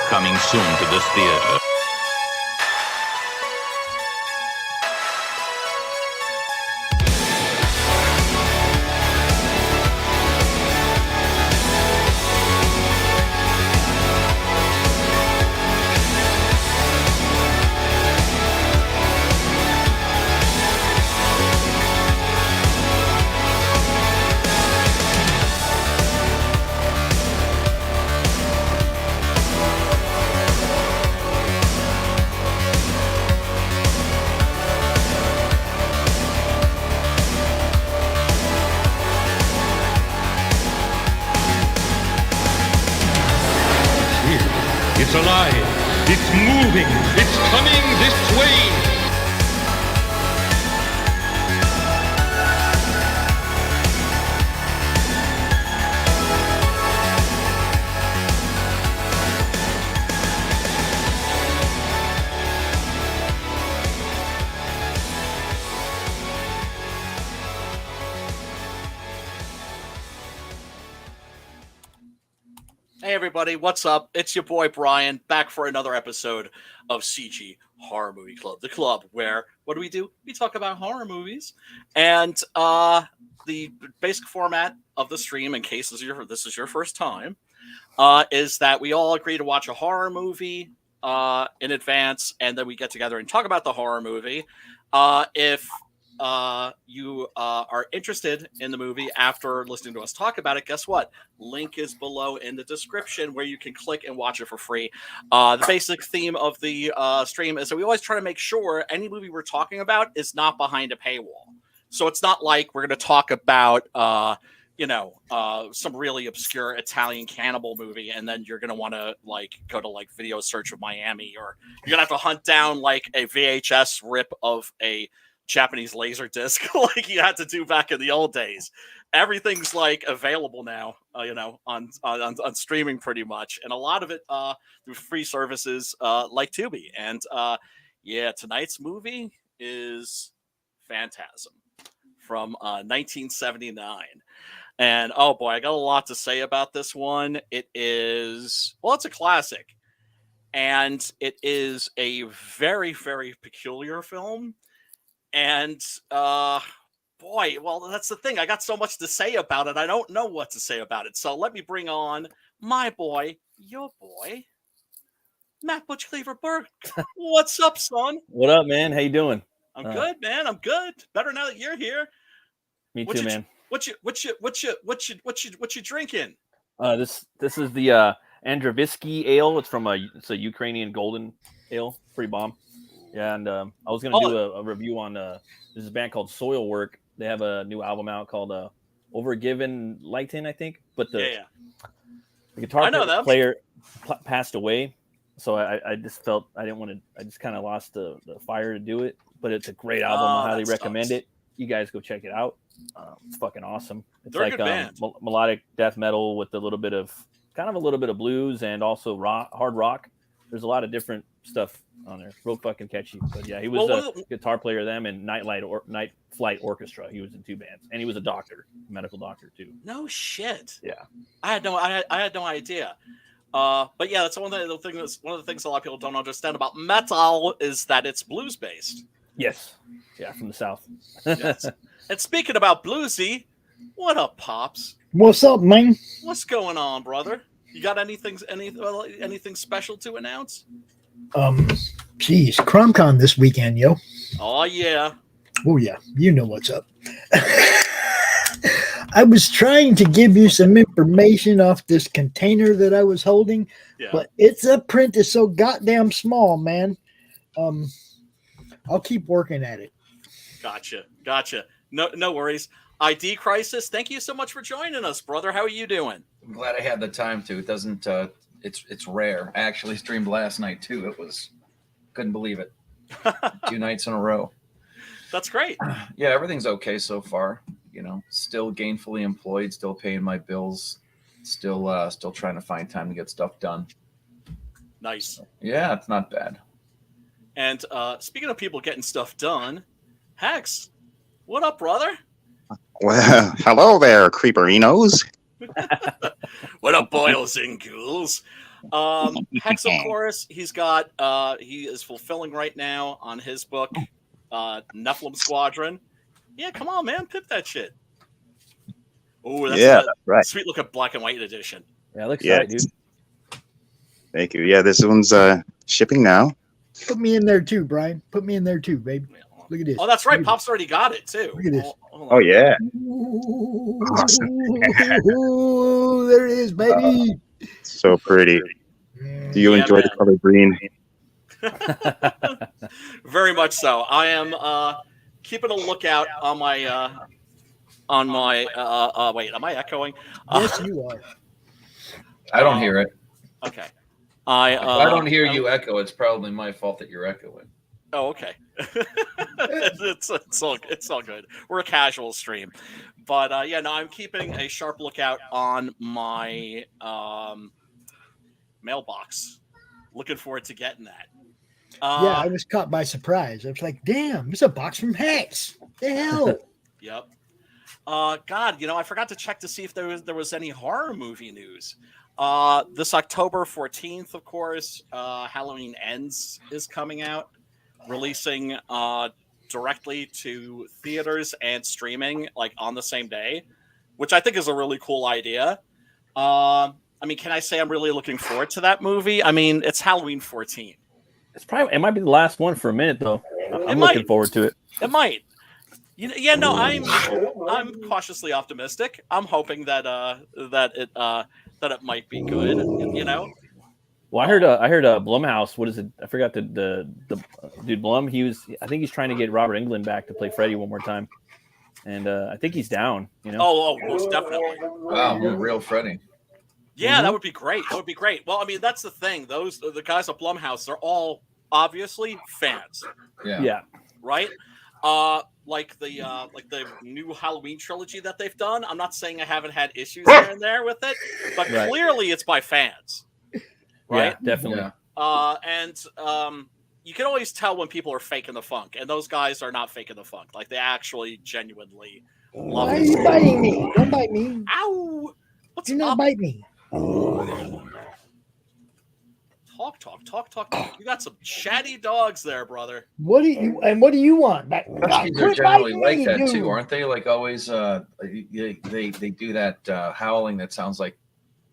Coming soon to this theater. It's alive. It's moving. It's coming this way. Hey everybody, what's up? It's your boy Brian, back for another episode of CG Horror Movie Club, the club where, what do? We talk about horror movies. And the basic format of the stream, in case this is your first time, is that we all agree to watch a horror movie in advance, and then we get together and talk about the horror movie. If you are interested in the movie after listening to us talk about it, guess what? Link is below in the description where you can click and watch it for free. The basic theme of the stream is that we always try to make sure any movie we're talking about is not behind a paywall. So it's not like we're going to talk about some really obscure Italian cannibal movie, and then you're going to want to go to Video Search of Miami, or you're going to have to hunt down a VHS rip of a Japanese laser disc like you had to do back in the old days. Everything's available now, on streaming pretty much, and a lot of it through free services like Tubi. And tonight's movie is Phantasm from 1979. And oh boy, I got a lot to say about this one. It's a classic, and it is a very, very peculiar film. And that's the thing. I got so much to say about it. I don't know what to say about it. So let me bring on my boy, your boy, Matt Butch Cleaver Burke. What's up, son? What up, man? How you doing? I'm good, man. I'm good. Better now that you're here. Me too, man. What you drinking? This is the Andravitsky ale. It's a Ukrainian golden ale, pretty bomb. Yeah, and I was gonna do a review on this is a band called Soilwork. They have a new album out called Overgiven Lighten, I think. But the guitar player passed away, so I just felt I didn't want to. I just kind of lost the fire to do it. But it's a great album. I highly recommend it. You guys go check it out. It's fucking awesome. It's melodic death metal with a little bit of blues and also hard rock. There's a lot of different stuff on there. Real fucking catchy. But yeah, he was a guitar player them and Night Flight Orchestra. He was in two bands, and he was a medical doctor too. No shit. Yeah, I had no idea. But yeah, that's one of the things a lot of people don't understand about metal is that it's blues based. Yes. Yeah, from the South. Yes. And speaking about bluesy, what up, Pops? What's up, man? What's going on, brother? You got anything special to announce? CrumCon this weekend, yo. Oh yeah. Oh yeah, you know what's up. I was trying to give you some information off this container that I was holding, but its print is so goddamn small, man. I'll keep working at it. Gotcha. No worries. ID Crisis, thank you so much for joining us, brother. How are you doing? I'm glad I had the time to. It doesn't. It's rare. I actually streamed last night too. Couldn't believe it. 2 nights in a row. That's great. Yeah, everything's okay so far. Still gainfully employed, still paying my bills, still trying to find time to get stuff done. Nice. Yeah, it's not bad. And speaking of people getting stuff done, Hex, what up, brother? Well, hello there, creeperinos. What up, boils and ghouls? Hex, of course, he's got he is fulfilling right now on his book, Nephilim Squadron. Yeah, come on, man, pip that shit. Oh, that's a right. sweet looking black and white edition. Yeah, it looks Yeah. tight, dude. Thank you. Yeah, this one's shipping now. Put me in there too, Brian. Put me in there too, baby. Look at this. Oh, that's right. Look at Pop's already got it too. Look at this. Hold Oh on. yeah. Awesome. There it is, baby. So pretty. Do you Yeah, enjoy the man. color green? Very much so. I am keeping a lookout on my wait, am I echoing? Yes, you are. I don't hear it. Okay. If I don't hear I'm- you echo, it's probably my fault that you're echoing. Oh, okay. it's all good. We're a casual stream, but yeah, no, I'm keeping a sharp lookout on my mailbox. Looking forward to getting that. Yeah, I was caught by surprise. I was like, damn, it's a box from Hex. The hell? Yep. God, I forgot to check to see if there was any horror movie news. This October 14th, of course, Halloween Ends is coming out, releasing directly to theaters and streaming like on the same day, which I think is a really cool idea. I mean, can I say I'm really looking forward to that movie? I mean, it's Halloween 14. It might be the last one for a minute though. I'm might. looking forward to it. It might. Yeah, no, I'm cautiously optimistic. I'm hoping that it might be good. Well, I heard Blumhouse. What is it? I forgot the dude Blum. I think he's trying to get Robert Englund back to play Freddy one more time, and I think he's down. Oh, most definitely. Wow, real Freddy. Yeah, that would be great. That would be great. Well, I mean, that's the thing. The guys at Blumhouse, they're all obviously fans, Yeah. right? Like the new Halloween trilogy that they've done. I'm not saying I haven't had issues here and there with it, but Right. clearly it's by fans, right? Yeah, definitely. Yeah. And you can always tell when people are faking the funk, and those guys are not faking the funk. Like they actually genuinely love Why are it. you biting me? Don't bite me. Ow! What's Do not up? bite me. Talk. You got some chatty dogs there, brother. What do you want? Huskies are generally like that too, aren't they? Like always, they do that howling that sounds like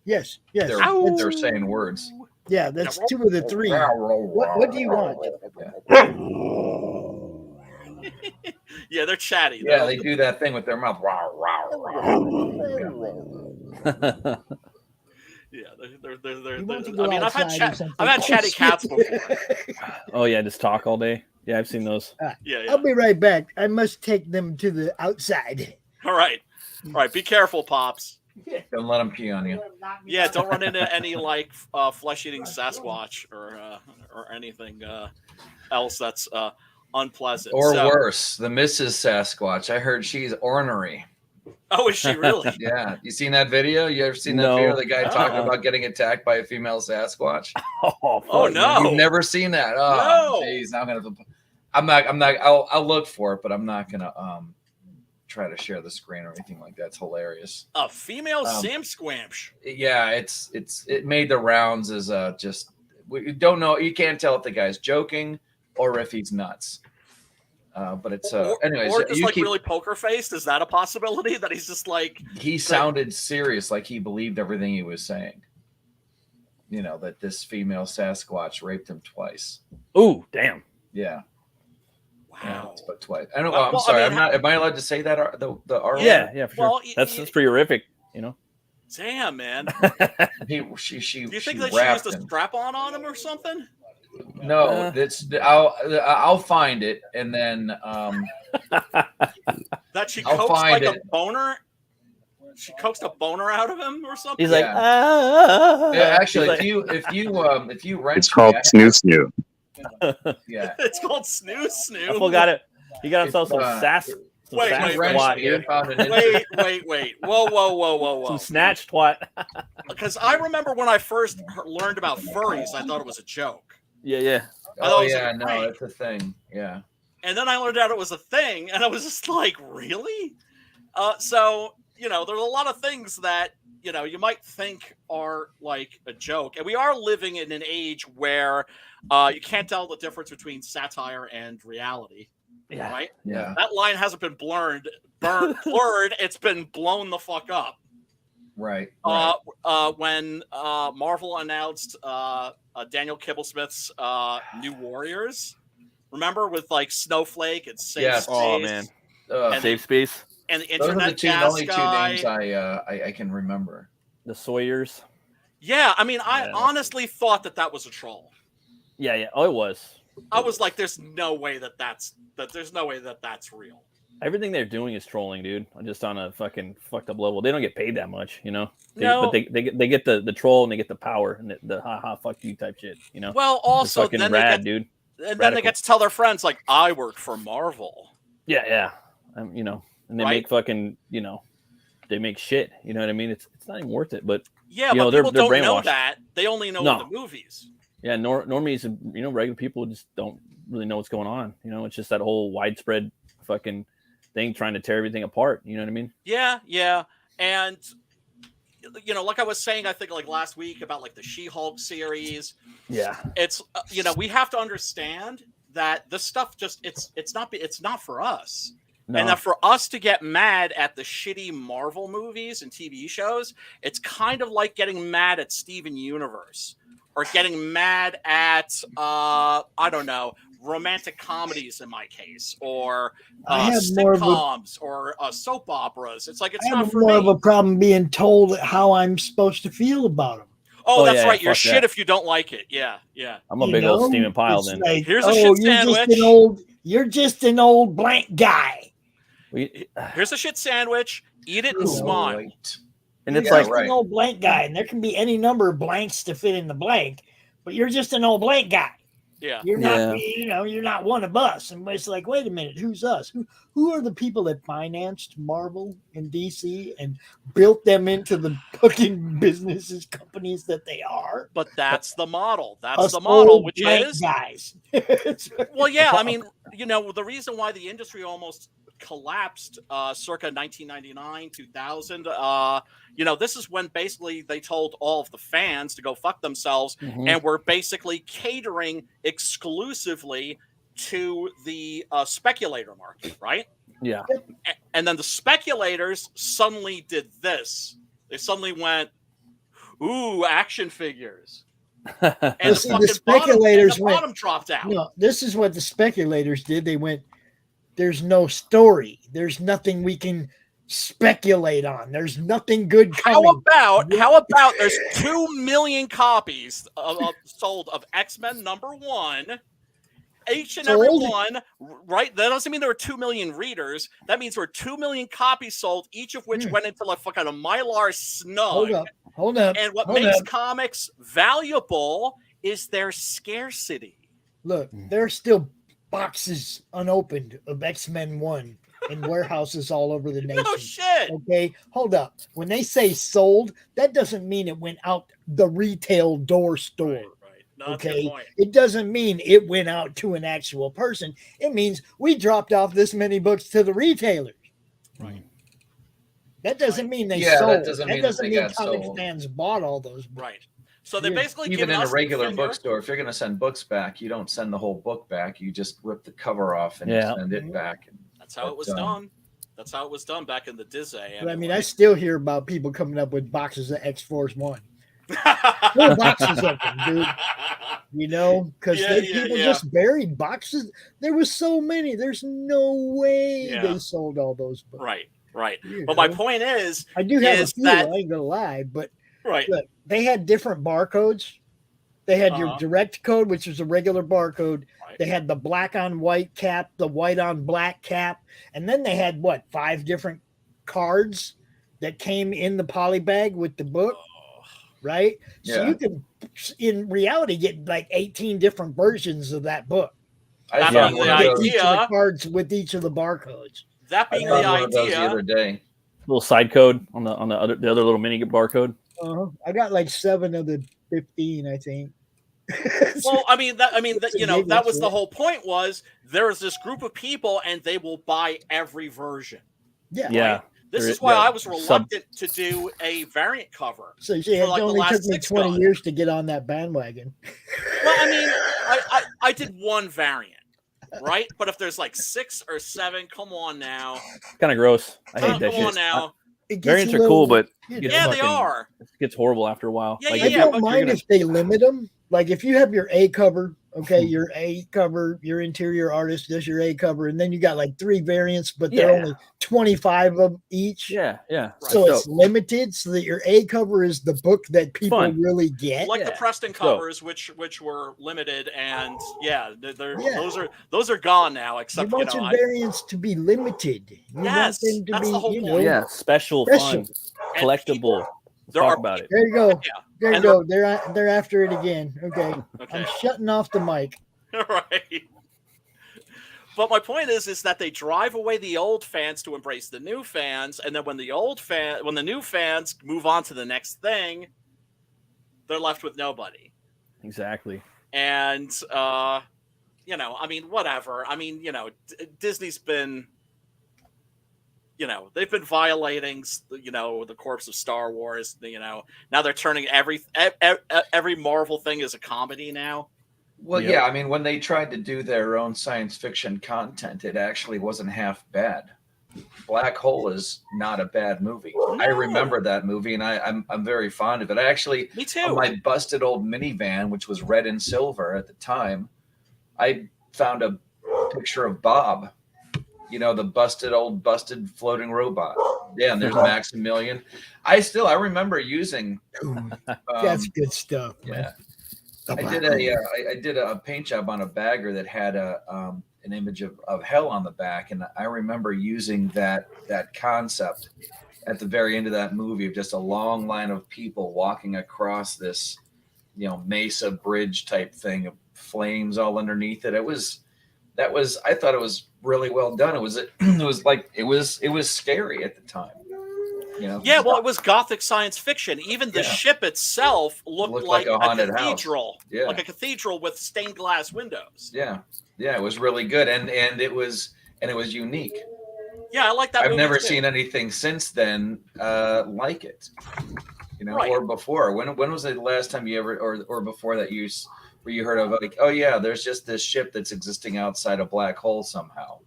Yes. they're saying words. Yeah, that's two of the three. What do you want? Yeah, they're chatty. Yeah, they do that thing with their mouth. Yeah, they're You want to I go mean, I've outside or had something? I've had chatty cats before. Oh yeah, just talk all day. Yeah, I've seen those. Yeah. I'll be right back. I must take them to the outside. All right. Be careful, Pops. Don't let them pee on you. Yeah, don't run into any like flesh-eating Sasquatch or anything else that's unpleasant. Or worse, the Mrs. Sasquatch. I heard she's ornery. Oh, is she really? Yeah. You seen that video? You ever seen that No. video of the guy talking Uh-uh. about getting attacked by a female Sasquatch? Oh no! You've never seen that? Oh, jeez. I'll look for it, but I'm not gonna try to share the screen or anything like that. It's hilarious. A female Sam Squamch. Yeah, it made the rounds as just we don't know. You can't tell if the guy's joking or if he's nuts. But it's anyways. Or just like really poker faced. Is that a possibility that he's just like he sounded serious, like he believed everything he was saying. You know that this female Sasquatch raped him twice. Ooh, damn. Yeah. wow? Yeah, but twice. I don't. Well, I'm sorry. I mean, I'm not. Am I allowed to say that? The R word? Yeah, for sure. Well, That's pretty horrific. Damn, man. She. Do you think she that she wrapped used a him. strap-on on him or something? No, I'll find it and then That she I'll coaxed find like it. a boner? She coaxed a boner out of him or something? He's like, Yeah. Yeah, actually, He's like- if you rent It's called Snoo Snoo. yeah. It's called Snoo I Snoo. forgot it. He got himself some If, sass. Some wait, sass wait, Wrench twat, me, I dude. found an Wait. Whoa. Some snatch twat. Because I remember when I first learned about furries, I thought it was a joke. Yeah. I thought Oh it was yeah, like a no, prank. it's a thing. Yeah. And then I learned out it was a thing, and I was just like, really? So, there's a lot of things that, you might think are like a joke, and we are living in an age where you can't tell the difference between satire and reality. Yeah. Right? Yeah. That line hasn't been blurred. It's been blown the fuck up. Right. When Marvel announced Daniel Kibblesmith's New Warriors, remember, with like Snowflake and Safe Yes. Space? Oh man, And Safe Space, and the Those are internet the gas only two guy. names I can remember. the Sawyers. Yeah, I mean, I Yeah. honestly thought that was a troll. Yeah. Oh, it was. I was like, "There's no way that's real." Everything they're doing is trolling, dude. Just on a fucking fucked up level. They don't get paid that much, No. But they get the troll and they get the power and the ha fuck you type shit, Well, also fucking then rad, they get, dude. and then they get to tell their friends like, "I work for Marvel." Yeah. And they Right? make fucking, they make shit. You know what I mean? It's not even worth it. But Yeah, You but know, they're people don't know brainwashed. that. They only know No. the movies. yeah, normies, regular people just don't really know what's going on. It's just that whole widespread fucking thing trying to tear everything apart. You know what I mean? Yeah, and like I was saying, I think like last week about like the She-Hulk series. Yeah. It's we have to understand that this stuff it's not for us. No. And that for us to get mad at the shitty Marvel movies and TV shows, it's kind of like getting mad at Steven Universe or getting mad at I don't know, romantic comedies in my case, or I have more of a- sitcoms or soap operas. It's like it's I not have for more me. of a problem being told how I'm supposed to feel about them. Oh, that's yeah, right. You're fuck shit that. if you don't like it. Yeah. I'm a big old steaming pile It's then. like, Here's a shit sandwich. You're just an old blank guy. Here's a shit sandwich. Eat it and Ooh, smile. right. And it's You're like, just an old blank guy, and there can be any number of blanks to fit in the blank, but you're just an old blank guy. Yeah. You're not, you're not one of us. And it's like, wait a minute, who's us? Who are the people that financed Marvel and DC and built them into the fucking businesses, companies that they are? But that's the model. That's Us the model, old which blank is guys. well, yeah. I mean, the reason why the industry almost collapsed circa 1999, 2000. This is when basically they told all of the fans to go fuck themselves, and were basically catering exclusively to the speculator market, right? Yeah. And then the speculators suddenly did this. They suddenly went, "Ooh, action figures." And the speculators bottom dropped out. No, this is what the speculators did. They went, there's no story. There's nothing we can speculate on. There's nothing good coming. How about there's 2 million copies sold of X-Men #1. Each and every one, right? That doesn't mean there were 2 million readers. That means there were 2 million copies sold, each of which went into like fucking a Mylar snug. Hold up. And what makes comics valuable is their scarcity. Look, there's still boxes unopened of X-Men 1 in warehouses all over the nation. No shit. Okay, hold up. When they say sold, that doesn't mean it went out the retail door store. Right. No, that's a good point. It doesn't mean it went out to an actual person. It means we dropped off this many books to the retailers. Right. That doesn't mean they sold. That doesn't mean comic fans bought all those books. Right. So they basically even in a regular bookstore, bookstore, if you're going to send books back, you don't send the whole book back. You just rip the cover off and send it back. That's how it was done. That's how it was done back in the Disney. But I mean, I still hear about people coming up with boxes of X-Force 1. Full boxes of them, dude. Because people just buried boxes. There was so many. There's no way they sold all those books. Right. But my point is, I do have a few. I ain't gonna lie, but look, they had different barcodes. They had your direct code, which was a regular barcode. Right. They had the black on white cap, the white on black cap, and then they had 5 different cards that came in the poly bag with the book. Right? Yeah. So you could, in reality, get like 18 different versions of that book. That being the idea. Each of the cards with each of the barcodes. That being the idea. The other day. Little side code on the other little mini barcode. I got like 7 of the 15, I think. Well, that was the whole point. Was there is this group of people and they will buy every version. Yeah. Yeah. Right? This is why I was reluctant to do a variant cover. So it only took me 20 years to get on that bandwagon. Well, I mean, I did one variant, right? But if there's like 6 or 7, come on now. Kind of gross. I hate that shit. Come on now. Variants are cool, but yeah, they are. It gets horrible after a while. Yeah, like, I don't mind if they limit them. Like if you have your A cover, okay, your A cover, your interior artist does your A cover, and then you got like 3 variants, but they're only 25 of them each. Yeah. So it's limited, so that your A cover is the book that people really get, like the Preston covers, which were limited, and those are gone now. Except you want your variants to be limited. You want them to that's be, the whole point. Special, fun, collectible. Talk about it. There you go. There you go. They're after it again. Okay. I'm shutting off the mic. Right. But my point is that they drive away the old fans to embrace the new fans, and then when the new fans move on to the next thing, they're left with nobody. Exactly. And I mean, whatever. I mean, Disney's been. They've been violating, the corpse of Star Wars. Now they're turning every Marvel thing is a comedy now. Well, yeah, I mean, when they tried to do their own science fiction content, it actually wasn't half bad. Black Hole is not a bad movie. No. I remember that movie, and I'm very fond of it. I actually, me too. On my busted old minivan, which was red and silver at the time, I found a picture of Bob. The busted floating robot. Yeah, and there's Maximilian. I remember using. That's good stuff. Yeah, I did a paint job on a bagger that had an image of hell on the back, and I remember using that concept at the very end of that movie of just a long line of people walking across this, mesa bridge type thing of flames all underneath it. I thought it was really well done. It was scary at the time. Yeah, well, it was Gothic science fiction. Even the ship itself looked like a haunted cathedral. House. Yeah. Like a cathedral with stained glass windows. Yeah. Yeah, it was really good. And it was unique. Yeah, I like that. I've never seen anything since then like it. Or before. When was the last time you ever or before that where you heard of like, oh yeah, there's just this ship that's existing outside a black hole somehow.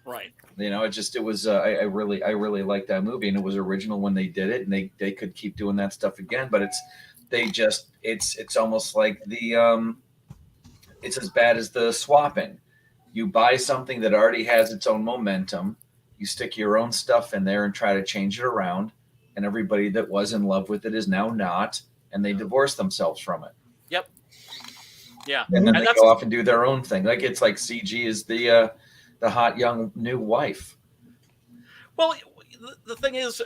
Right. It was I really liked that movie, and it was original when they did it, and they could keep doing that stuff again, but it's almost like it's as bad as the swapping. You buy something that already has its own momentum, you stick your own stuff in there and try to change it around, and everybody that was in love with it is now not, and they divorce themselves from it. Yep. Yeah. And then they go off and do their own thing. Like it's like CG is the hot young new wife. Well, the thing is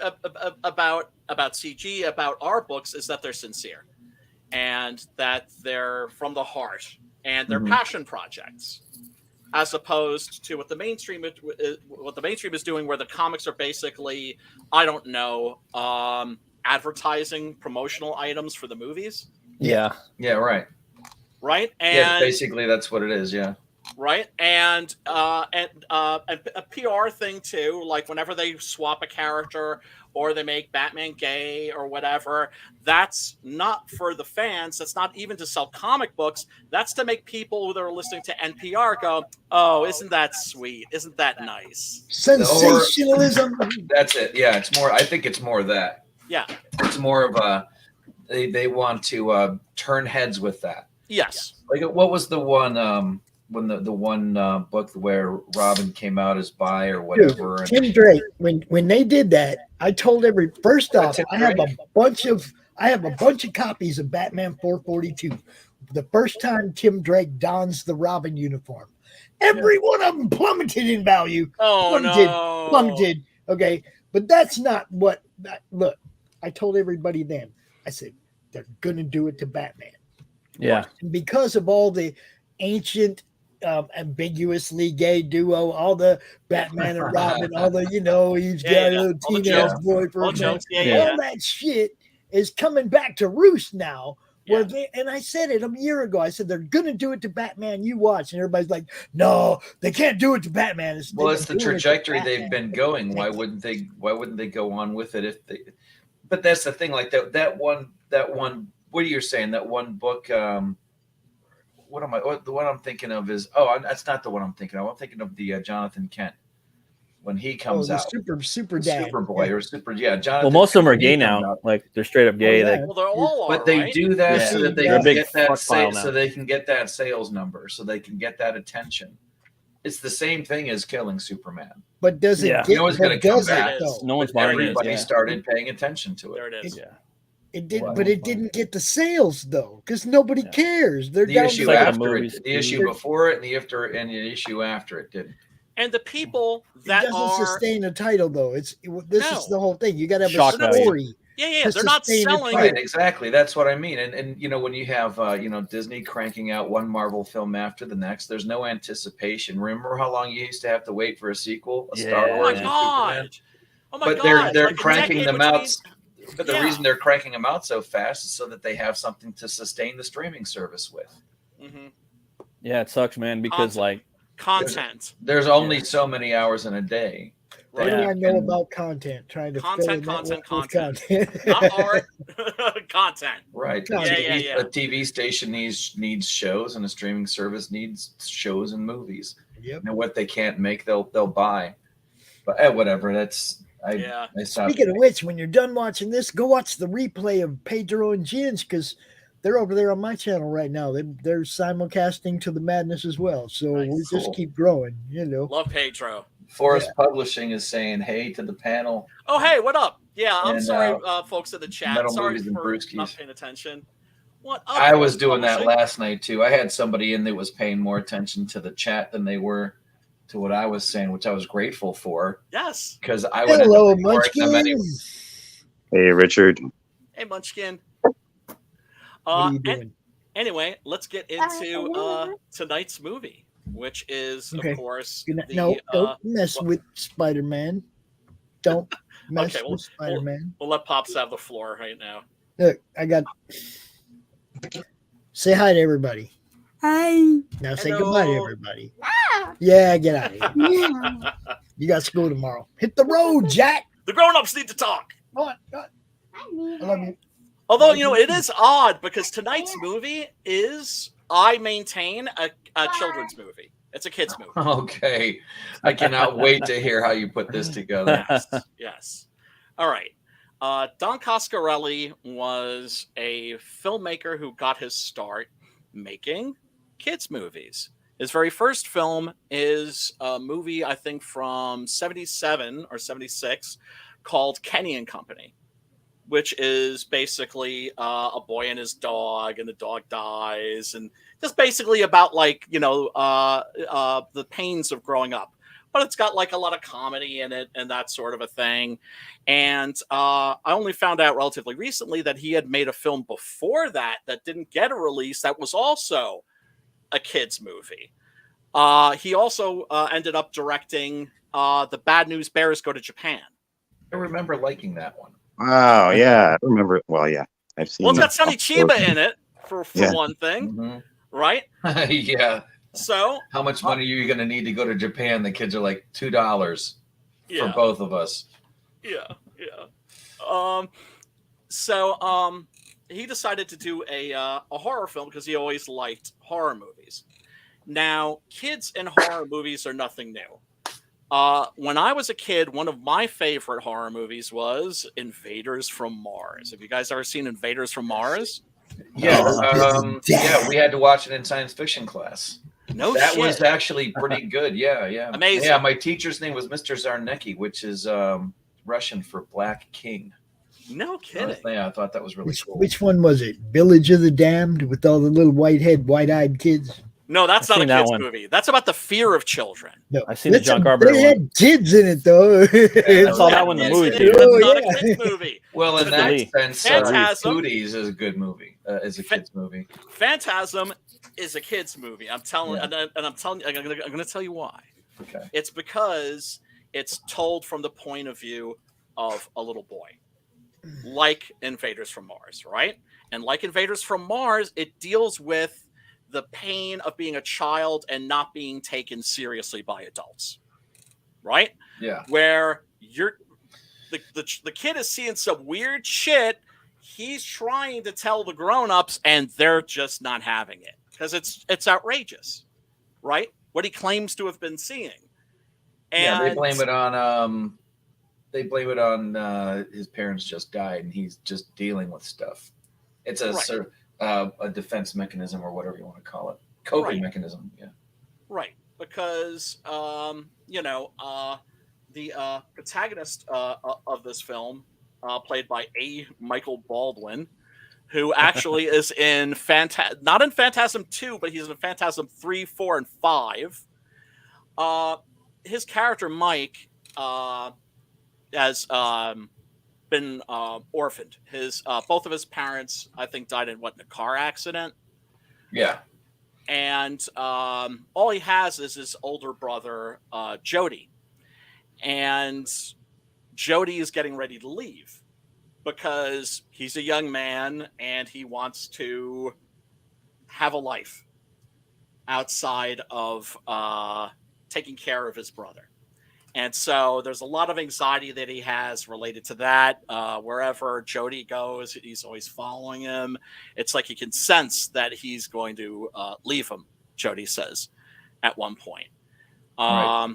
about CG, about our books, is that they're sincere, and that they're from the heart, and they're passion projects, as opposed to what the mainstream is doing, where the comics are basically, I don't know, advertising promotional items for the movies. Yeah. Yeah. Right. Right. And yeah, basically that's what it is. Yeah. Right. And a PR thing too, like whenever they swap a character or they make Batman gay or whatever, that's not for the fans. That's not even to sell comic books. That's to make people that are listening to NPR go, oh, isn't that sweet? Isn't that nice? Sensationalism. That's it. Yeah. It's more, I think it's more that. Yeah. It's more of they want to turn heads with that. Yes. Like what was the one, when the one book where Robin came out as bi or whatever. Dude, Tim Drake. When they did that, I told first off, I have a bunch of copies of Batman 442. The first time Tim Drake dons the Robin uniform, every one of them plummeted in value. Plummeted. Okay, but that's not what. Look, I told everybody then. I said they're gonna do it to Batman. Yeah, and because of all the ancient. Ambiguously gay duo, all the Batman and Robin, all the he's got a teenage boyfriend, all that shit is coming back to roost now Well, and I said it a year ago. I said they're going to do it to Batman. You watch, and everybody's like, "No, they can't do it to Batman." It's the trajectory they've been going. Why wouldn't they? Why wouldn't they go on with it? If they? But that's the thing. Like that one. What are you saying? That one book. What the one I'm thinking of is? Oh, that's not the one I'm thinking of. I'm thinking of the Jonathan Kent. When he comes out, super dad, Superboy or super, Jonathan. Well, most of them are gay now. Like they're straight up gay. Well, they're all but they do that so that they can get that so they can get that sales number, so they can get that attention. It's the same thing as killing Superman. But does it? You know it's going to come back. No one's buying it. Everybody started paying attention to it. There it is. It did, but it didn't get the sales though, because nobody cares. They're the issue after it, the issue before it, and the issue after it didn't. And the people that doesn't sustain a title though. This is the whole thing. You got to have a story. Yeah. They're not selling. Right, exactly. That's what I mean. And when you have Disney cranking out one Marvel film after the next, there's no anticipation. Remember how long you used to have to wait for a sequel? Star Wars. Oh my God! They're cranking them out. But the reason they're cranking them out so fast is so that they have something to sustain the streaming service with. Mm-hmm. Yeah, it sucks, man. Because content. There's only so many hours in a day. What do I know about content? Trying to content. Not art. Content. Right. Yeah. A TV station needs shows, and a streaming service needs shows and movies. Yep. And what they can't make, they'll buy. But whatever. Speaking of which, when you're done watching this, go watch the replay of Pedro and Ginge, because they're over there on my channel right now. They're simulcasting to the madness as well. So we just keep growing, Love Pedro. Forest Publishing is saying hey to the panel. Oh, hey, what up? Yeah, I'm sorry, folks in the chat. Sorry for Brewskis. not paying attention. What up? I was doing that last night too. I had somebody in that was paying more attention to the chat than they were to what I was saying, which I was grateful for. Yes. Because I would Hello, Munchkin. Hey, Richard. Hey, Munchkin. What are you doing? Anyway, let's get into tonight's movie, which is, of course, don't mess with Spider-Man. Don't mess with Spider-Man. We'll let Pops have the floor right now. Look, say hi to everybody. Hi. Now say goodbye to everybody. Yeah, get out of here. You got school tomorrow. Hit the road, Jack. The grown-ups need to talk. I love you. Although, it is odd because tonight's movie is, I maintain, a children's movie. It's a kid's movie. Okay. I cannot wait to hear how you put this together. Yes. All right. Don Coscarelli was a filmmaker who got his start making kids' movies. His very first film is a movie, I think, from 77 or 76 called Kenny and Company, which is basically a boy and his dog, and the dog dies, and just basically about the pains of growing up. But it's got a lot of comedy in it and that sort of a thing. And I only found out relatively recently that he had made a film before that didn't get a release that was also a kid's movie. He also ended up directing The Bad News Bears Go to Japan. I remember liking that one. Wow, yeah, I remember. Well, yeah, I've seen. Well, it's got Sonny Chiba in it for one thing, right? Yeah. So, how much money are you going to need to go to Japan? The kids are like $2 for both of us. Yeah. So he decided to do a horror film because he always liked horror movies. Now, kids and horror movies are nothing new. When I was a kid, one of my favorite horror movies was Invaders from Mars. Have you guys ever seen Invaders from Mars? Yeah, we had to watch it in science fiction class. That was actually pretty good. Yeah. Amazing. Yeah, my teacher's name was Mr. Zarnecki, which is Russian for Black King. No kidding. Yeah, I thought that was really cool. Which one was it? Village of the Damned with all the little white-eyed kids? No, that's not a kid's movie. That's about the fear of children. No, I've seen the John Carpenter one. They had kids in it, though. I saw that one in the movie, too. That's not a kid's movie. Well, in that sense, Phantasm Foodies is a good movie. Is a kid's movie. Phantasm is a kid's movie. I'm telling you, and I'm going to tell you why. Okay. It's because it's told from the point of view of a little boy, like Invaders from Mars, right? And like Invaders from Mars, it deals with the pain of being a child and not being taken seriously by adults. Right? Yeah. Where the kid is seeing some weird shit. He's trying to tell the grown-ups, and they're just not having it because it's outrageous, right? What he claims to have been seeing. And they blame it on his parents just died, and he's just dealing with stuff. It's a defense mechanism, or whatever you want to call it, coping mechanism. Yeah, right. Because the protagonist of this film, played by A. Michael Baldwin, who actually is in not in Phantasm 2, but he's in Phantasm 3, 4, and 5. His character Mike has been orphaned. His both of his parents, I think, died in a car accident. Yeah. And all he has is his older brother, Jody. And Jody is getting ready to leave because he's a young man and he wants to have a life outside of taking care of his brother. And so there's a lot of anxiety that he has related to that. Wherever Jody goes, he's always following him. It's like he can sense that he's going to leave him, Jody says, at one point. Right.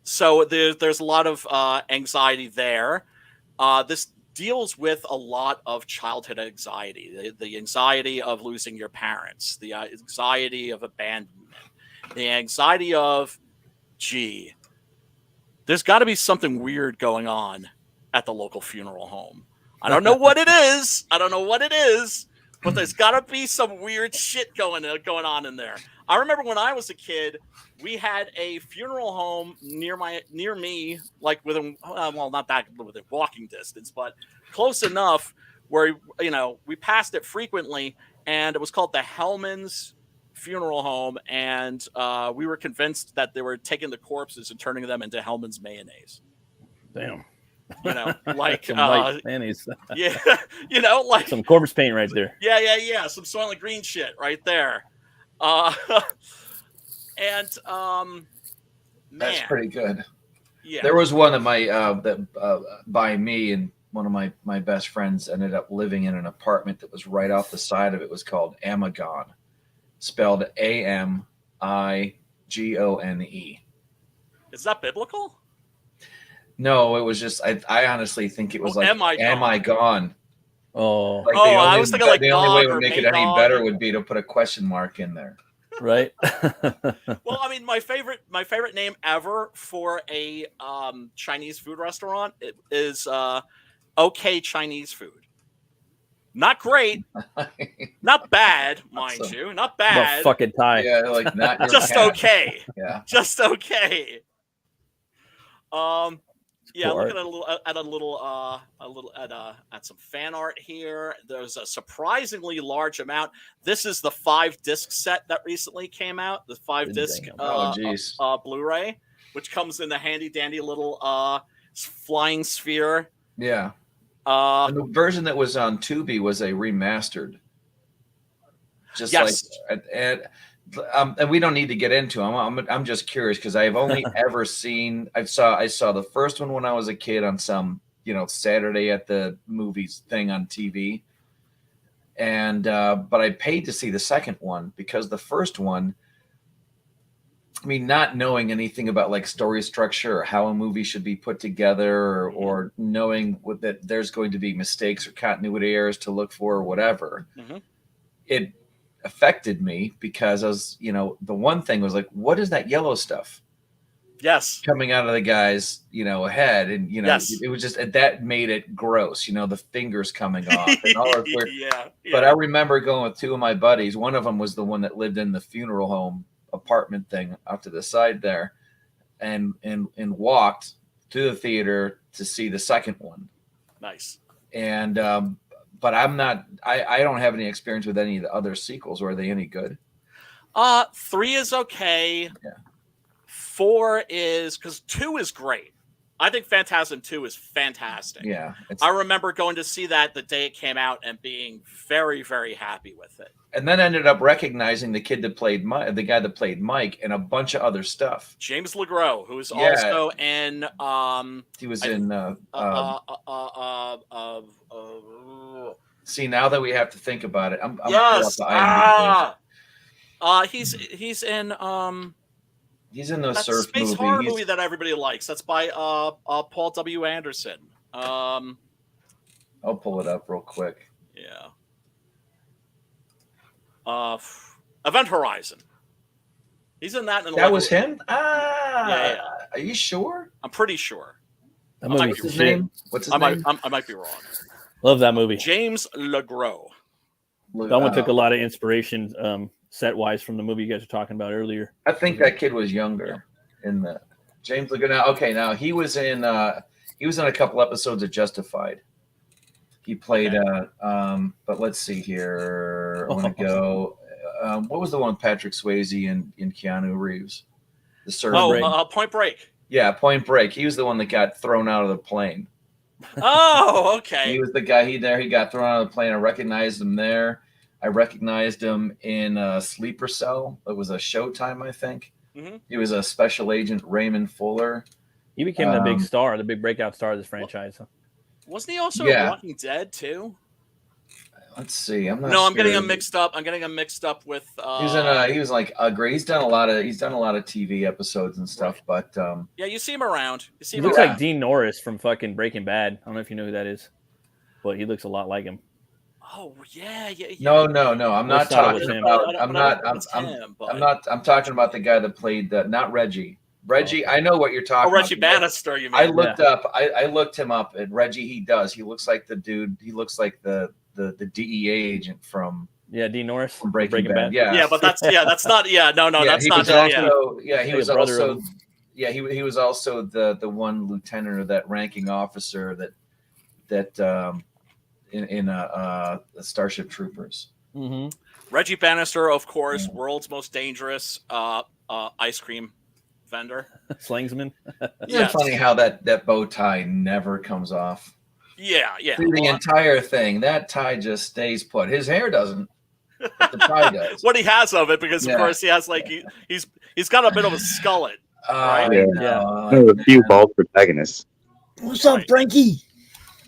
So there's a lot of anxiety there. This deals with a lot of childhood anxiety, the anxiety of losing your parents, the anxiety of abandonment, the anxiety of, gee, there's got to be something weird going on at the local funeral home. I don't know what it is. But there's got to be some weird shit going on in there. I remember when I was a kid, we had a funeral home near me, like within, not that within walking distance, but close enough where, we passed it frequently, and it was called the Hellman's Funeral Home, and we were convinced that they were taking the corpses and turning them into Hellman's mayonnaise. Damn. Like some mayonnaise. Yeah, like some corpse paint right there. Yeah. Some Soylent Green shit right there. And man, that's pretty good. Yeah, there was one that by me, and one of my best friends ended up living in an apartment that was right off the side of it. It was called Amagon, spelled Amigone. Is that biblical? No, it was just I honestly think it was Am I gone? Oh, like I was thinking like the only way to or make it any better would be to put a question mark in there. Right. Well, I mean, my favorite name ever for a Chinese food restaurant is OK Chinese Food. Not great, not bad, mind you, not bad. But fucking Thai. Yeah, like not just cat. Okay. Yeah, just okay. Yeah, cool looking at some fan art here. There's a surprisingly large amount. This is the 5-disc set that recently came out. The 5-disc Blu-ray, which comes in the handy dandy little flying sphere. Yeah. And the version that was on Tubi was a remastered. Just yes. And we don't need to get into them. I'm just curious because I've only ever seen. I saw the first one when I was a kid on some Saturday at the movies thing on TV, and but I paid to see the second one because the first one, I mean, not knowing anything about like story structure or how a movie should be put together, or knowing that there's going to be mistakes or continuity errors to look for or whatever, it affected me because I was, the one thing was like, what is that yellow stuff? Yes. Coming out of the guy's, head. And, yes. It was just, that made it gross, the fingers coming off and all of weird. Yeah. But I remember going with two of my buddies. One of them was the one that lived in the funeral home apartment thing out to the side there, and walked to the theater to see the second one. Nice. And, but I don't have any experience with any of the other sequels. Were they any good? 3 is okay. Yeah. 4 is, because 2 is great. I think Phantasm 2 is fantastic. Yeah. I remember going to see that the day it came out and being very, very happy with it. And then ended up recognizing the kid that played the guy that played Mike, and a bunch of other stuff. James LeGros, who is also in. He was in. See, now that we have to think about it, I'm yes. He's in. He's in the that surf space movie. horror movie that everybody likes. That's by Paul W. Anderson. I'll pull it up real quick. Yeah. Event Horizon. He's in that. That was him? Yeah. Are you sure? I'm pretty sure. What's his name? What's his name? I might be wrong. Love that movie. James LeGros. That one took a lot of inspiration set-wise from the movie you guys were talking about earlier. I think that kid was younger in the James LeGros. Okay, now he was in a couple episodes of Justified. He played but let's see here. I want to go. What was the one with Patrick Swayze and Keanu Reeves? The surf. Point Break. Yeah, Point Break. He was the one that got thrown out of the plane. Oh, okay. He was the guy. He got thrown out of the plane. I recognized him there. I recognized him in Sleeper Cell. It was a Showtime, I think. Mm-hmm. He was a special agent, Raymond Fuller. He became the big star, the big breakout star of this franchise. Wasn't he also in Walking Dead too? Let's see. I'm not. No, sure. I'm getting him mixed up. I'm getting him mixed up with. He was like great. He's done a lot of TV episodes and stuff. Right. But yeah, you see him around. He looks like Dean Norris from fucking Breaking Bad. I don't know if you know who that is, but he looks a lot like him. Oh yeah. No. I'm not talking about. I'm talking about the guy that played not Reggie. Reggie, I know what you're talking about. Reggie Bannister, you mean? I looked him up, and Reggie, he looks like the dude. He looks like the DEA agent from Dean Norris from Breaking Bad. Yeah, but that's not. Yeah, that's not. He was also the one lieutenant or that ranking officer that in Starship Troopers. Mm-hmm. Reggie Bannister, of course, world's most dangerous ice cream vendor. Slangsman. It's funny how that bow tie never comes off. Yeah. Through the entire thing, that tie just stays put. His hair doesn't. But the tie does. What he has of it, because of course he has he's got a bit of a skullet. Right? A few bald protagonists. What's up, Frankie?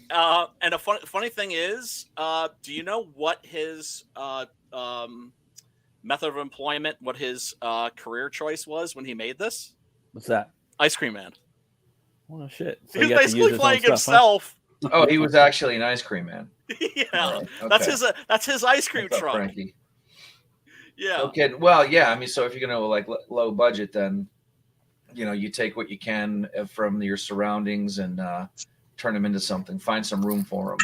And a funny thing is, do you know what his method of employment, what his career choice was when he made this? What's that? Ice Cream Man. Oh shit! So he was basically playing himself. Huh? Oh, he was actually an ice cream man. Yeah, right. Okay. That's his ice cream truck. Frankie? Yeah. Okay. Well, yeah. I mean, so if you're gonna like low budget, then you take what you can from your surroundings and turn them into something. Find some room for them.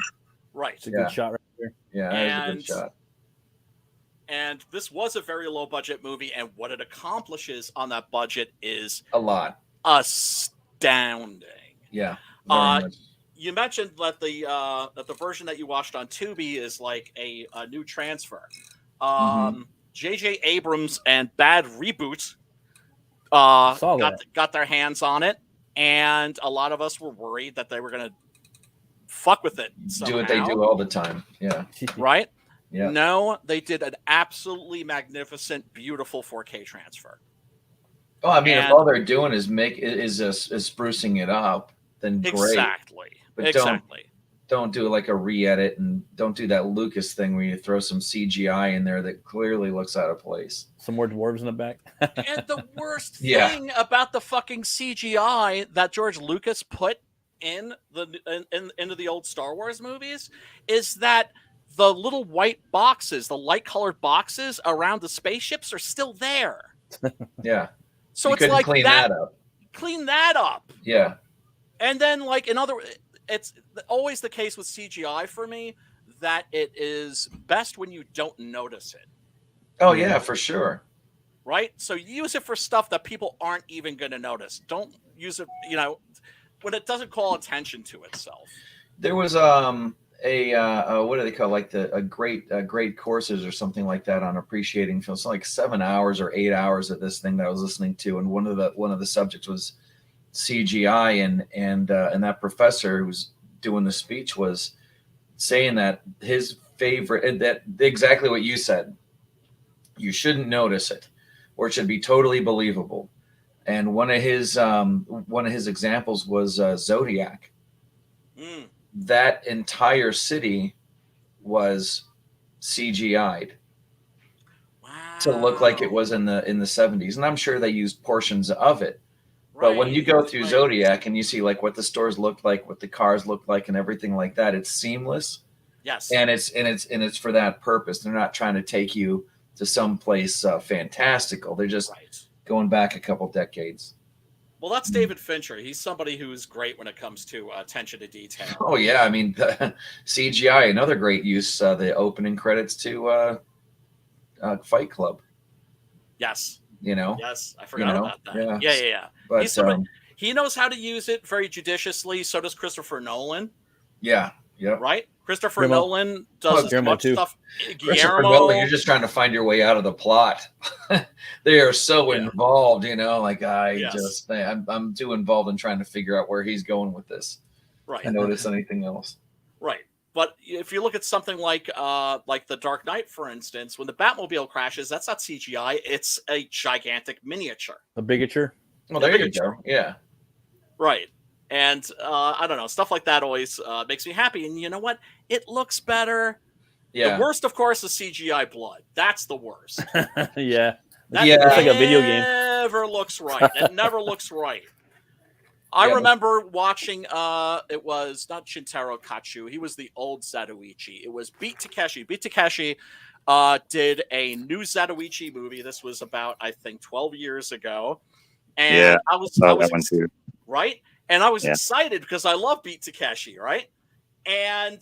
Right. It's a good shot right there. Yeah, that is a good shot. And this was a very low budget movie, and what it accomplishes on that budget is a lot. Astounding. Yeah. You mentioned that the version that you watched on Tubi is like a new transfer. J.J. Abrams and Bad Reboot got their hands on it, and a lot of us were worried that they were going to fuck with it somehow. Do what they do all the time. Yeah. Right? Yeah. No, they did an absolutely magnificent, beautiful 4K transfer. Oh, I mean, if all they're doing is sprucing it up, then great. Exactly. But don't do like a re-edit, and don't do that Lucas thing where you throw some CGI in there that clearly looks out of place. Some more dwarves in the back. And the worst thing about the fucking CGI that George Lucas put into the old Star Wars movies is that the little white boxes, the light-colored boxes around the spaceships are still there. Yeah. So you it's like clean that up. Clean that up. Yeah. And then, it's always the case with CGI for me that it is best when you don't notice it. Oh, yeah, for sure. Right? So use it for stuff that people aren't even going to notice. Don't use it, when it doesn't call attention to itself. There was what do they call great courses or something like that on appreciating films. It's like 7 hours or 8 hours of this thing that I was listening to, and one of the subjects was CGI, and that professor who was doing the speech was saying that his favorite, that exactly what you said. You shouldn't notice it, or it should be totally believable. And one of his examples was Zodiac. Mm. That entire city was CGI'd to look like it was in the 70s, and I'm sure they used portions of it. Right. But when you go through Zodiac and you see like what the stores look like, what the cars look like, and everything like that, it's seamless. Yes. And it's for that purpose. They're not trying to take you to some place fantastical. They're just going back a couple decades. Well, that's David Fincher. He's somebody who's great when it comes to attention to detail. Oh yeah, I mean CGI, another great use. The opening credits to Fight Club. Yes. You know. Yes, I forgot about that. Yeah. Yeah. But He's somebody, he knows how to use it very judiciously. So does Christopher Nolan. Yeah. Yep. Right. Christopher Nolan does as much stuff. Christopher Nolan, you're just trying to find your way out of the plot. They are so involved, you know. Like I'm too involved in trying to figure out where he's going with this. Right. I notice anything else. Right. But if you look at something like The Dark Knight, for instance, when the Batmobile crashes, that's not CGI. It's a gigantic miniature. A bigature. Well, there you go. Yeah. Right. And I don't know, stuff like that always makes me happy. And you know what? It looks better. Yeah. The worst, of course, is CGI blood. That's the worst. Yeah. That It's like a video game. Never looks right. It never looks right. I remember watching, it was not Shintaro Kachu. He was the old Zatoichi. It was Beat Takeshi. Beat Takeshi did a new Zatoichi movie. This was about, I think, 12 years ago. And I was that one too. Right? And I was excited because I love Beat Takeshi, right? And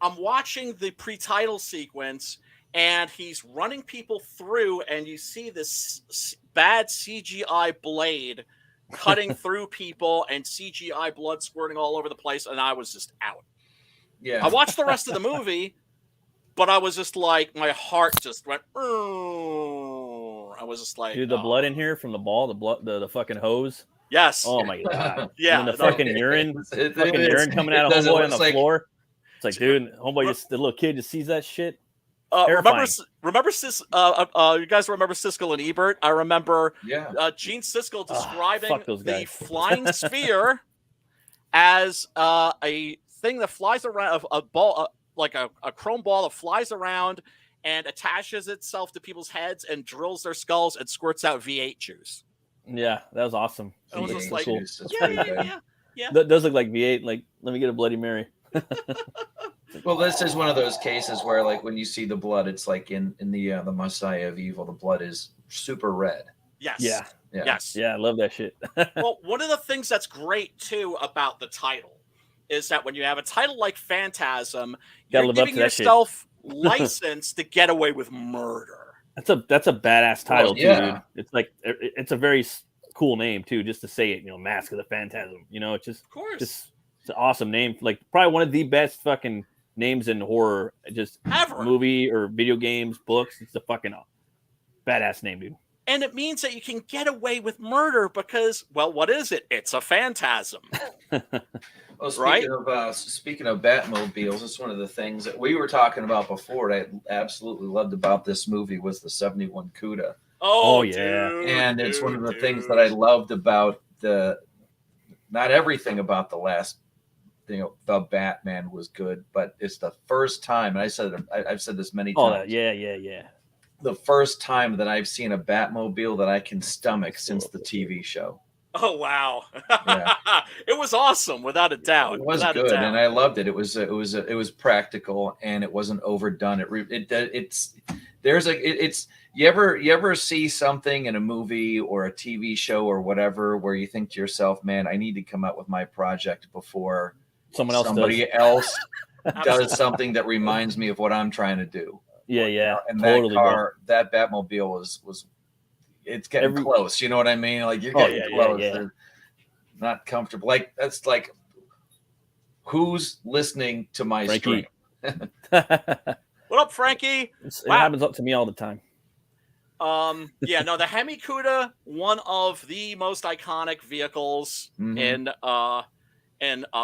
I'm watching the pre-title sequence, and he's running people through, and you see this bad CGI blade cutting through people and CGI blood squirting all over the place, and I was just out. Yeah. I watched the rest of the movie, but I was just like, my heart just went. I was just like, dude, the blood in here from the ball, the fucking hose. Yes. Oh my god. Yeah. And the fucking urine, urine coming out of homeboy on the floor. It's like, dude, homeboy, the little kid just sees that shit. Remember, you guys remember Siskel and Ebert? I remember Gene Siskel describing the flying sphere as a thing that flies around, a ball, like a chrome ball that flies around and attaches itself to people's heads and drills their skulls and squirts out V8 juice. Yeah, that was awesome. It was just like, cool. Yeah. That does look like V8. Like, let me get a Bloody Mary. Well, this is one of those cases where, like, when you see the blood, it's like in the Messiah of Evil, the blood is super red. Yes. Yeah. Yes. Yeah, I love that shit. Well, one of the things that's great too about the title is that when you have a title like Phantasm, you're giving yourself license to get away with murder. That's a badass title too, dude. It's like it's a very cool name too, just to say it. You know, Mask of the Phantasm. You know, it's just, it's an awesome name. Like probably one of the best fucking names in horror, just ever. Movie or video games, books. It's a fucking badass name, dude. And it means that you can get away with murder because, well, what is it? It's a phantasm. Well, speaking of Batmobiles, it's one of the things that we were talking about before that I absolutely loved about this movie was the 71 CUDA. Oh yeah. Dude, and it's one of the things that I loved about not everything about the last, the Batman was good, but it's the first time, and I've said this many times. Yeah. The first time that I've seen a Batmobile that I can stomach since the TV show. Oh wow! Yeah. It was awesome, without a doubt. It was good, and I loved it. It was practical, and it wasn't overdone. You ever see something in a movie or a TV show or whatever where you think to yourself, man, I need to come out with my project before somebody else does something that reminds me of what I'm trying to do. Yeah. And totally, that Batmobile was it's getting close. You know what I mean? Like you're getting close. Yeah. They're not comfortable. Like that's like who's listening to my stream? What up, Frankie? It happens up to me all the time. Yeah, no, the Hemi-Cuda, one of the most iconic vehicles in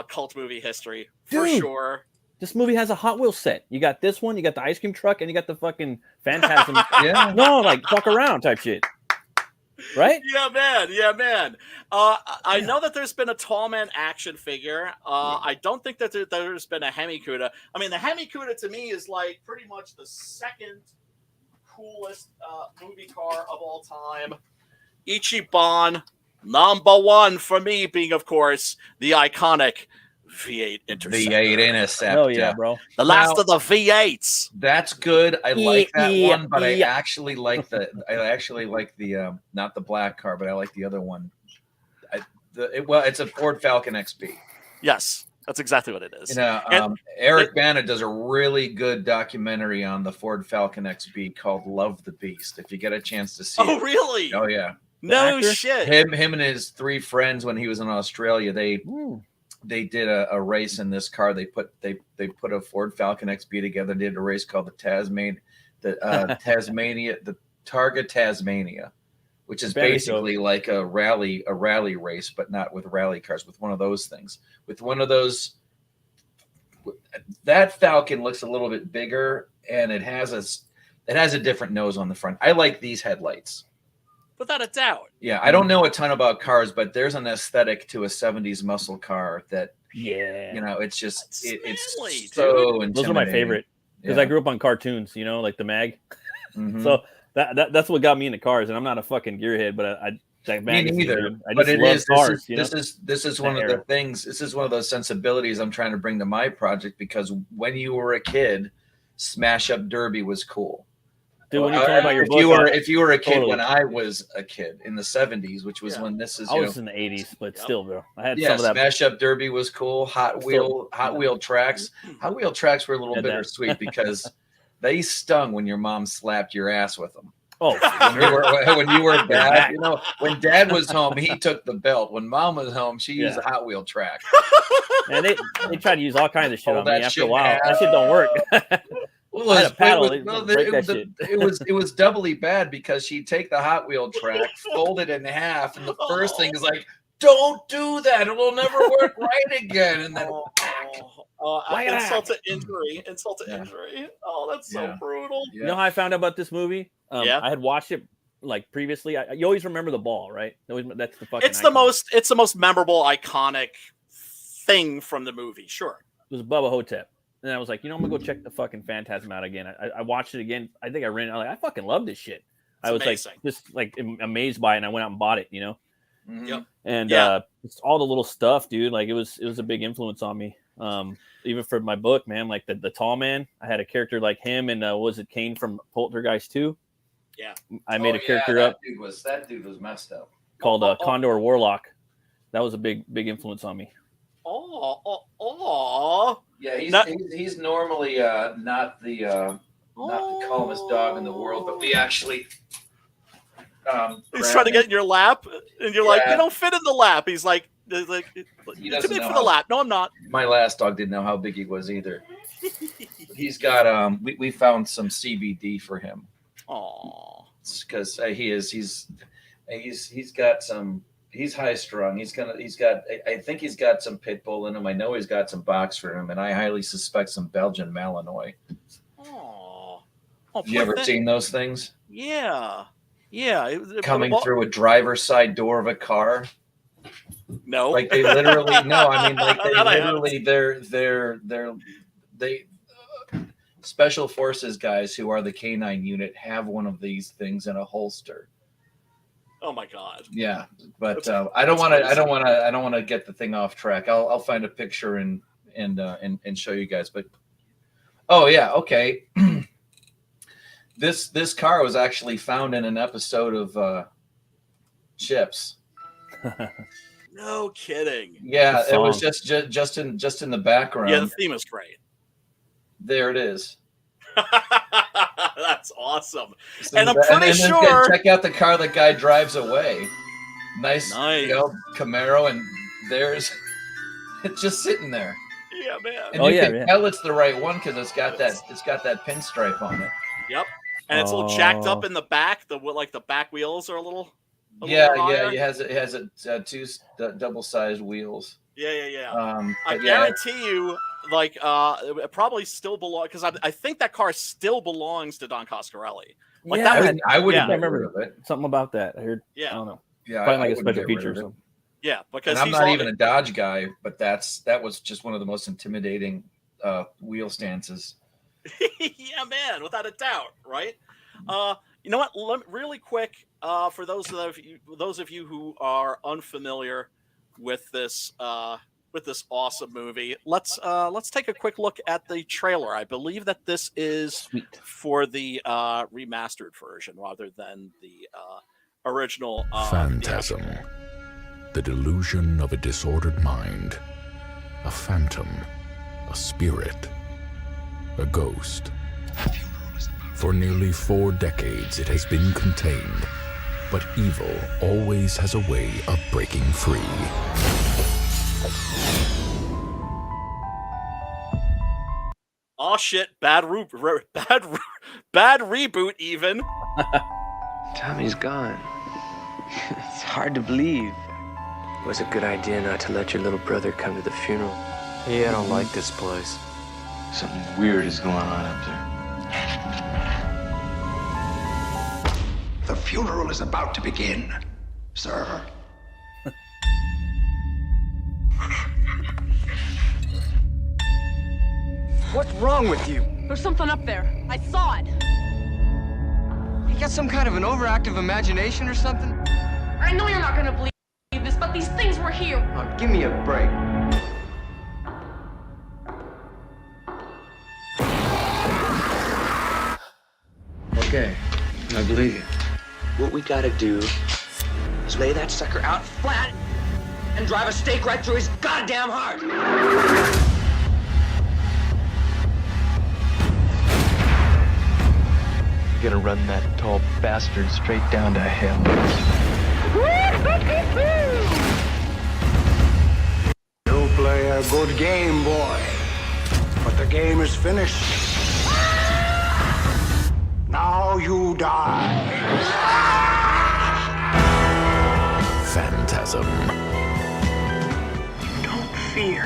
cult movie history, for sure. This movie has a Hot Wheels set. You got this one, you got the ice cream truck, and you got the fucking Phantasm. Yeah. No, like fuck around type shit. Right? Yeah, man. I know that there's been a Tall Man action figure. I don't think that there's been a Hemi-Cuda. I mean, the Hemi-Cuda to me is like pretty much the second coolest movie car of all time. Ichiban, number one for me being, of course, the iconic V8 Interceptor. V8 Interceptor. Oh yeah, bro. The last of the V8s. That's good. I like that one, but I actually like the not the black car, but I like the other one. It's a Ford Falcon XB. Yes, that's exactly what it is. Eric Bana does a really good documentary on the Ford Falcon XB called "Love the Beast." If you get a chance to see it. Oh, really? Oh yeah. No shit. Him and his three friends when he was in Australia, they did a race in this car. They put a Ford Falcon XB together. Did a race called the Targa Tasmania, which is basically like a rally race, but not with rally cars. With one of those things, with one of those. That Falcon looks a little bit bigger, and it has a different nose on the front. I like these headlights. Without a doubt. Yeah, I don't know a ton about cars, but there's an aesthetic to a 70s muscle car that, it's just, it's so intimidating. Those are my favorite because I grew up on cartoons, like the mag. So that's what got me into cars, and I'm not a fucking gearhead, but me neither. I just love cars. This is one of the things. This is one of those sensibilities I'm trying to bring to my project because when you were a kid, Smash Up Derby was cool. Dude, when you talk about your book, if you were a kid when I was a kid in the 70s, which was when this is, I was in the 80s, but still, bro, I had some of that. Smash Up Derby was cool. Hot Wheel tracks. Hot Wheel tracks were a little bittersweet because they stung when your mom slapped your ass with them. Oh, when you were bad, when Dad was home, he took the belt. When Mom was home, she used a Hot Wheel track. And they tried to use all kinds of shit on me. After a while, that shit don't work. It was doubly bad because she'd take the Hot Wheel track, fold it in half, and the first thing is like, "Don't do that; it will never work right again." And then, insult to injury. Oh, that's so brutal. You know how I found out about this movie? I had watched it like previously. You always remember the ball, right? That's the fucking. It's the most memorable, iconic thing from the movie. Sure, it was Bubba Hotep. And I was like, I'm gonna go check the fucking Phantasm out again. I watched it again. I think I ran it. I'm like, I fucking love this shit. I was amazing. Like, just like amazed by it, and I went out and bought it. Yep. And it's all the little stuff, dude. Like it was a big influence on me. Even for my book, man. Like the Tall Man, I had a character like him, and was it Kane from Poltergeist 2? Yeah. I made a character up. That dude was messed up. Called Condor Warlock. That was a big influence on me. Yeah, he's normally not the calmest dog in the world, but we actually he's trying to get in your lap, and you're like, you don't fit in the lap. He's like too big for the lap. No, I'm not. My last dog didn't know how big he was either. He's got we found some CBD for him. Oh, because he's got some. He's high strung. I think he's got some pit bull in him. I know he's got some boxer in him, and I highly suspect some Belgian Malinois. Oh, you ever seen those things? Yeah. Coming through a driver's side door of a car. No, like they literally. No, I mean like they special forces guys who are the K9 unit have one of these things in a holster. Oh my God! Yeah, but I don't want to get the thing off track. I'll find a picture and show you guys. But okay. This car was actually found in an episode of Chips. No kidding. Yeah, it was just in the background. Yeah, the theme is great. There it is. That's awesome. And I'm pretty sure. Check out the car the guy drives away. Nice. Camaro, and there's it's just sitting there. Yeah, man. And you can tell it's the right one because it's got that pinstripe on it. Yep. and it's a little jacked up in the back. The back wheels are a little higher. It has two double-sized wheels. Yeah. I guarantee you, it probably still belongs, because I think that car still belongs to Don Coscarelli. Like I wouldn't remember it. Something about that. I heard. Yeah. I don't know. Yeah, probably like a special feature or something. Yeah, because I'm not even a Dodge guy, but that was just one of the most intimidating wheel stances. Yeah, man, without a doubt, right? You know what? Really quick, for those of you who are unfamiliar with this awesome movie, let's take a quick look at the trailer. I believe that this is for the remastered version rather than the original. Phantasm, the delusion of a disordered mind, a phantom, a spirit, a ghost. For nearly 4 decades, it has been contained, but evil always has a way of breaking free. Oh shit! Bad reboot even. Tommy's gone. It's hard to believe. It was a good idea not to let your little brother come to the funeral. Hey, I don't like this place. Something weird is going on up there. The funeral is about to begin, sir. What's wrong with you? There's something up there. I saw it. You got some kind of an overactive imagination or something? I know you're not gonna believe this, but these things were here. Oh, give me a break. Okay, I believe you. What we gotta do is lay that sucker out flat and drive a stake right through his goddamn heart. You're gonna run that tall bastard straight down to hell. You play a good game, boy. But the game is finished. Now you die. Phantasm. Don't fear.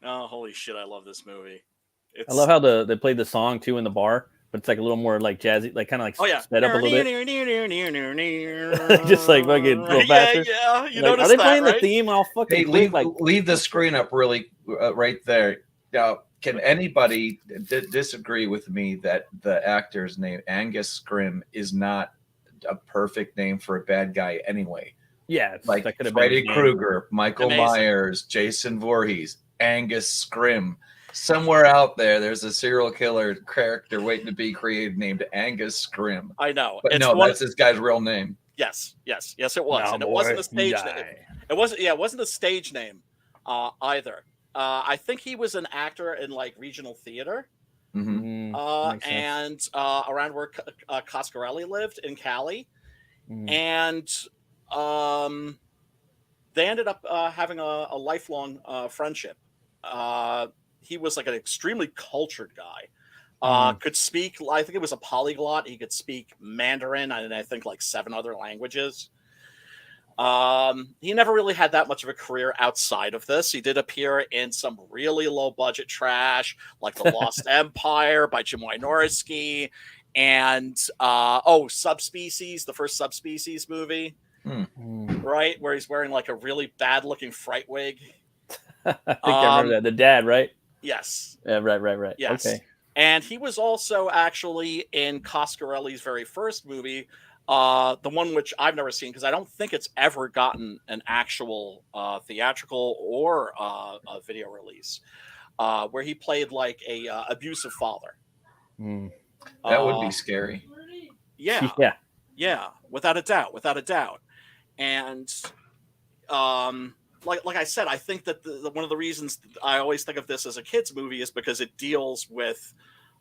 Oh, holy shit! I love this movie. I love how they played the song too in the bar, but it's like a little more like jazzy, like kind of like sped up a little bit. Just like fucking real faster. Yeah. You like, noticed are they that, playing right? the theme? I'll fucking leave the screen up really right there. Now, can anybody disagree with me that the actor's name Angus Scrimm is not a perfect name for a bad guy anyway? Yeah, like that Freddy Krueger, Michael Amazing. Myers, Jason Voorhees, Angus Scrimm. Somewhere out there's a serial killer character waiting to be created named Angus Scrimm. I know, but that's this guy's real name. Yes, it was, and it wasn't a stage name. It wasn't a stage name either. I think he was an actor in like regional theater, and around where Coscarelli lived in Cali, and they ended up having a lifelong friendship. He was like an extremely cultured guy. Could speak, I think it was a polyglot. He could speak Mandarin and I think like 7 other languages. He never really had that much of a career outside of this. He did appear in some really low budget trash like The Lost Empire by Jim Wynorski and Subspecies, the first Subspecies movie, right? Where he's wearing like a really bad looking fright wig. I think I remember that. The dad, right? Yes. Yeah, right. Yes. Okay. And he was also actually in Coscarelli's very first movie, the one which I've never seen because I don't think it's ever gotten an actual theatrical or a video release, where he played like a abusive father. That would be scary. Yeah, without a doubt. And like I said, I think that one of the reasons I always think of this as a kid's movie is because it deals with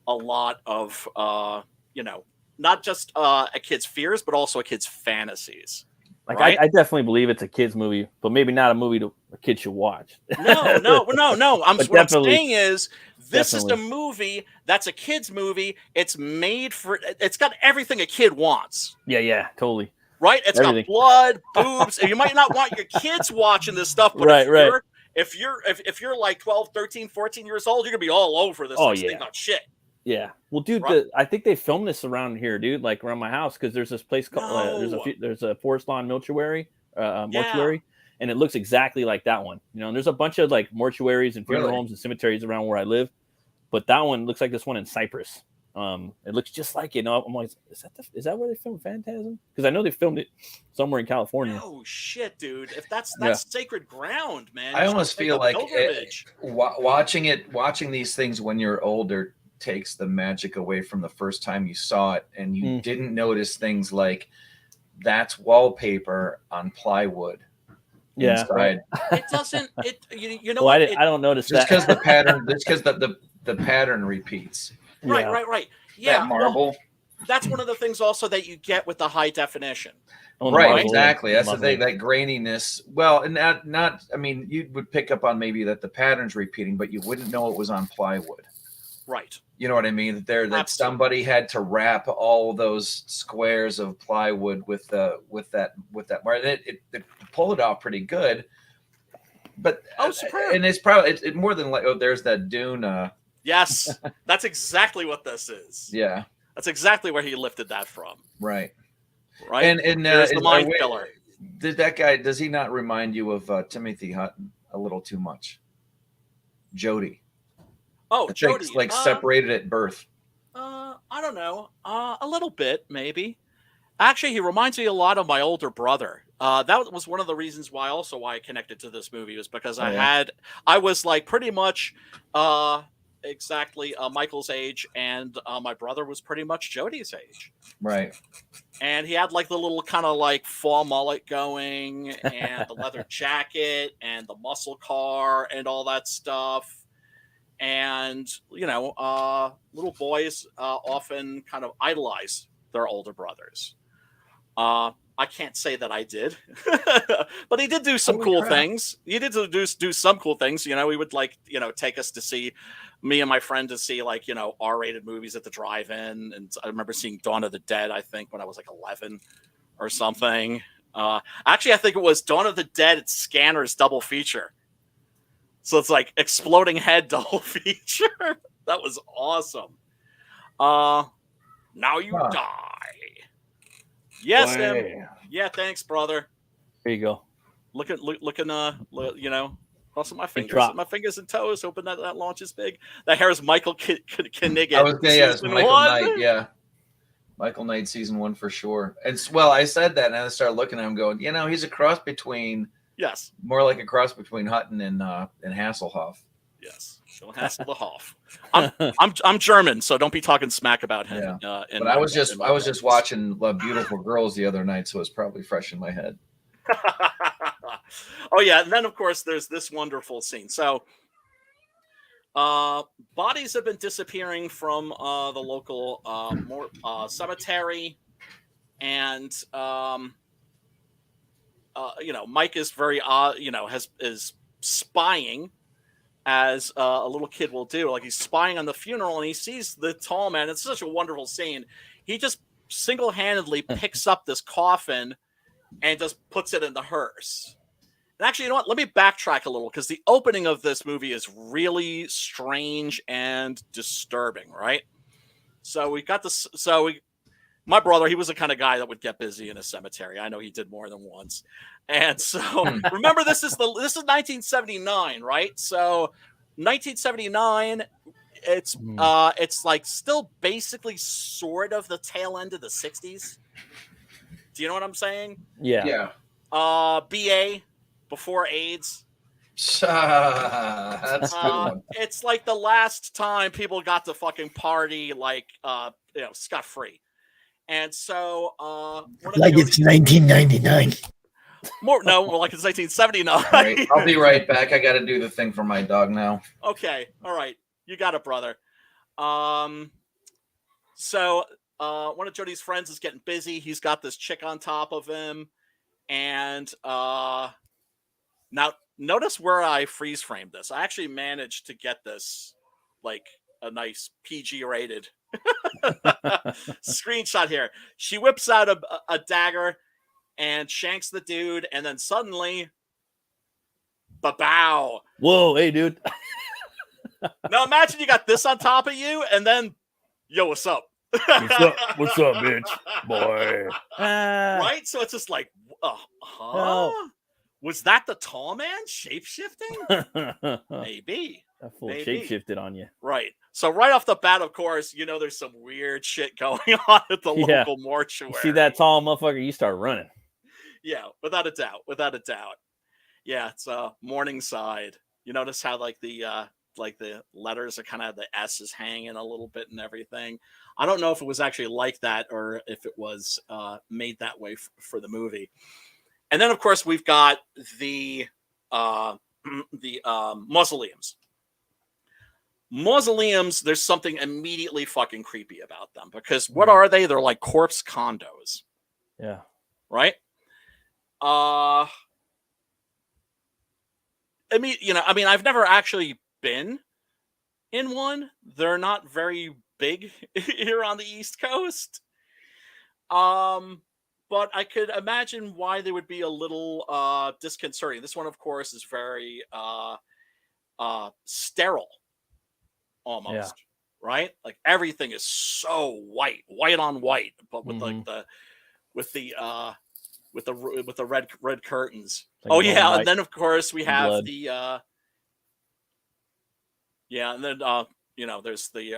a lot of not just a kid's fears, but also a kid's fantasies. Like right? I definitely believe it's a kid's movie, but maybe not a movie to a kid should watch. No. What I'm saying is, this is the movie that's a kid's movie. It's made for. It's got everything a kid wants. Yeah, totally. Right? It's got blood, boobs. And you might not want your kids watching this stuff, but if you're like 12, 13, 14 years old, you're gonna be all over this. Thing about shit. Yeah. Well, dude, I think they filmed this around here, dude. Like around my house, because there's this place called there's a Forest Lawn mortuary, and it looks exactly like that one. You know, and there's a bunch of like mortuaries and funeral homes and cemeteries around where I live, but that one looks like this one in Cyprus. It looks just like it. I'm like, is that where they filmed Phantasm? Because I know they filmed it somewhere in California. Oh shit, dude! If that's sacred ground, man. I almost feel like watching these things when you're older takes the magic away from the first time you saw it, and you didn't notice things like that's wallpaper on plywood. Yeah, inside. It doesn't. You know. Well, I don't notice just that because the pattern. Just because the pattern repeats. Right. Yeah, that marble. Well, that's one of the things also that you get with the high definition. Right, exactly. That's the thing. That graininess. Well, and not. I mean, you would pick up on maybe that the pattern's repeating, but you wouldn't know it was on plywood. Right. You know what I mean? That somebody had to wrap all those squares of plywood with that. It pulled it off pretty good. But superb. And it's probably it's more than like there's that dune. Yes, that's exactly what this is. Yeah, that's exactly where he lifted that from. Right. And there's the mind killer. Did that guy? Does he not remind you of Timothy Hutton a little too much? Jody. Oh, Jody. Like separated at birth. I don't know. A little bit, maybe. Actually, he reminds me a lot of my older brother. That was one of the reasons why I connected to this movie, was because I was like pretty much exactly Michael's age, and my brother was pretty much Jody's age. Right. And he had like the little kind of like fall mullet going, and the leather jacket, and the muscle car, and all that stuff. And little boys often kind of idolize their older brothers. I can't say that I did, but he did do some cool things. He did do some cool things. He would take us to see, me and my friend to see R-rated movies at the drive-in. And I remember seeing Dawn of the Dead, I think, when I was like 11 or something. Actually, I think it was Dawn of the Dead at Scanners double feature. So it's like exploding head double feature. That was awesome. Now you die. Yes, Tim. Yeah, thanks, brother. There you go. Looking, crossing my fingers and toes, hoping that launches big. That hair is Michael Kinnigan. I was Michael Knight. Yeah, Michael Knight season 1 for sure. And I said that, and I started looking at him, going, he's a cross between. Yes. More like a cross between Hutton and Hasselhoff. Yes. Hasselhoff. I'm German, so don't be talking smack about him. Yeah. But I was just watching Beautiful Girls the other night, so it's probably fresh in my head. Oh yeah, and then of course there's this wonderful scene. So bodies have been disappearing from the local cemetery, and Mike is very is spying, as a little kid will do. Like, he's spying on the funeral, and he sees the tall man. It's such a wonderful scene. He just single-handedly picks up this coffin and just puts it in the hearse. And actually, you know what? Let me backtrack a little, because the opening of this movie is really strange and disturbing, right? So we got this. My brother, he was the kind of guy that would get busy in a cemetery. I know he did more than once. And so remember, this is 1979, right? So 1979, it's like still basically sort of the tail end of the 60s. Do you know what I'm saying? Yeah. BA, before AIDS. That's good. It's like the last time people got to fucking party scot free. And so like it's 1999. More like it's 1979. Right. I'll be right back. I got to do the thing for my dog now. Okay. All right. You got it, brother. So one of Jody's friends is getting busy. He's got this chick on top of him, and now notice where I freeze framed this. I actually managed to get this like a nice PG rated screenshot here. She whips out a dagger and shanks the dude, and then suddenly, ba-bow. Whoa, hey, dude. Now imagine you got this on top of you, and then, yo, what's up? What's up, bitch? Boy. Right? So it's just like, was that the tall man shape-shifting? Maybe. That fool shape-shifted on you. Right. So right off the bat, of course, you know there's some weird shit going on at the local mortuary. You see that tall motherfucker, you start running. Yeah, without a doubt. Without a doubt. Yeah, it's Morningside. You notice how like the letters are kind of, the S is hanging a little bit and everything. I don't know if it was actually like that or if it was made that way for the movie. And then, of course, we've got the mausoleums. Mausoleums, there's something immediately fucking creepy about them because what are they? They're like corpse condos. Yeah. Right? I mean, I've never actually been in one. They're not very big here on the East Coast. But I could imagine why they would be a little disconcerting. This one, of course, is very sterile, almost, right? Like everything is so white on white, but with like with the red curtains. Like and then of course we have blood. And then there's the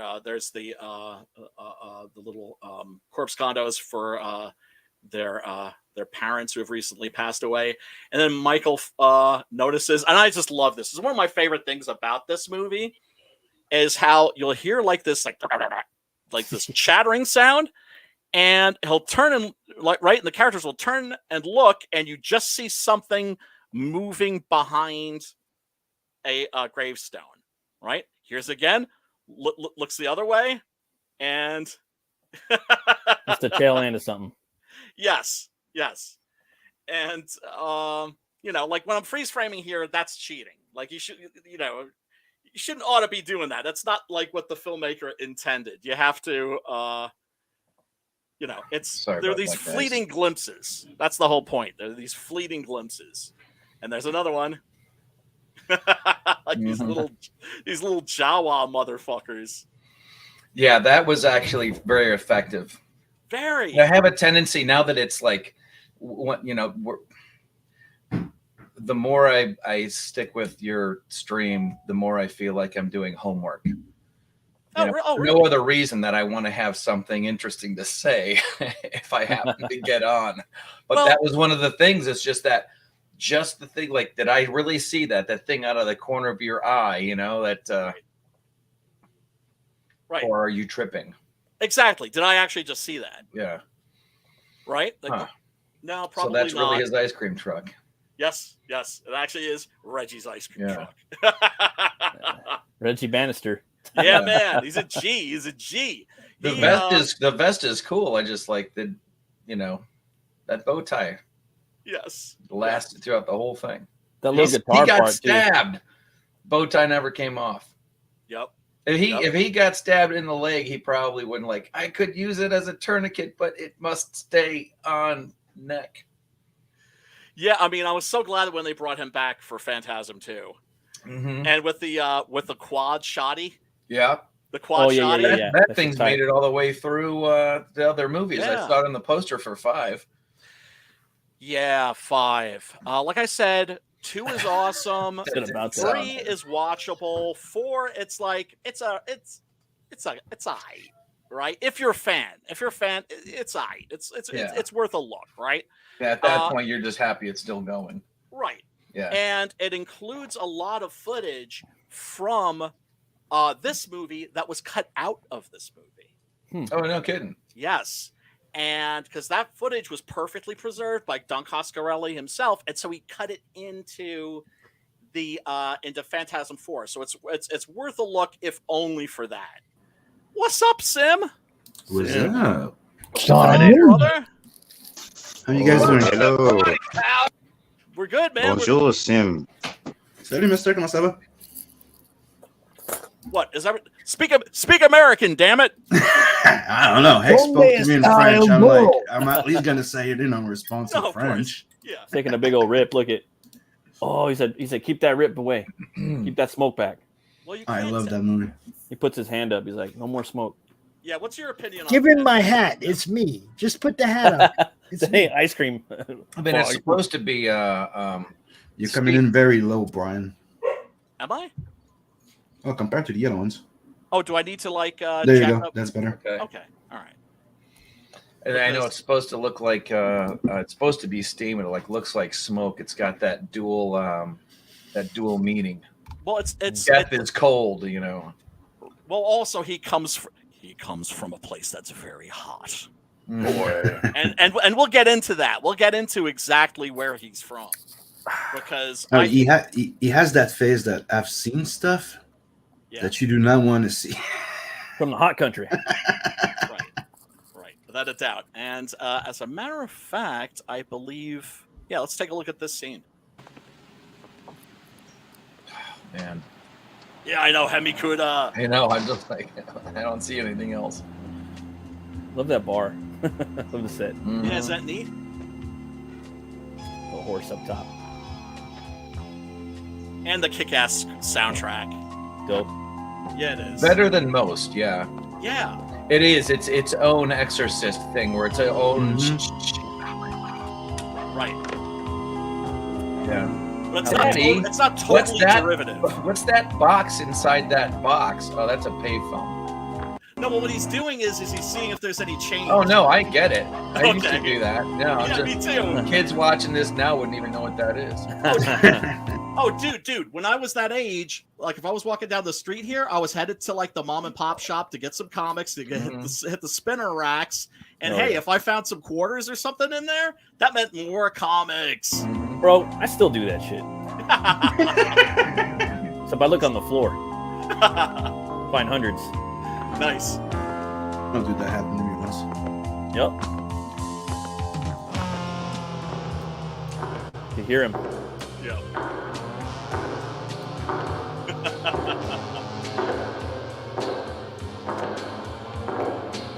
little corpse condos for their parents who have recently passed away. And then Michael notices, and I just love this. This is one of my favorite things about this movie is how you'll hear like this like this chattering sound, and he'll turn and and the characters will turn and look, and you just see something moving behind a gravestone. Right? Here's again, looks the other way, and it's the tail end of something. Yes. And like when I'm freeze framing here, that's cheating. Like you shouldn't ought to be doing that. That's not like what the filmmaker intended. You have to there are these fleeting glimpses. That's the whole point. There are these fleeting glimpses. And there's another one. Like these little Jawa motherfuckers. Yeah, that was actually very effective. Very. I have a tendency now that it's like, the more I stick with your stream, the more I feel like I'm doing homework. For no other reason that I want to have something interesting to say if I happen to get on. But that was one of the things. It's just the thing, like, did I really see that thing out of the corner of your eye, right. Or are you tripping? Exactly. Did I actually just see that? Yeah. Right? Like, no, probably not. So that's really his ice cream truck. Yes. It actually is Reggie's ice cream truck. Reggie Bannister. Yeah, man. He's a G. The vest is cool. I just like that bow tie. Yes. Lasted throughout the whole thing. That little guitar he got part stabbed. Too. Bow tie never came off. Yep. If he got stabbed in the leg, he probably wouldn't I could use it as a tourniquet, but it must stay on neck. Yeah, I mean, I was so glad when they brought him back for Phantasm 2. Mm-hmm. And with the quad shotty. Yeah. The quad shotty. Yeah. That thing's made it all the way through the other movies. Yeah. I saw it in the poster for 5. Yeah, 5. Like I said, 2 is awesome. 3 is watchable. 4, it's like it's aight, right? If you're a fan, it's aight. It's worth a look, right? Yeah, at that point, you're just happy it's still going. Right. Yeah. And it includes a lot of footage from this movie that was cut out of this movie. Oh, no kidding. Yes. And because that footage was perfectly preserved by Don Coscarelli himself, and so he cut it into Phantasm 4. So it's worth a look, if only for that. What's up, Sim? What's up? Hey, brother. How you guys doing? Hello. We're good, man. Bonjour, Sim. Salut, Mister. Comment ça va? What is that? Speak American, damn it! I don't know. Heck spoke to me in French. I'm at least gonna say it in responsive French. Yeah, taking a big old rip. Look at. Oh, he said, keep that rip away. Keep that smoke back. Well, I love that movie. He puts his hand up. He's like, no more smoke. Yeah, what's your opinion? Give him my hat. It's me. Just put the hat on. It's hey, ice cream. I mean, it's supposed to be. You're coming in very low, Brian. Am I? Oh, compared to the other ones. Oh, do I need to like? There you go. That's better. Okay. All right. And I know it's supposed to look like it's supposed to be steam, and it looks like smoke. It's got that dual meaning. Well, it's death is cold, you know. Well, also he comes from a place that's very hot. Boy. and we'll get into that. We'll get into exactly where he's from, because he has that face that I've seen stuff that you do not want to see from the hot country. Right, without a doubt. And as a matter of fact, I believe. Yeah, let's take a look at this scene. Man. Yeah, I know, Hemikuda. I know. I'm just like, I don't see anything else. Love that bar. Love the set. Mm-hmm. Yeah, is that neat? The horse up top. And the kick-ass soundtrack. Dope. Yeah, it is. Better than most, yeah. Yeah. It is. It's its own Exorcist thing where it's its own. Right. Yeah. But it's not totally derivative. What's that box inside that box? Oh, that's a payphone. No, but what he's doing is he's seeing if there's any change. Oh, no, I get it. I used to do that. No, yeah, me too. Kids watching this now wouldn't even know what that is. Oh, dude, when I was that age, like if I was walking down the street here, I was headed to like the mom and pop shop to get some comics, to get, hit the spinner racks. And if I found some quarters or something in there, that meant more comics. Bro, I still do that shit. So if I look on the floor, find hundreds. Nice. Don't do that happen to me once. Yep. You hear him. Yep.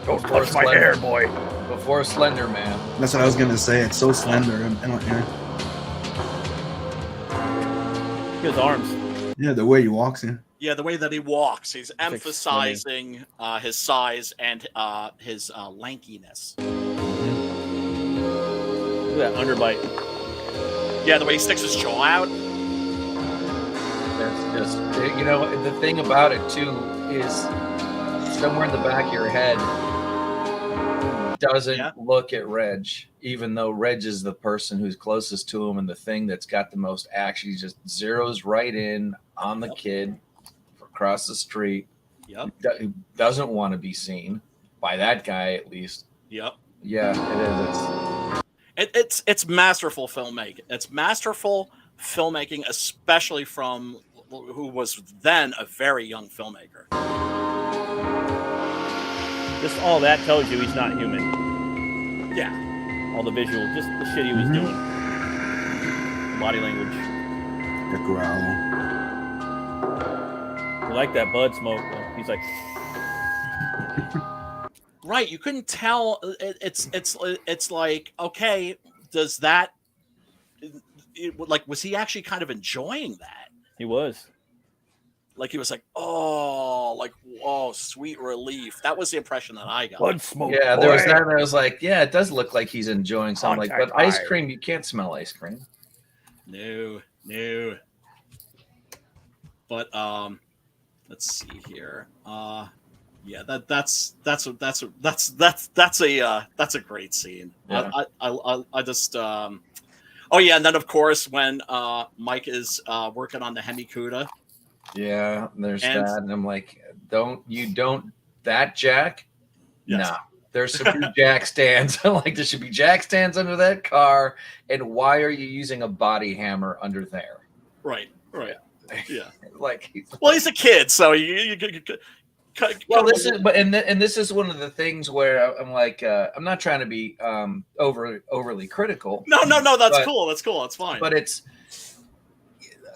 Don't touch my hair, boy. Before Slender Man. That's what I was gonna say. It's so slender in my hair. His arms. Yeah, the way he walks in. Yeah, the way that he walks, he's emphasizing his size and his lankiness. Look at that underbite. Yeah, the way he sticks his jaw out. That's just, you know, the thing about it too is somewhere in the back of your head doesn't look at Reg, even though Reg is the person who's closest to him and the thing that's got the most action. He just zeroes right in on the kid across the street. Yep. Who doesn't want to be seen by that guy, at least. Yep. Yeah, it is. It's masterful filmmaking. It's masterful filmmaking, especially from who was then a very young filmmaker. Just all that tells you he's not human. Yeah. All the visual, just the shit he was doing. Body language. The growl. You like that bud smoke, though. He's like... Right, you couldn't tell. It's like, okay, does that... was he actually kind of enjoying that? He was. Like he was like, oh, sweet relief. That was the impression that I got. Blood smoke. Yeah, there was that, and I was like, yeah, it does look like he's enjoying something. But ice cream, you can't smell ice cream. No. But let's see here. Yeah, that's a great scene. Yeah. I just oh yeah, and then of course when Mike is working on the Hemikuda. Yeah, there's that, and I'm like, don't that jack? Yes. Nah, there should be jack stands. Like there should be jack stands under that car, and why are you using a body hammer under there? Right. Yeah. Like, he's a kid, so you well, this is, but and this is one of the things where I'm like, I'm not trying to be overly critical. No, that's cool. That's cool. That's fine. But it's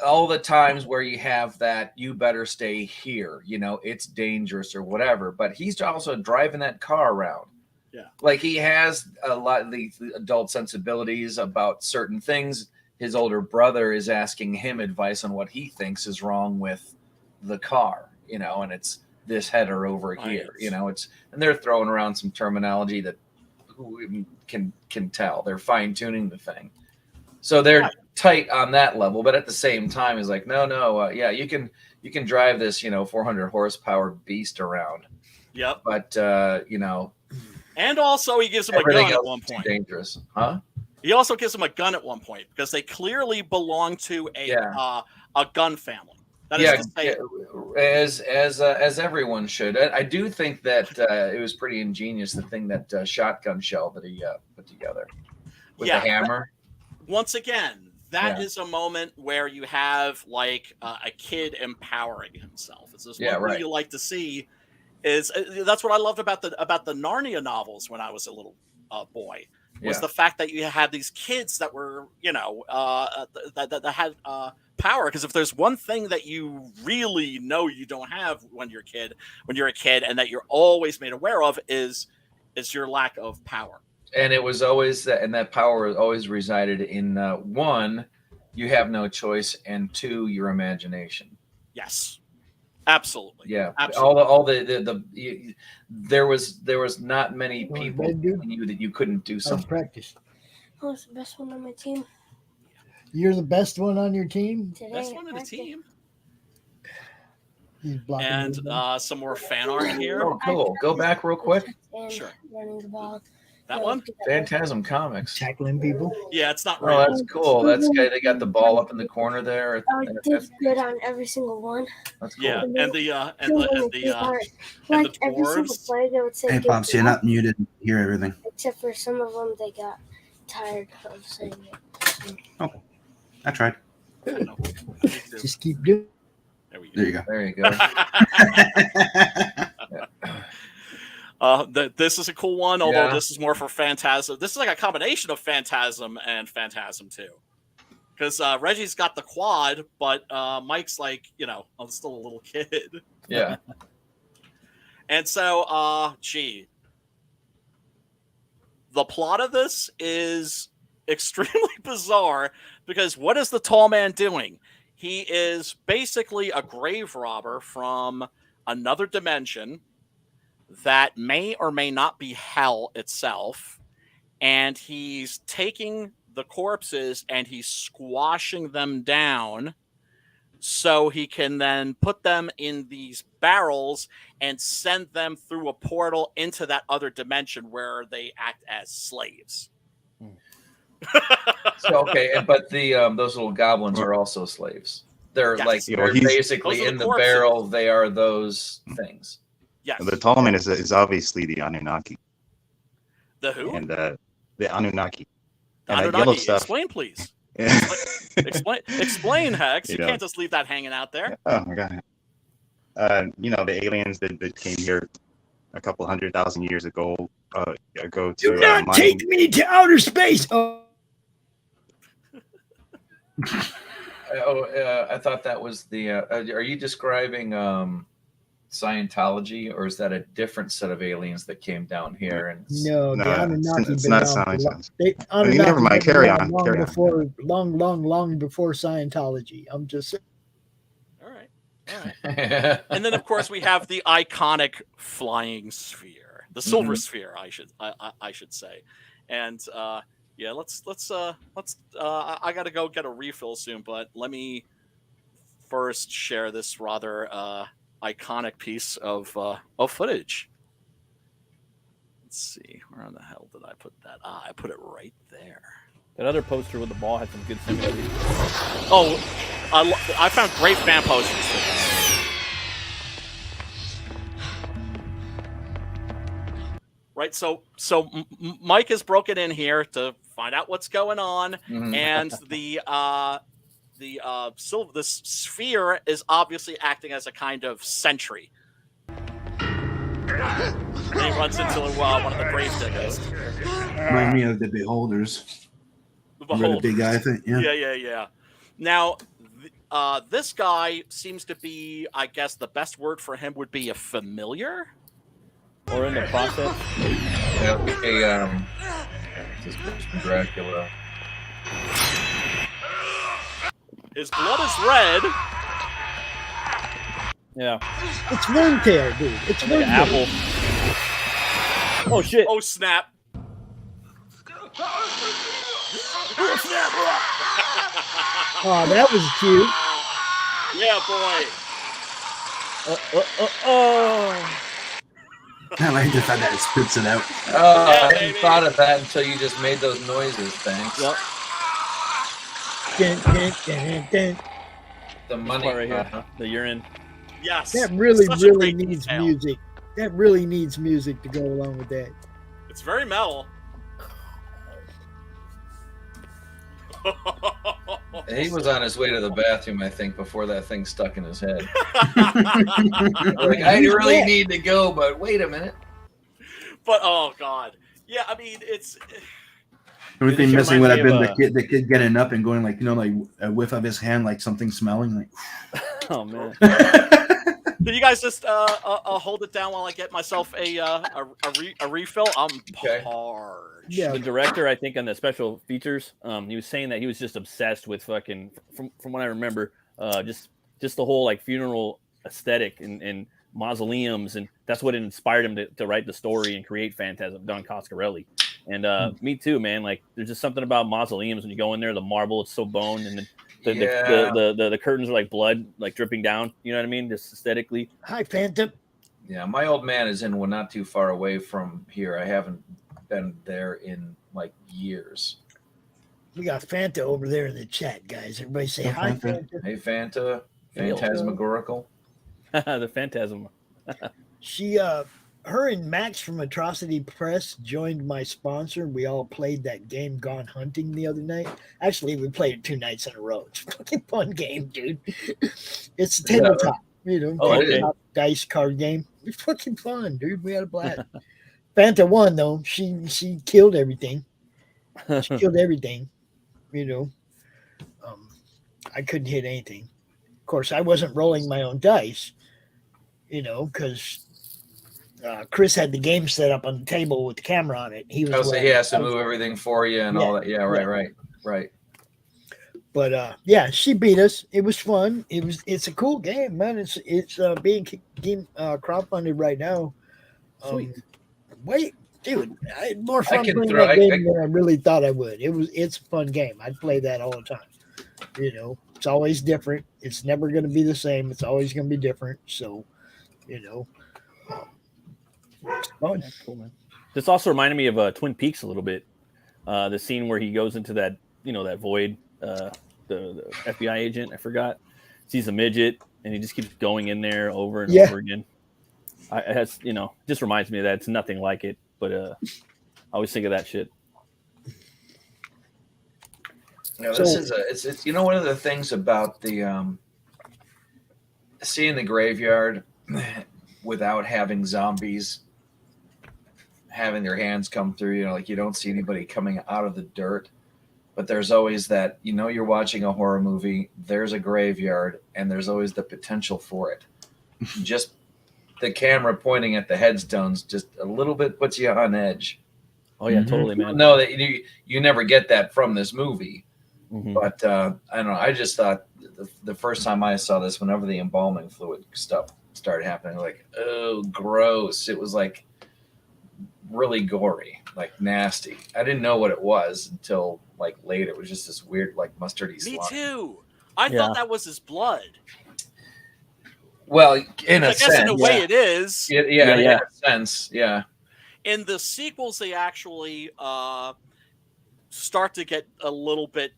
all the times where you have that, you better stay here, it's dangerous or whatever, but he's also driving that car around. Yeah. Like he has a lot of the adult sensibilities about certain things. His older brother is asking him advice on what he thinks is wrong with the car, and it's this header over here, and they're throwing around some terminology that who can tell. They're fine tuning the thing. So they're tight on that level, but at the same time, is like, no, you can drive this, 400 horsepower beast around. Yep. But and also he gives him a gun at one point. Dangerous, huh? He also gives him a gun at one point because they clearly belong to a gun family. That is to say, as everyone should. I do think that it was pretty ingenious, the thing that shotgun shell that he put together with the hammer. Once again, that is a moment where you have like a kid empowering himself. It's this one thing you like to see. That's what I loved about the Narnia novels when I was a little boy. Was the fact that you had these kids that were, that had power. Because if there's one thing that you really know you don't have when you're a kid, and that you're always made aware of is your lack of power. And it was always that, and that power always resided in one, you have no choice, and two, your imagination. Yes. Absolutely. Yeah. Absolutely. All the there was not many people who knew that you couldn't do something. Practice. I was the best one on my team. You're the best one on your team? Today, best one on the team. And some more fan art here. Oh, cool. Go back real quick. Sure. Running the ball. That one? Phantasm Comics. Tackling people. Yeah, it's not real. Oh, that's cool. That's good. They got the ball up in the corner there. I did good on every single one. That's cool. Yeah, and the like every single play, they would say. Hey, Pops, you're not muted. Hear everything. Except for some of them, they got tired of saying it. Okay, I tried. Just keep doing. There you go. There you go. This is a cool one, although this is more for Phantasm. This is like a combination of Phantasm and Phantasm 2. Because Reggie's got the quad, but Mike's like, I'm still a little kid. Yeah. And so, the plot of this is extremely bizarre because what is the tall man doing? He is basically a grave robber from another dimension that may or may not be hell itself, and he's taking the corpses and he's squashing them down so he can then put them in these barrels and send them through a portal into that other dimension where they act as slaves. So but the those little goblins are also slaves. They're they're basically in the barrel. They are those things. Yes. The tall man is obviously the Anunnaki. The who? And the Anunnaki. The and Anunnaki. Yellow stuff. Explain, please. Explain, Hex. You can't just leave that hanging out there. Oh my God. The aliens that came here a couple 100,000 years ago. Do not take me to outer space. Oh. I thought that was the. Are you describing Scientology, or is that a different set of aliens that came down here? And no, the Anunnaki. It's not Scientology. Never mind. Carry on. Long before Scientology. I'm just saying. All right. And then, of course, we have the iconic flying sphere, the silver sphere, I should say, and let's. I got to go get a refill soon, but let me first share this rather iconic piece of footage. Let's see, where in the hell did I put that? I put it right there. That other poster with the ball had some good symmetry. Oh, I found great fan posters for this. Right, so Mike has broken in here to find out what's going on, and this sphere is obviously acting as a kind of sentry. And he runs into one of the grave diggers. Remind me of the Beholders. The big guy thing. Yeah. Yeah. Now, this guy seems to be, I guess, the best word for him would be a familiar, or in the process. This is from Dracula. His blood is red. Yeah, it's Wormtail, dude. It's like an apple. Oh shit! Oh snap! Oh, that was cute. Yeah, boy. I like the fact that it spits it out. I hadn't thought of that until you just made those noises. Thanks. Yep. The money right here, the urine. Yes. That really needs music. That really needs music to go along with that. It's very metal. He was on his way to the bathroom, I think, before that thing stuck in his head. Like, I really need to go, but wait a minute. But oh god, yeah. I mean, it's. The only thing missing would have been the kid getting up and going like, you know, like a whiff of his hand, like something smelling. Like, oh man. Can you guys just hold it down while I get myself a refill? I'm parched. Yeah. The director, I think, on the special features, he was saying that he was just obsessed with fucking, from what I remember, just the whole like funeral aesthetic and mausoleums, and that's what inspired him to write the story and create Phantasm, Don Coscarelli. And me too, man. Like, there's just something about mausoleums when you go in there. The marble, it's so bone, and the curtains are like blood, like dripping down. You know what I mean? Just aesthetically. Hi, Phantom. Yeah, my old man is in one not too far away from here. I haven't been there in like years. We got Fanta over there in the chat, guys. Everybody say hi, Fanta. Hey, Fanta. Phantasmagorical. The Phantasm. She, her and Max from Atrocity Press joined my sponsor. We all played that game Gone Hunting the other night. Actually, we played it 2 nights in a row. It's a fucking fun game, dude. It's a tabletop, tabletop dice card game. It's fucking fun, dude. We had a blast. Fanta won, though. She killed everything. She killed everything, I couldn't hit anything. Of course, I wasn't rolling my own dice, because Chris had the game set up on the table with the camera on it. He was. So he has to move everything for you and all that. Yeah, right. But she beat us. It was fun. It's a cool game, man. It's being crowdfunded right now. Wait, dude, I had more fun playing that game than I really thought I would. It's a fun game. I'd play that all the time. It's always different. It's never going to be the same. It's always going to be different. So, it's fun. Cool, man. This also reminded me of Twin Peaks a little bit. The scene where he goes into that, that void, the FBI agent, I forgot, sees a midget, and he just keeps going in there over and over again. It has, just reminds me of that. It's nothing like it, but I always think of that shit. This is it's one of the things about the seeing the graveyard without having zombies having their hands come through, like you don't see anybody coming out of the dirt, but there's always that, you're watching a horror movie, there's a graveyard, and there's always the potential for it. Just the camera pointing at the headstones just a little bit puts you on edge. Oh yeah, totally, man. No, that you never get that from this movie. Mm-hmm. But I don't know. I just thought the first time I saw this, whenever the embalming fluid stuff started happening, like, oh, gross. It was like really gory, like nasty. I didn't know what it was until like later. It was just this weird, like mustardy slime. Me too. I thought that was his blood. Well, in a sense. I guess in a way it is. Yeah, in a sense, yeah. In the sequels, they actually start to get a little bit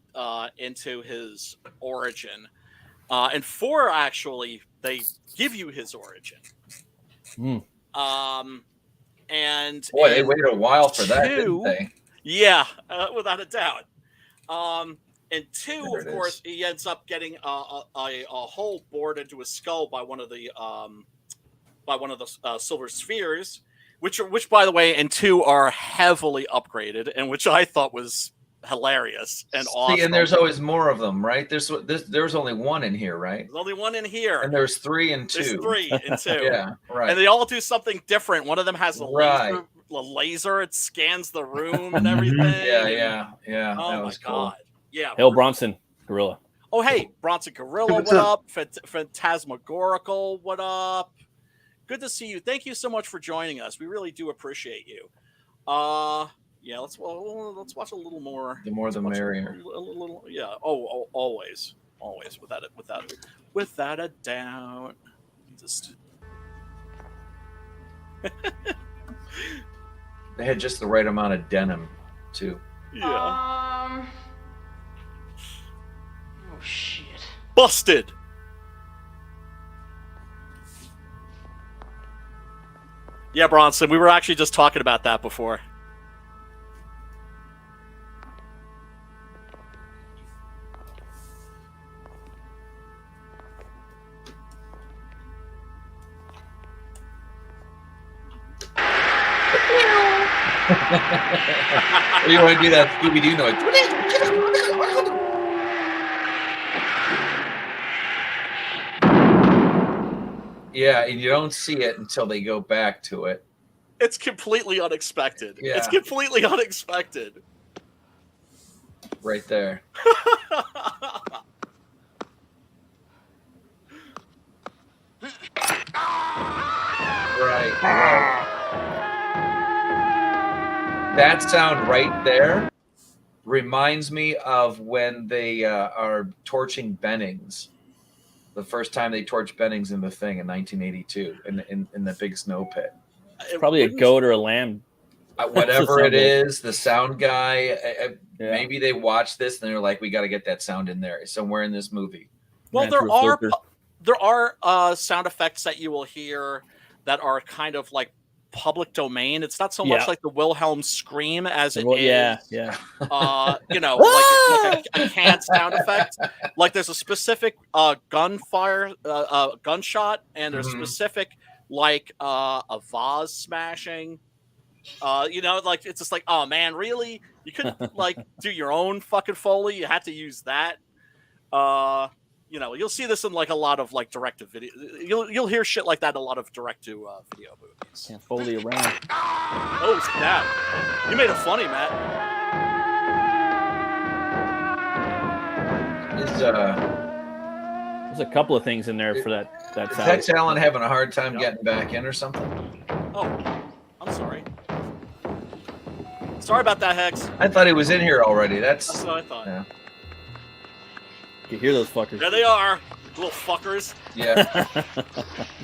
into his origin. And 4, actually, they give you his origin. And boy, they waited a while for that, didn't they? Yeah, without a doubt. And 2, of course, he ends up getting a hole bored into his skull by one of the silver spheres, which by the way, in 2 are heavily upgraded, and which I thought was hilarious and awesome. See, and there's always more of them, right? There's only one in here, right? There's only one in here, and there's 3 and 2. There's 3 and 2. Yeah, right. And they all do something different. One of them has a laser. It scans the room and everything. Yeah. Oh my god. Yeah. Hale Bronson, Gorilla. Oh hey, Bronson Gorilla, what up? Phantasmagorical, what up? Good to see you. Thank you so much for joining us. We really do appreciate you. Yeah, let's watch a little more. The more the merrier. A little, yeah. Oh, always, without a doubt. Just. They had just the right amount of denim, too. Yeah. Oh shit. Busted. Yeah, Bronson, we were actually just talking about that before. You want to do that Scooby-Doo noise? Yeah, and you don't see it until they go back to it. It's completely unexpected. Yeah. It's completely unexpected. Right there. Right. That sound right there reminds me of when they are torching Bennings. The first time they torched Bennings in the Thing in 1982 in the big snow pit. It's probably a goat or a lamb. Whatever it is, the sound guy, maybe they watched this and they're like, we got to get that sound in there somewhere in this movie. Well, there are sound effects that you will hear that are kind of like public domain. It's not so much like the Wilhelm scream as it is. Yeah. You know, like a canned sound effect. Like there's a specific gunfire, gunshot, and there's specific like a vase smashing. You know, like it's just like, oh man, really? You couldn't like do your own fucking Foley? You had to use that. You know, you'll see this in like a lot of like direct to video. You'll hear shit like that in a lot of direct to video movies. Can't Foley around. Oh snap! You made it funny, Matt. There's a couple of things in there for that sound. Tex Allen having a hard time getting back in or something? Oh, I'm sorry. Sorry about that, Hex. I thought he was in here already. That's what I thought. Yeah. You hear those fuckers? There they are, little fuckers. Yeah.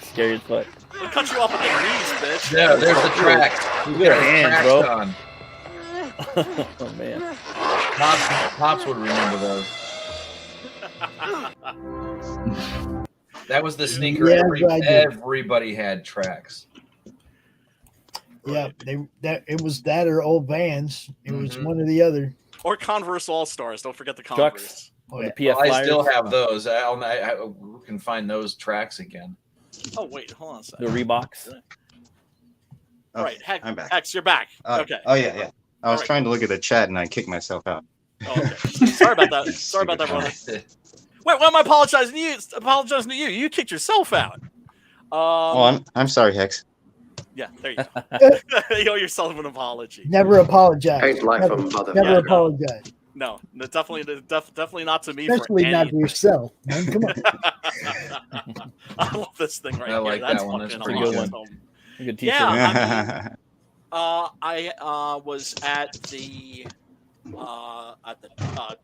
Scary as fuck. They'll cut you off at the knees, bitch. Yeah, there's the tracks. Their hands, bro. On. Oh man. Pops would remember those. That was the sneaker. Yeah, Everybody had tracks. Yeah, it was that or old Vans. It was one or the other. Or Converse All Stars. Don't forget the Converse. Chucks. Oh, yeah. The PF I still have those. I can find those tracks again. Oh wait, hold on a second. The Reeboks. Okay, Right, Hex, I'm back. Hex, you're back. Okay. Oh yeah. I was trying to look at the chat and I kicked myself out. Oh, okay. Sorry about that. Sorry about that, brother. Wait, why am I apologizing to you? Apologizing to you. You kicked yourself out. I'm sorry, Hex. Yeah, there you go. You owe yourself an apology. Never apologize. Ain't life Never, a mother. never Yeah, apologize. No, definitely not to me. Especially for not any to of this. yourself. Man, come on. I love this thing right I here. like That's that one. That's fucking pretty good. awesome. Good t-shirt. Yeah, I was at the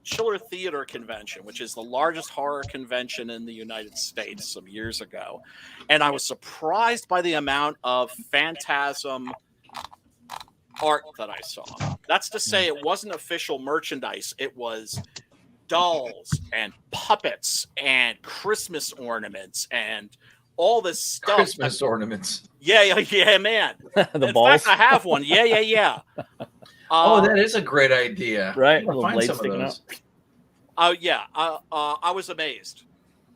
Chiller Theater Convention, which is the largest horror convention in the United States, some years ago, and I was surprised by the amount of Phantasm art that I saw. That's to say, it wasn't official merchandise. It was dolls and puppets and Christmas ornaments and all this stuff. Christmas ornaments. Yeah, man. The In balls. fact, I have one. Yeah. Oh, that is a great idea. Right, I'm gonna little find blade some of sticking those. Oh yeah. I was amazed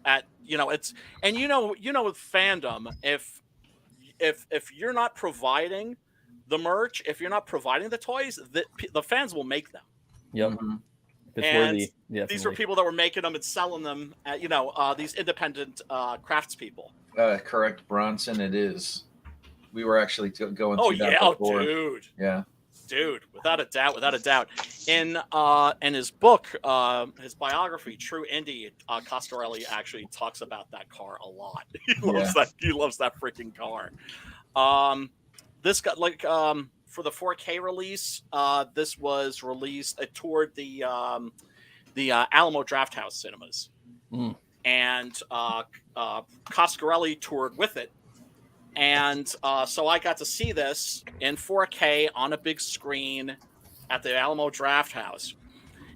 at it's and with fandom, if you're not providing the merch, if you're not providing the toys, the fans will make them. Yep. Mm-hmm. It's and worthy. these were people that were making them and selling them at, these independent craftspeople. Correct, Bronson. It is. We were actually going Oh through that yeah, before. dude. Yeah. Dude, without a doubt. In his book, his biography, True Indie, Coscarelli actually talks about that car a lot. He loves that freaking car. This got for the 4K release. This was released. It toured the Alamo Drafthouse cinemas, and Coscarelli toured with it. And so I got to see this in 4K on a big screen at the Alamo Drafthouse.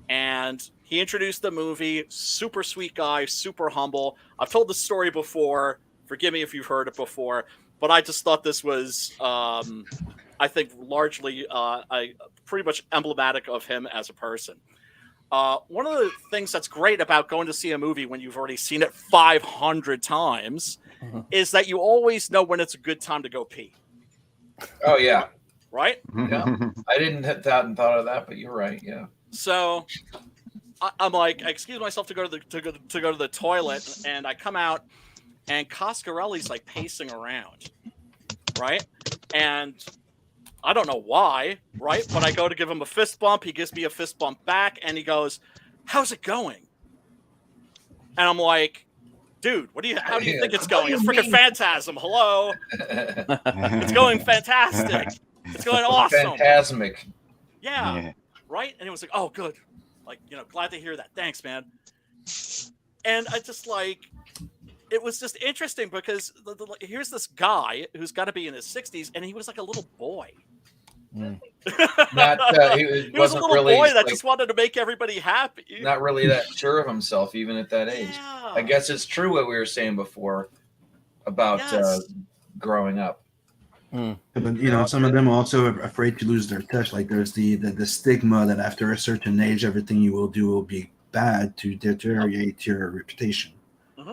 And he introduced the movie. Super sweet guy, super humble. I've told the story before. Forgive me if you've heard it before. But I just thought this was, I think, largely pretty much emblematic of him as a person. One of the things that's great about going to see a movie when you've already seen it 500 times is that you always know when it's a good time to go pee. Oh yeah. Right? Yeah. I didn't have thought of that, but you're right. Yeah. So I'm like, I excuse myself to go to the toilet, and I come out, and Coscarelli's like pacing around, right? And I don't know why, right? But I go to give him a fist bump. He gives me a fist bump back, and he goes, "How's it going?" And I'm like, "Dude, how do you think it's going? It's freaking Phantasm. Hello, it's going fantastic. It's going awesome. Phantasmic. Yeah, right." And he was like, "Oh, good. Like, glad to hear that. Thanks, man." And I just it was just interesting because here's this guy who's got to be in his 60s, and he was like a little boy. He was a little boy that just wanted to make everybody happy. Not really that sure of himself, even at that age. Yeah. I guess it's true what we were saying before about growing up. But some of them are also afraid to lose their touch. Like there's the stigma that after a certain age, everything you will do will be bad to deteriorate your reputation.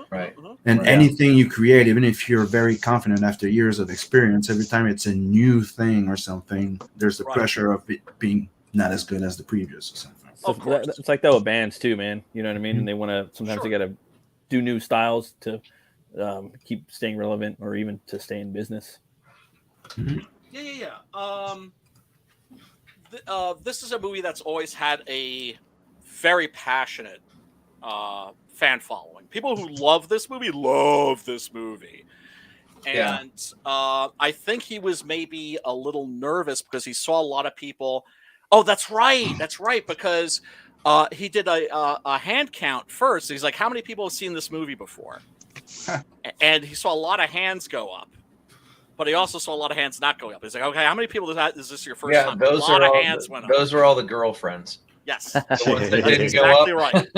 Right. And anything you create, even if you're very confident after years of experience, every time it's a new thing or something, there's the pressure of it being not as good as the previous or something. So of course. It's like that with bands too, man. You know what I mean? And they want to, sometimes they got to do new styles to keep staying relevant or even to stay in business. Yeah. This is a movie that's always had a very passionate fan following. People who love this movie. And I think he was maybe a little nervous because he saw a lot of people. Oh, that's right. Because he did a hand count first. He's like, how many people have seen this movie before? And he saw a lot of hands go up. But he also saw a lot of hands not going up. He's like, okay, how many people is this your first time? Those a lot of hands went up. Those were all the girlfriends. Yes. The ones that didn't exactly go up. Right.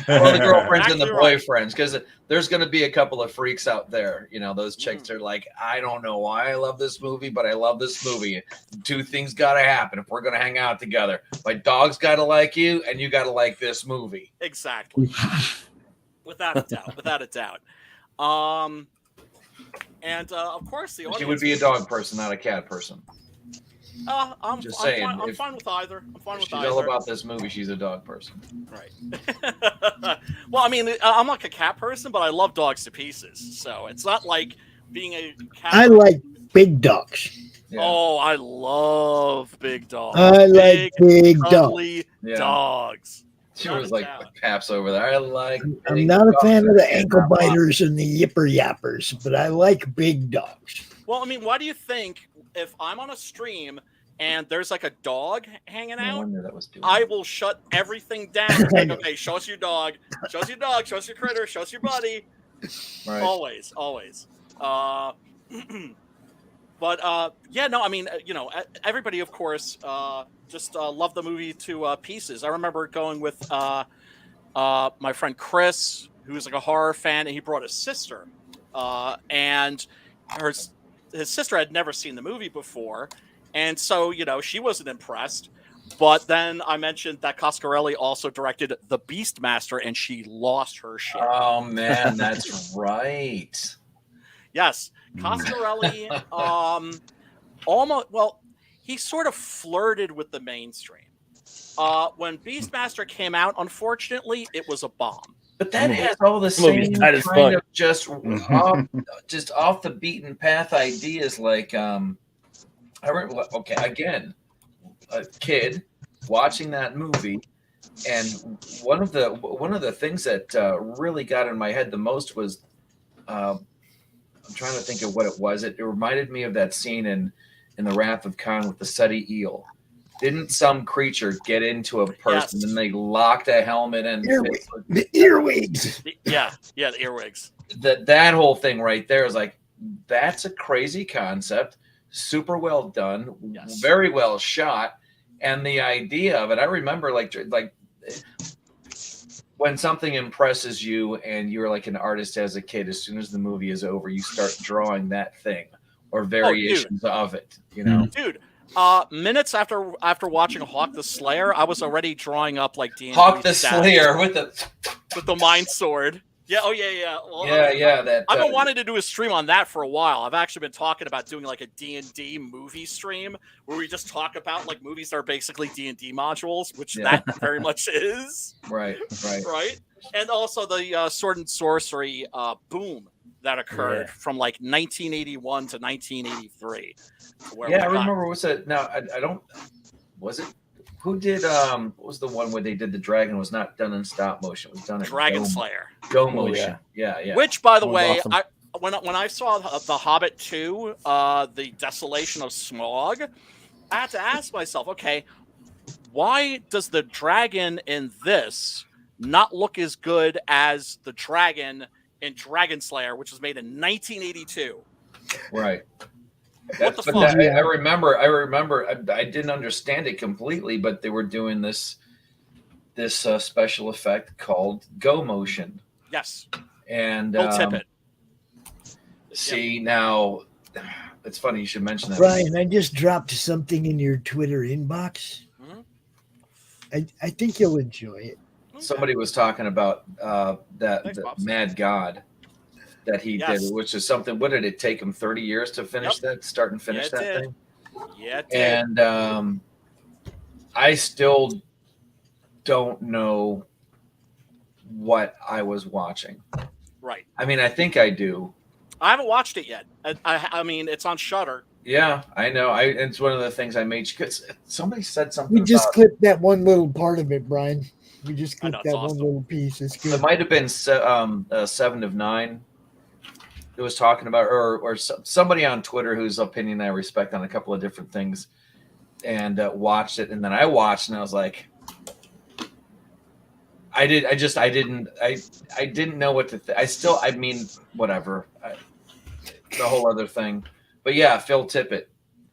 Well, the girlfriends and the boyfriends, because there's going to be a couple of freaks out there. Those chicks are like, I don't know why I love this movie, but I love this movie. Two things got to happen if we're going to hang out together. My dog's got to like you, and you got to like this movie. Exactly. Without a doubt. And of course, the audience. She would be a dog person, not a cat person. I'm just saying. I'm fine with either. She's all about this movie. She's a dog person. Right. Well, I mean, I'm like a cat person, but I love dogs to pieces. So it's not like being a cat. I like big dogs. Yeah. Oh, I love big dogs. I like big dogs. She was like Paps over there. I'm not a fan of the ankle biters and the yipper yappers, but I like big dogs. Well, I mean, why do you think if I'm on a stream and there's like a dog hanging out, I will shut everything down. It's like, okay, show us your dog, show us your critter, show us your buddy. Right. Always. But I mean, everybody, of course, just loved the movie to pieces. I remember going with my friend Chris, who was like a horror fan, and he brought his sister, and his sister had never seen the movie before, and so she wasn't impressed. But then I mentioned that Coscarelli also directed The Beastmaster, and she lost her shit. Oh man, that's right. Yes, Coscarelli he sort of flirted with the mainstream. when Beastmaster came out, unfortunately, it was a bomb. But that has all the same kind of just off the beaten path ideas. Like, I remember, okay, again, a kid watching that movie, and one of the things that really got in my head the most was, I'm trying to think of what it was. It reminded me of that scene in The Wrath of Khan with the Seti eel. Didn't some creature get into a person and they locked a helmet and the earwigs? Yeah, the earwigs. That whole thing right there is like, that's a crazy concept. Super well done, very well shot, and the idea of it. I remember like when something impresses you and you're like an artist as a kid. As soon as the movie is over, you start drawing that thing or variations of it. You know, dude. Minutes after watching Hawk the Slayer, I was already drawing up like D&D Hawk the stats Slayer with the Mind Sword. Yeah, well, that I've been wanting to do a stream on that for a while. I've actually been talking about doing like a D&D movie stream where we just talk about like movies that are basically D&D modules, which that very much is. Right. And also the Sword and Sorcery boom that occurred from like 1981 to 1983. I remember. Was it? No, I don't. Was it? Who did? What was the one where they did the dragon? It was not done in stop motion. It was done in Dragon Slayer. Go motion. Yeah. Which, by the way, awesome. When I saw the Hobbit 2, the Desolation of Smaug, I had to ask myself, okay, why does the dragon in this not look as good as the dragon in Dragon Slayer, which was made in 1982? Right. What the fuck? I remember. I didn't understand it completely, but they were doing this special effect called Go Motion. Yes. And Go tip it. See, now it's funny you should mention that. Brian, I just dropped something in your Twitter inbox. Mm-hmm. I think you'll enjoy it. Okay. Somebody was talking about that Mad God that he did, which is something. What did it take him 30 years to finish that? Start and finish that thing? Yeah, it did. And I still don't know what I was watching. Right. I mean, I think I do. I haven't watched it yet. I mean, it's on Shudder. Yeah, I know. It's one of the things I made. Because somebody said something. We just clipped that one little part of it, Brian. We just clipped that awesome. one little piece. It's good. It might have been 7 of 9. It was talking about, or somebody on Twitter whose opinion I respect on a couple of different things, and watched it, and then I watched, and I was like, I didn't know what to think. I mean, whatever, the whole other thing. But yeah, Phil Tippett.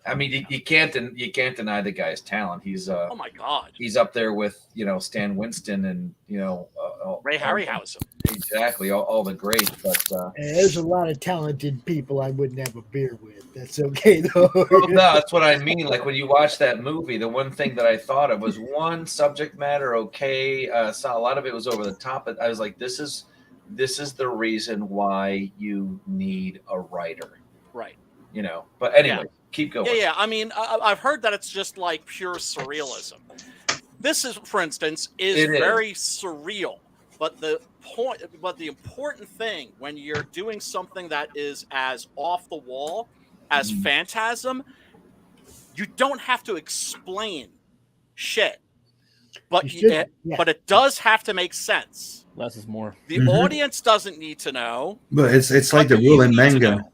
I mean, you can't deny the guy's talent. He's oh my god, he's up there with Stan Winston and Ray Harryhausen. Exactly, all the greats. But there's a lot of talented people I wouldn't have a beer with. That's okay though. Well, no, that's what I mean. Like when you watch that movie, the one thing that I thought of was one subject matter. Okay, so a lot of it was over the top. But I was like, this is the reason why you need a writer, right? But anyway. Yeah. Keep going. Yeah. I mean, I've heard that it's just like pure surrealism. This is, for instance, is very surreal. But the important thing when you're doing something that is as off the wall as Phantasm, you don't have to explain shit. But but it does have to make sense. Less is more. The audience doesn't need to know. But it's like the rule in manga,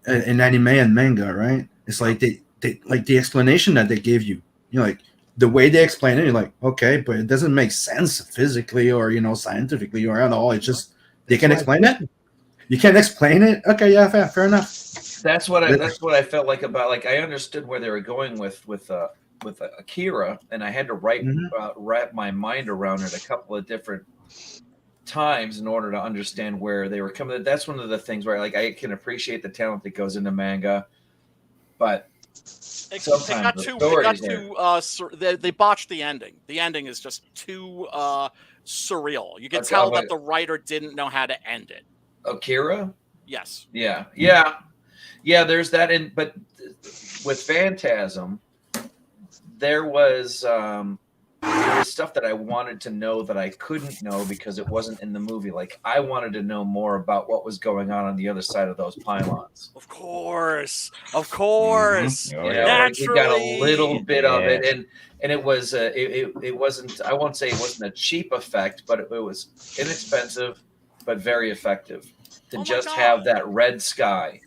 in anime and manga, right? It's like they like the explanation that they give you. Like the way they explain it, you're like, okay, but it doesn't make sense physically or scientifically or at all. It's just they can explain it. You can't explain it. Okay, yeah, fair enough. That's what I felt like about I understood where they were going with Akira, and I had to wrap my mind around it a couple of different times in order to understand where they were coming. That's one of the things where I can appreciate the talent that goes into manga. But sometimes they botched the ending. The ending is just too surreal. You can tell that the writer didn't know how to end it. Akira? Yes. Yeah. There's that. But with Phantasm, there was there was stuff that I wanted to know that I couldn't know because it wasn't in the movie. Like I wanted to know more about what was going on the other side of those pylons. Of course. Mm-hmm. Oh, yeah. We got a little bit of it, and it was it wasn't. I won't say it wasn't a cheap effect, but it was inexpensive, but very effective. To just have that red sky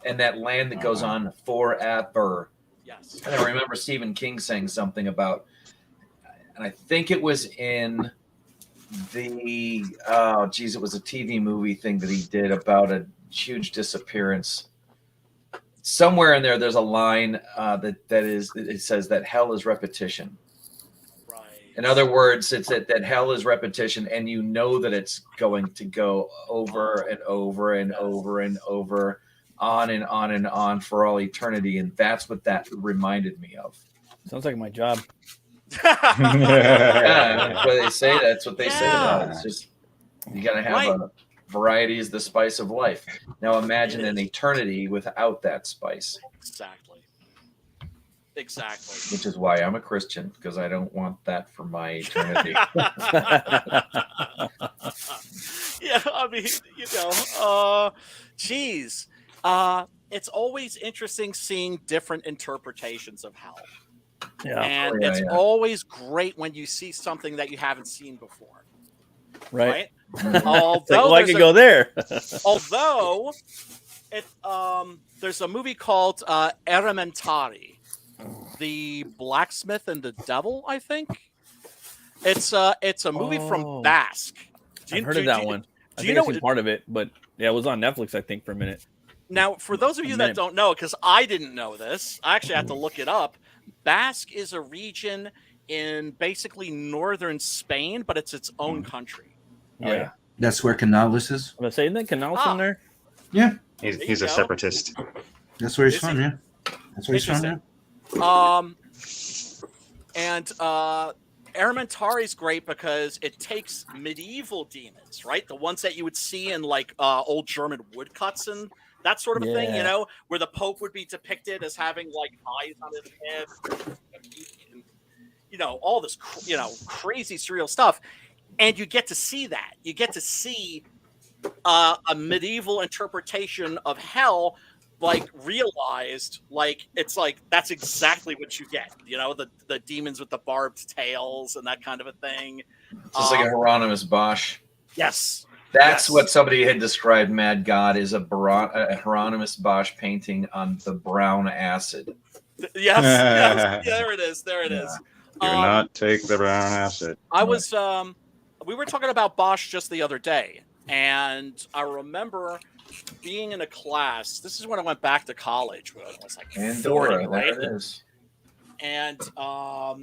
and that land that goes on forever. Yes. And I remember Stephen King saying something about, and I think it was in the it was a TV movie thing that he did about a huge disappearance. Somewhere in there's a line it says that hell is repetition. Right. In other words, it's that hell is repetition, and you know that it's going to go over and over and over and over, on and on and on for all eternity, and that's what that reminded me of. Sounds like my job. Yeah, that's what they say. That's what they say about it. It's just you gotta have a variety is the spice of life. Now imagine an eternity without that spice. Exactly. Which is why I'm a Christian, because I don't want that for my eternity. Yeah, I mean, geez. It's always interesting seeing different interpretations of hell. Yeah. And it's always great when you see something that you haven't seen before. Right? Although I could go there. Although there's a movie called Elementary, The Blacksmith and the Devil, I think. It's a movie from Basque. I've heard of that one. I think I've seen part of it, but yeah, it was on Netflix, I think, for a minute. Now, for those of you that don't know, because I didn't know this, I actually had to look it up. Basque is a region in basically northern Spain, but it's its own country. Yeah. That's where Canales is. I'm saying that Canales in there? Yeah. He's a separatist. That's where he's from, yeah. That's where he's from, yeah. And Elementary is great because it takes medieval demons, right? The ones that you would see in like old German woodcuts and that sort of thing, where the Pope would be depicted as having like eyes on his head, and, all this, crazy surreal stuff. And you get to see that. You get to see a medieval interpretation of hell, like realized, like it's like that's exactly what you get. The demons with the barbed tails and that kind of a thing. Just like a Hieronymus Bosch. Yes. That's what somebody had described Mad God is a Hieronymus Bosch painting on the brown acid. Yes. There it is. There it is. Do not take the brown acid. We were talking about Bosch just the other day, and I remember being in a class. This is when I went back to college when I was like 40, right? There it is. And I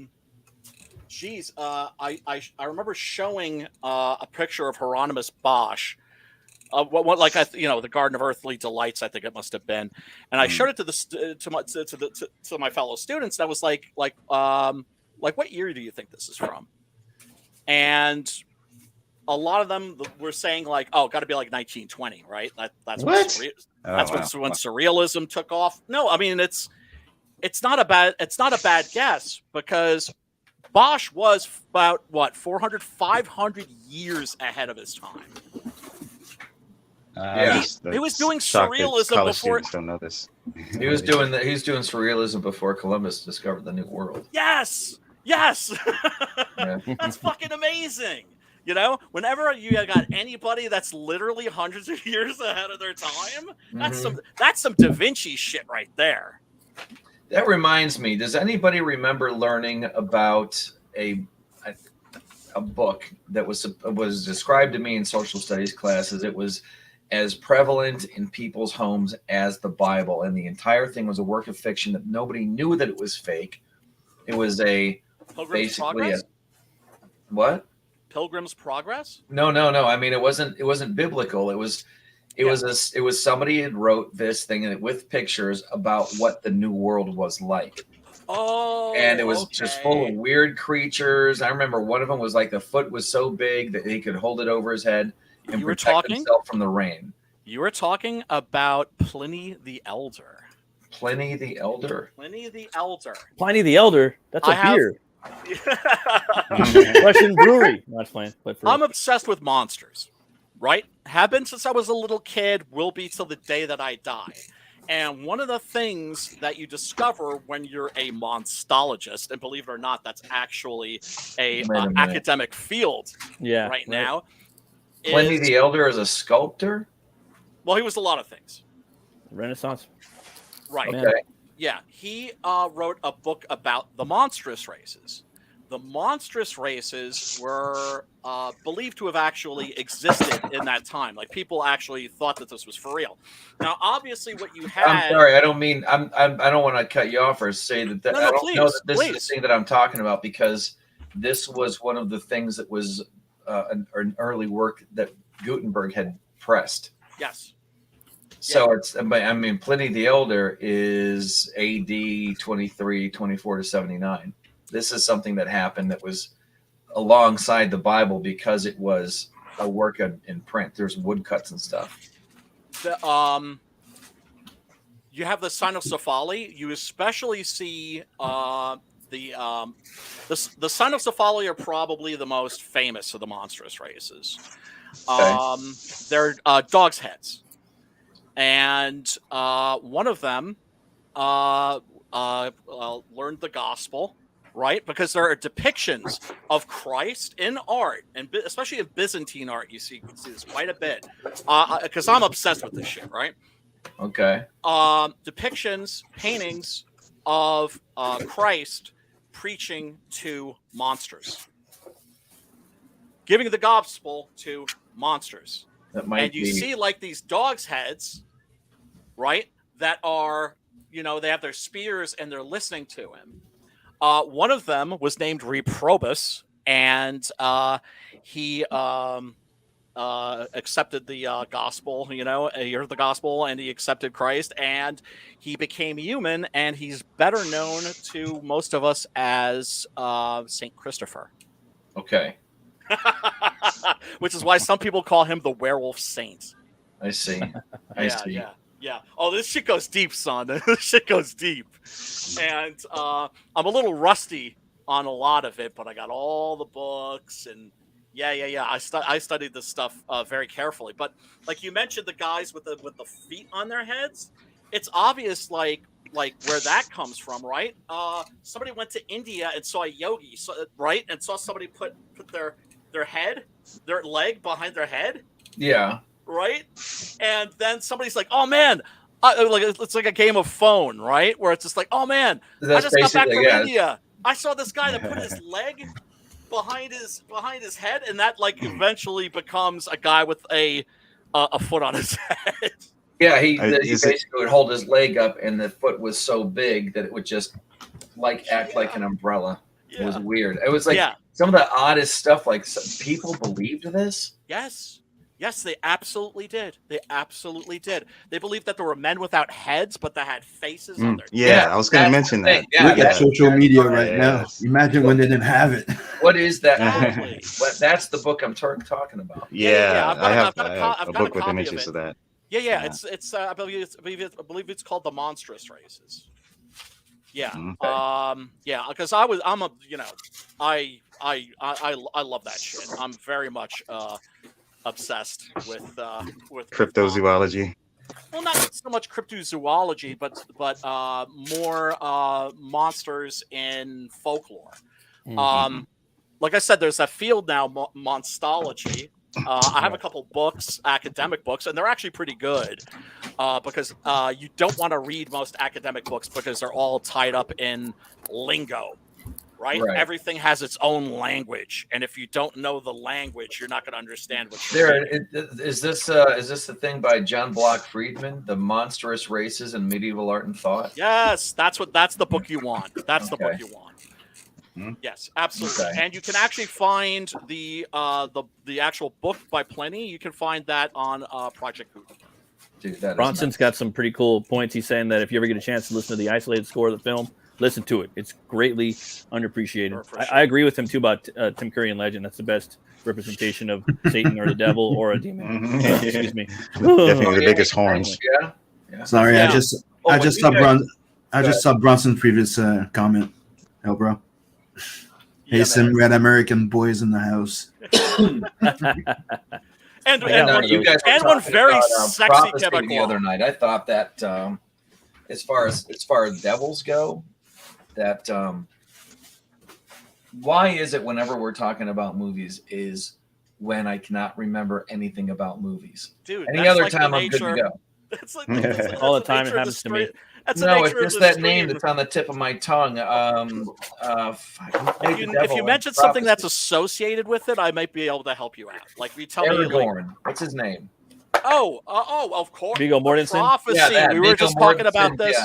remember showing a picture of Hieronymus Bosch, the Garden of Earthly Delights, I think it must have been, and I showed it to my fellow students. And I was like, what year do you think this is from? And a lot of them were saying like, got to be like 1920, right? That's when Surrealism took off. No, I mean it's not a bad guess because Bosch was about 400, 500 years ahead of his time. He was doing surrealism before. Don't know this. He was doing surrealism before Columbus discovered the New World. Yes. That's fucking amazing. Whenever you got anybody that's literally hundreds of years ahead of their time, that's some Da Vinci shit right there. That reminds me, does anybody remember learning about a book that was described to me in social studies classes? It was as prevalent in people's homes as the Bible, and the entire thing was a work of fiction that nobody knew that it was fake. It was Pilgrim's Progress? What? Pilgrim's Progress? No. I mean, it wasn't biblical. It was somebody had wrote this thing with pictures about what the New World was like. Oh, and it was just full of weird creatures. I remember one of them was like the foot was so big that he could hold it over his head and protect himself from the rain. You were talking about Pliny the Elder. Pliny the Elder. Pliny the Elder? That's a beer. Russian brewery. Not playing. I'm obsessed with monsters, right? Have been since I was a little kid, will be till the day that I die. And one of the things that you discover when you're a monstologist, and believe it or not, that's actually a academic field right now. Pliny the Elder is a sculptor? Well, he was a lot of things. Renaissance. Right. Okay. Yeah. He wrote a book about the monstrous races. The monstrous races were believed to have actually existed in that time. Like people actually thought that this was for real. Now, obviously, what you had. I'm sorry. I don't mean. I don't want to cut you off or say that. No, I don't please, know that this is the thing that I'm talking about because this was one of the things that was an early work that Gutenberg had pressed. Yes. So it's. I mean, Pliny the Elder is A.D. 24 to 79. This is something that happened that was alongside the Bible because it was a work in print. There's woodcuts and stuff. You have the Cynocephali. You especially see the Cynocephali are probably the most famous of the monstrous races. They're dogs' heads, and one of them learned the gospel. Right, because there are depictions of Christ in art, and especially in Byzantine art, you can see this quite a bit. Because I'm obsessed with this shit, right? Okay. Depictions, paintings of Christ preaching to monsters, giving the gospel to monsters, and you see like these dogs' heads, right? That are, they have their spears and they're listening to him. One of them was named Reprobus, and he accepted the gospel. He heard the gospel, and he accepted Christ, and he became human, and he's better known to most of us as Saint Christopher. Okay. Which is why some people call him the werewolf saint. I see. I see. Yeah. Oh, this shit goes deep, son. This shit goes deep. And I'm a little rusty on a lot of it, but I got all the books and I studied this stuff very carefully. But like you mentioned, the guys with the feet on their heads, it's obvious like where that comes from, right? Somebody went to India and saw a yogi, right, and saw somebody put their leg behind their head. Yeah. Right, and then somebody's like, "Oh man, it's like a game of phone, right? Where it's just like, oh man, I just got back from India. I saw this guy that put his leg behind his head, and that like eventually becomes a guy with a foot on his head." Yeah, he basically would hold his leg up, and the foot was so big that it would just act like an umbrella. Yeah. It was weird. It was like some of the oddest stuff. Like people believed this. Yes, they absolutely did. They believed that there were men without heads, but that had faces on their. Yeah, I was going to mention that. Look at social media right now. Imagine when they didn't have it. What is that? That's the book I'm talking about. I have a book with images of that. Yeah. It's I believe it's called The Monstrous Races. Yeah. Because I love that shit. I'm very much obsessed with cryptozoology. Well, not so much cryptozoology, but more monsters in folklore. Mm-hmm. Like I said, there's a field now, monstology. I have a couple books, academic books, and they're actually pretty good because you don't want to read most academic books because they're all tied up in lingo. Right? Everything has its own language, and if you don't know the language, you're not going to understand what you're reading. Is this the thing by John Block Friedman, The Monstrous Races in Medieval Art and Thought? Yes, that's the book you want. That's the book you want. Mm-hmm. Yes, absolutely. Okay. And you can actually find the actual book by Pliny. You can find that on Project Gutenberg. Bronson's got some pretty cool points. He's saying that if you ever get a chance to listen to the isolated score of the film, listen to it. It's greatly underappreciated. I agree with him too about Tim Curry in Legend. That's the best representation of Satan or the devil or a demon. Excuse me. Definitely the biggest horns. Yeah. Sorry, I just subbed Bronson's previous comment. Hell, bro. Hey, some red American boys in the house. and you guys were one very about, sexy prophecy chemical the other night. I thought that as far as devils go, that why is it whenever we're talking about movies is when I cannot remember anything about movies? Dude, any other time I'm good to go. That's like all the time. It happens to me. No, it's just that name that's on the tip of my tongue. If you mention something that's associated with it, I might be able to help you out. Like you tell me, like, what's his name? Oh, of course. Viggo Mortensen. Prophecy. Yeah, we were just talking about this.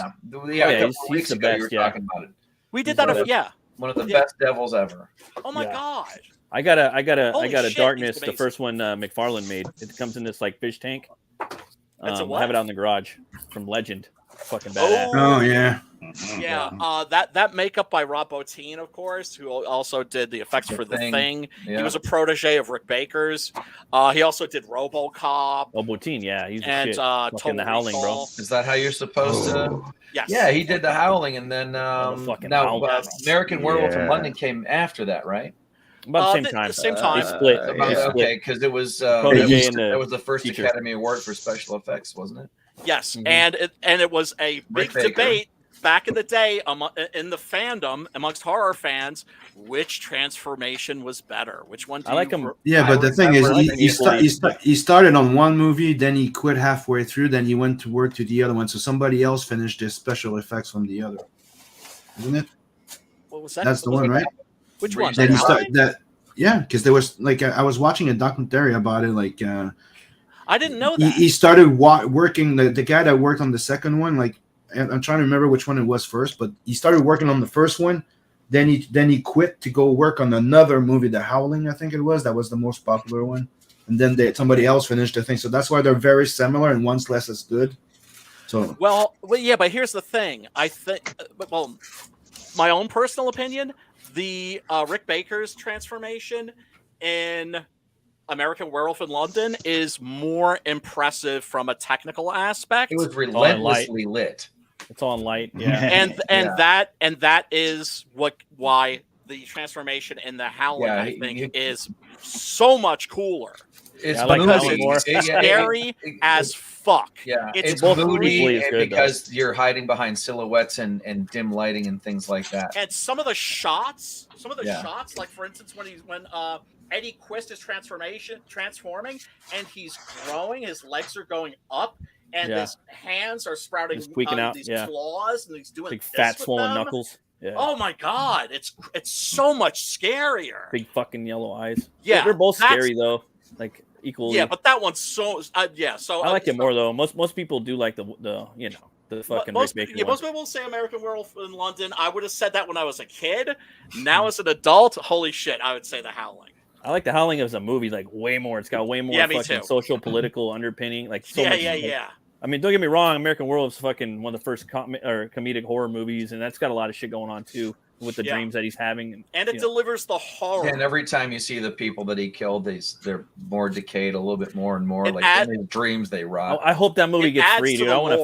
Yeah, he's the best. You were talking about it. We did that. One of the best devils ever. Oh my god. I got a shit, Darkness. The first one McFarlane made. It comes in this like fish tank. I have it out in the garage from Legend. Fucking badass. Oh yeah. Yeah, that makeup by Rob Bottin, of course, who also did the effects for The Thing. Yeah. He was a protege of Rick Baker's. He also did RoboCop. Oh, Bottin, yeah, he's and shit. Total The Howling, Recall. bro. Is that how you're supposed to? Yes. Yeah, he did The Howling, and then American Werewolf in London came after that, right? About the same time. The same time. They split. Okay, because it was that was the first teacher. Academy Award for special effects, wasn't it? Yes, and it was a big debate back in the day in the fandom amongst horror fans, which transformation was better. Which one? I like him. Yeah, but the thing is, he started on one movie, then he quit halfway through, then he went to work to the other one. So somebody else finished his special effects from the other, isn't it? What was that? That's the one, right? Which one? Then he started that. Yeah, because there was like I was watching a documentary about it. Like I didn't know that he started working. The guy that worked on the second one, like I'm trying to remember which one it was first, but he started working on the first one. Then he quit to go work on another movie, The Howling, I think it was. That was the most popular one. And then somebody else finished the thing. So that's why they're very similar, and one's less as good. So well, yeah, but here's the thing. I think, my own personal opinion, the Rick Baker's transformation in American Werewolf in London is more impressive from a technical aspect. It was relentlessly lit. It's all in light, yeah. And that is why the transformation in the Howling, I think, is so much cooler. It's scary as fuck. Yeah, it's moody because you're hiding behind silhouettes and dim lighting and things like that. And some of the shots, like for instance, when Eddie Quist is transforming, and he's growing, his legs are going up, and his hands are sprouting out, these claws, and he's doing big fat swollen knuckles. Yeah. Oh my god, it's so much scarier. Big fucking yellow eyes. Yeah, they're both scary though, like equally. Yeah, but that one's so So I like it more though. Most people do like the fucking most Rick Baker. Yeah, most people say American Werewolf in London. I would have said that when I was a kid. Now as an adult, holy shit, I would say The Howling. I like The Howling as a movie like way more. It's got way more fucking social political underpinning. Like so much. I mean, don't get me wrong. American Werewolf's fucking one of the first comedic horror movies, and that's got a lot of shit going on too with the dreams that he's having. And it delivers the horror. And every time you see the people that he killed, they're more decayed a little bit more and more. Like in dreams, they rot. I hope that movie gets free, dude. I want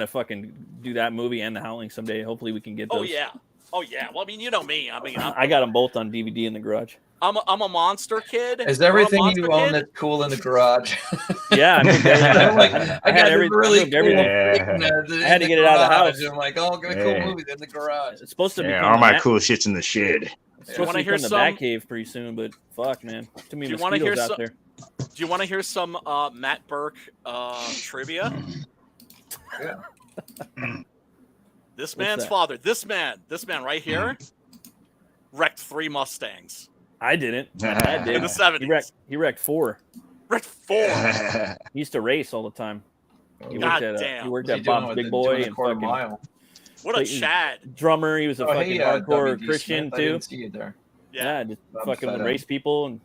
to fucking do that movie and The Howling someday. Hopefully, we can get those. Oh yeah. Well, I mean, you know me. I mean, I got them both on DVD in the garage. I'm a monster kid. Is everything you own that's cool in the garage? Yeah, I mean, I got everything really cool. I had to get it out of the house. I'm like, oh, got a cool movie in the garage. It's supposed to be all my cool shit's in the shed. It's supposed to be in the Batcave pretty soon, but fuck, man, too many mosquitoes out there. Do you want to hear some Matt Burke trivia? Yeah. This man's father, this man right here, wrecked 3 Mustangs. I didn't. I did. In the 70s. He wrecked 4. Wrecked 4. He used to race all the time. He damn. worked at Bob's Big Boy and quarter fucking mile. What a Chad. Drummer. He was a fucking hardcore Christian Smith, too. I didn't see you there. Yeah, just fucking would race people and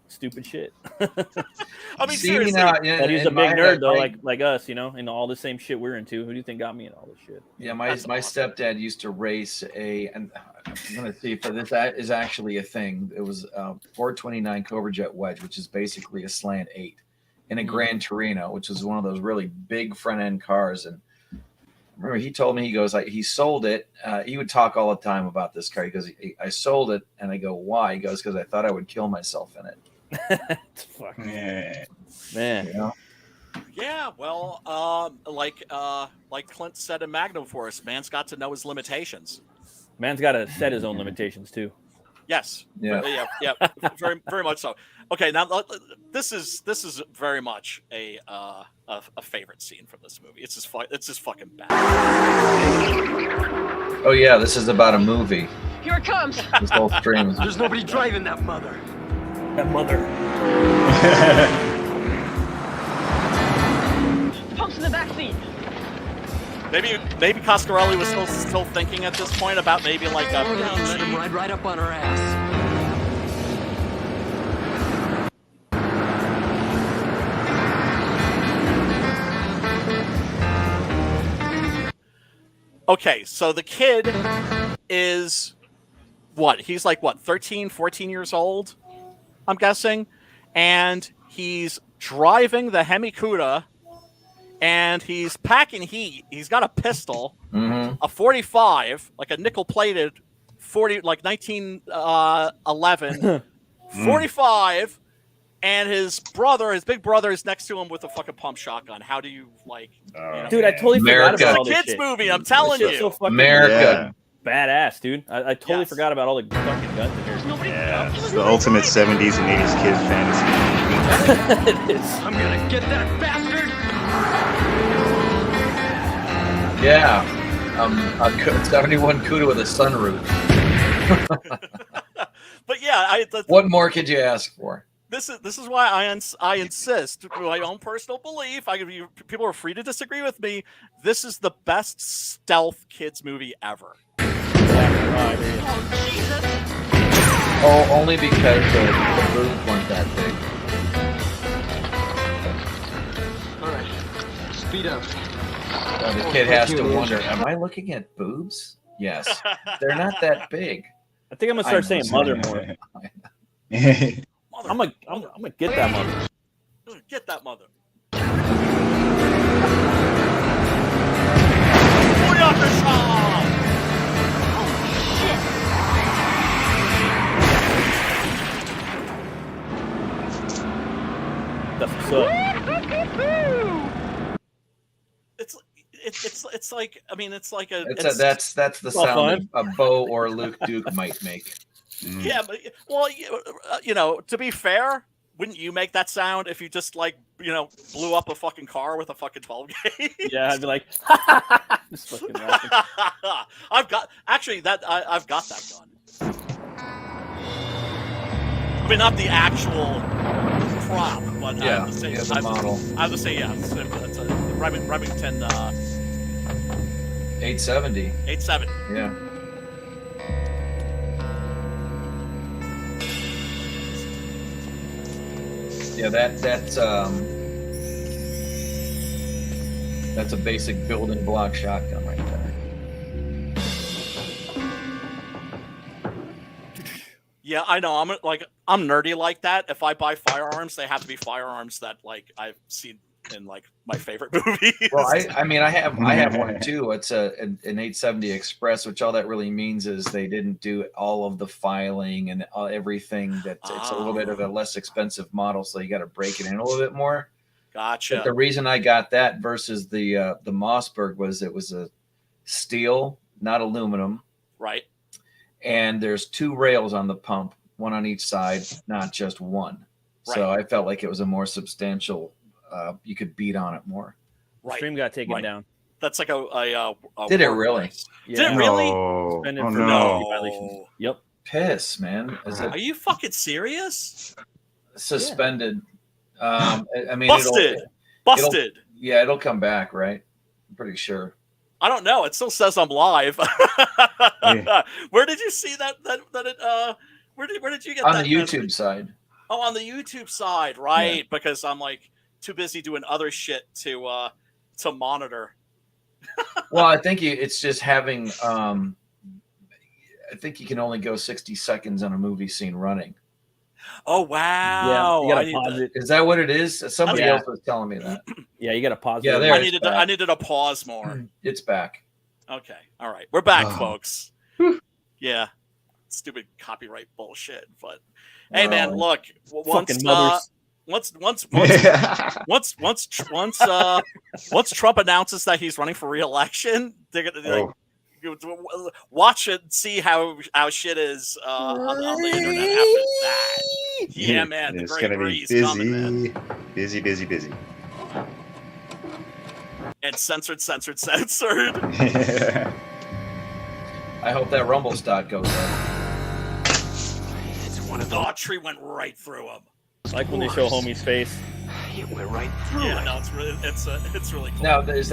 stupid shit. I mean, seriously. But he's a big nerd though, like us, into all the same shit we're into. Who do you think got me in all this shit? Yeah, my stepdad used to race and I'm gonna see if this is actually a thing. It was 429 Cobra Jet Wedge, which is basically a slant 8, in a Gran Torino, which is one of those really big front end cars. And remember he told me, he goes, he sold it. He would talk all the time about this car. He goes, I sold it. And I go, why? He goes, because I thought I would kill myself in it. Yeah. Man. You know? Yeah, well, like Clint said in Magnum Force, man's got to know his limitations. Man's got to set his own limitations too. Yes. Yeah. Yeah. Very, very much so. Okay, now this is very much a favorite scene from this movie. It's just fucking bad. Oh yeah, this is about a movie. Here it comes. This whole stream. There's nobody driving that mother. That mother. Pumps in the back seat. Maybe Coscarelli was still thinking at this point about maybe like a Let him ride right up on her ass. Okay, so the kid is what? He's like what, 13, 14 years old, I'm guessing, and he's driving the Hemi Cuda, and he's packing heat. He's got a pistol, a 45, like a nickel-plated 40, like 1911 45, and his big brother is next to him with a fucking pump shotgun. How do you like? Dude, I totally forgot about all this this kids shit. movie. I'm telling you, So fucking America. badass, dude. I totally forgot about all the fucking guns in here. Yeah, it's the ultimate 70s and 80s kids fantasy. It is. I'm gonna get that bastard. Yeah. A 71 Cuda with a sunroof. but yeah, what more could you ask for? This is why I insist, my own personal belief. People are free to disagree with me. This is the best stealth kids movie ever. Oh, only because the boobs weren't that big. All right, speed up. The kid has to wonder, am I looking at boobs? Yes. They're not that big. I think I'm gonna start saying mother more. I'm gonna get that mother. Get that mother. That's what's up. It's like, I mean, it's like that's the sound a Bo or Luke Duke might make. Yeah, but well, to be fair, wouldn't you make that sound if you just like blew up a fucking car with a fucking 12 gauge? Yeah, I'd be like, just fucking laughing. I've got that gun. I mean, not the actual prop, but yeah, the model. I have to say, yeah, it's a Remington 870. 870. Yeah. Yeah, that's a basic building block shotgun right there. Yeah, I know. I'm nerdy like that. If I buy firearms, they have to be firearms that like I've seen in like my favorite movies. Well, I have one too. It's an 870 Express, which all that really means is they didn't do all of the filing and everything. It's a little bit of a less expensive model, so you got to break it in a little bit more. Gotcha. But the reason I got that versus the Mossberg was it was a steel, not aluminum. Right. And there's two rails on the pump, one on each side, not just one. Right. So I felt like it was a more substantial. You could beat on it more. Right. Stream got taken down. That's like a Did it really? Yeah. Did it really? Oh no. Yep. Piss, man. Are you fucking serious? Suspended. Yeah. I mean, busted. It'll come back, right? I'm pretty sure. I don't know. It still says I'm live. Yeah. Where did you see that? Where did you get on that? The YouTube side. Oh, on the YouTube side, right? Yeah. Because I'm like too busy doing other shit to monitor. Well, I think it's just having. I think you can only go 60 seconds on a movie scene running. Oh wow! Yeah, you gotta pause it. Is that what it is? Somebody else was telling me that. Yeah, you gotta pause it. I needed to pause more. It's back. Okay, all right, we're back, folks. Yeah, stupid copyright bullshit. But hey, man, look, once Trump announces that he's running for re-election, they're gonna watch it and see how shit is on the internet after that. Yeah, man, it's gonna be busy, coming, busy. And censored. I hope that Rumble stock goes up. It's one of the tree went right through him. Like when they show Homie's face. It went right through. Yeah, no, it's really cool. Now, that's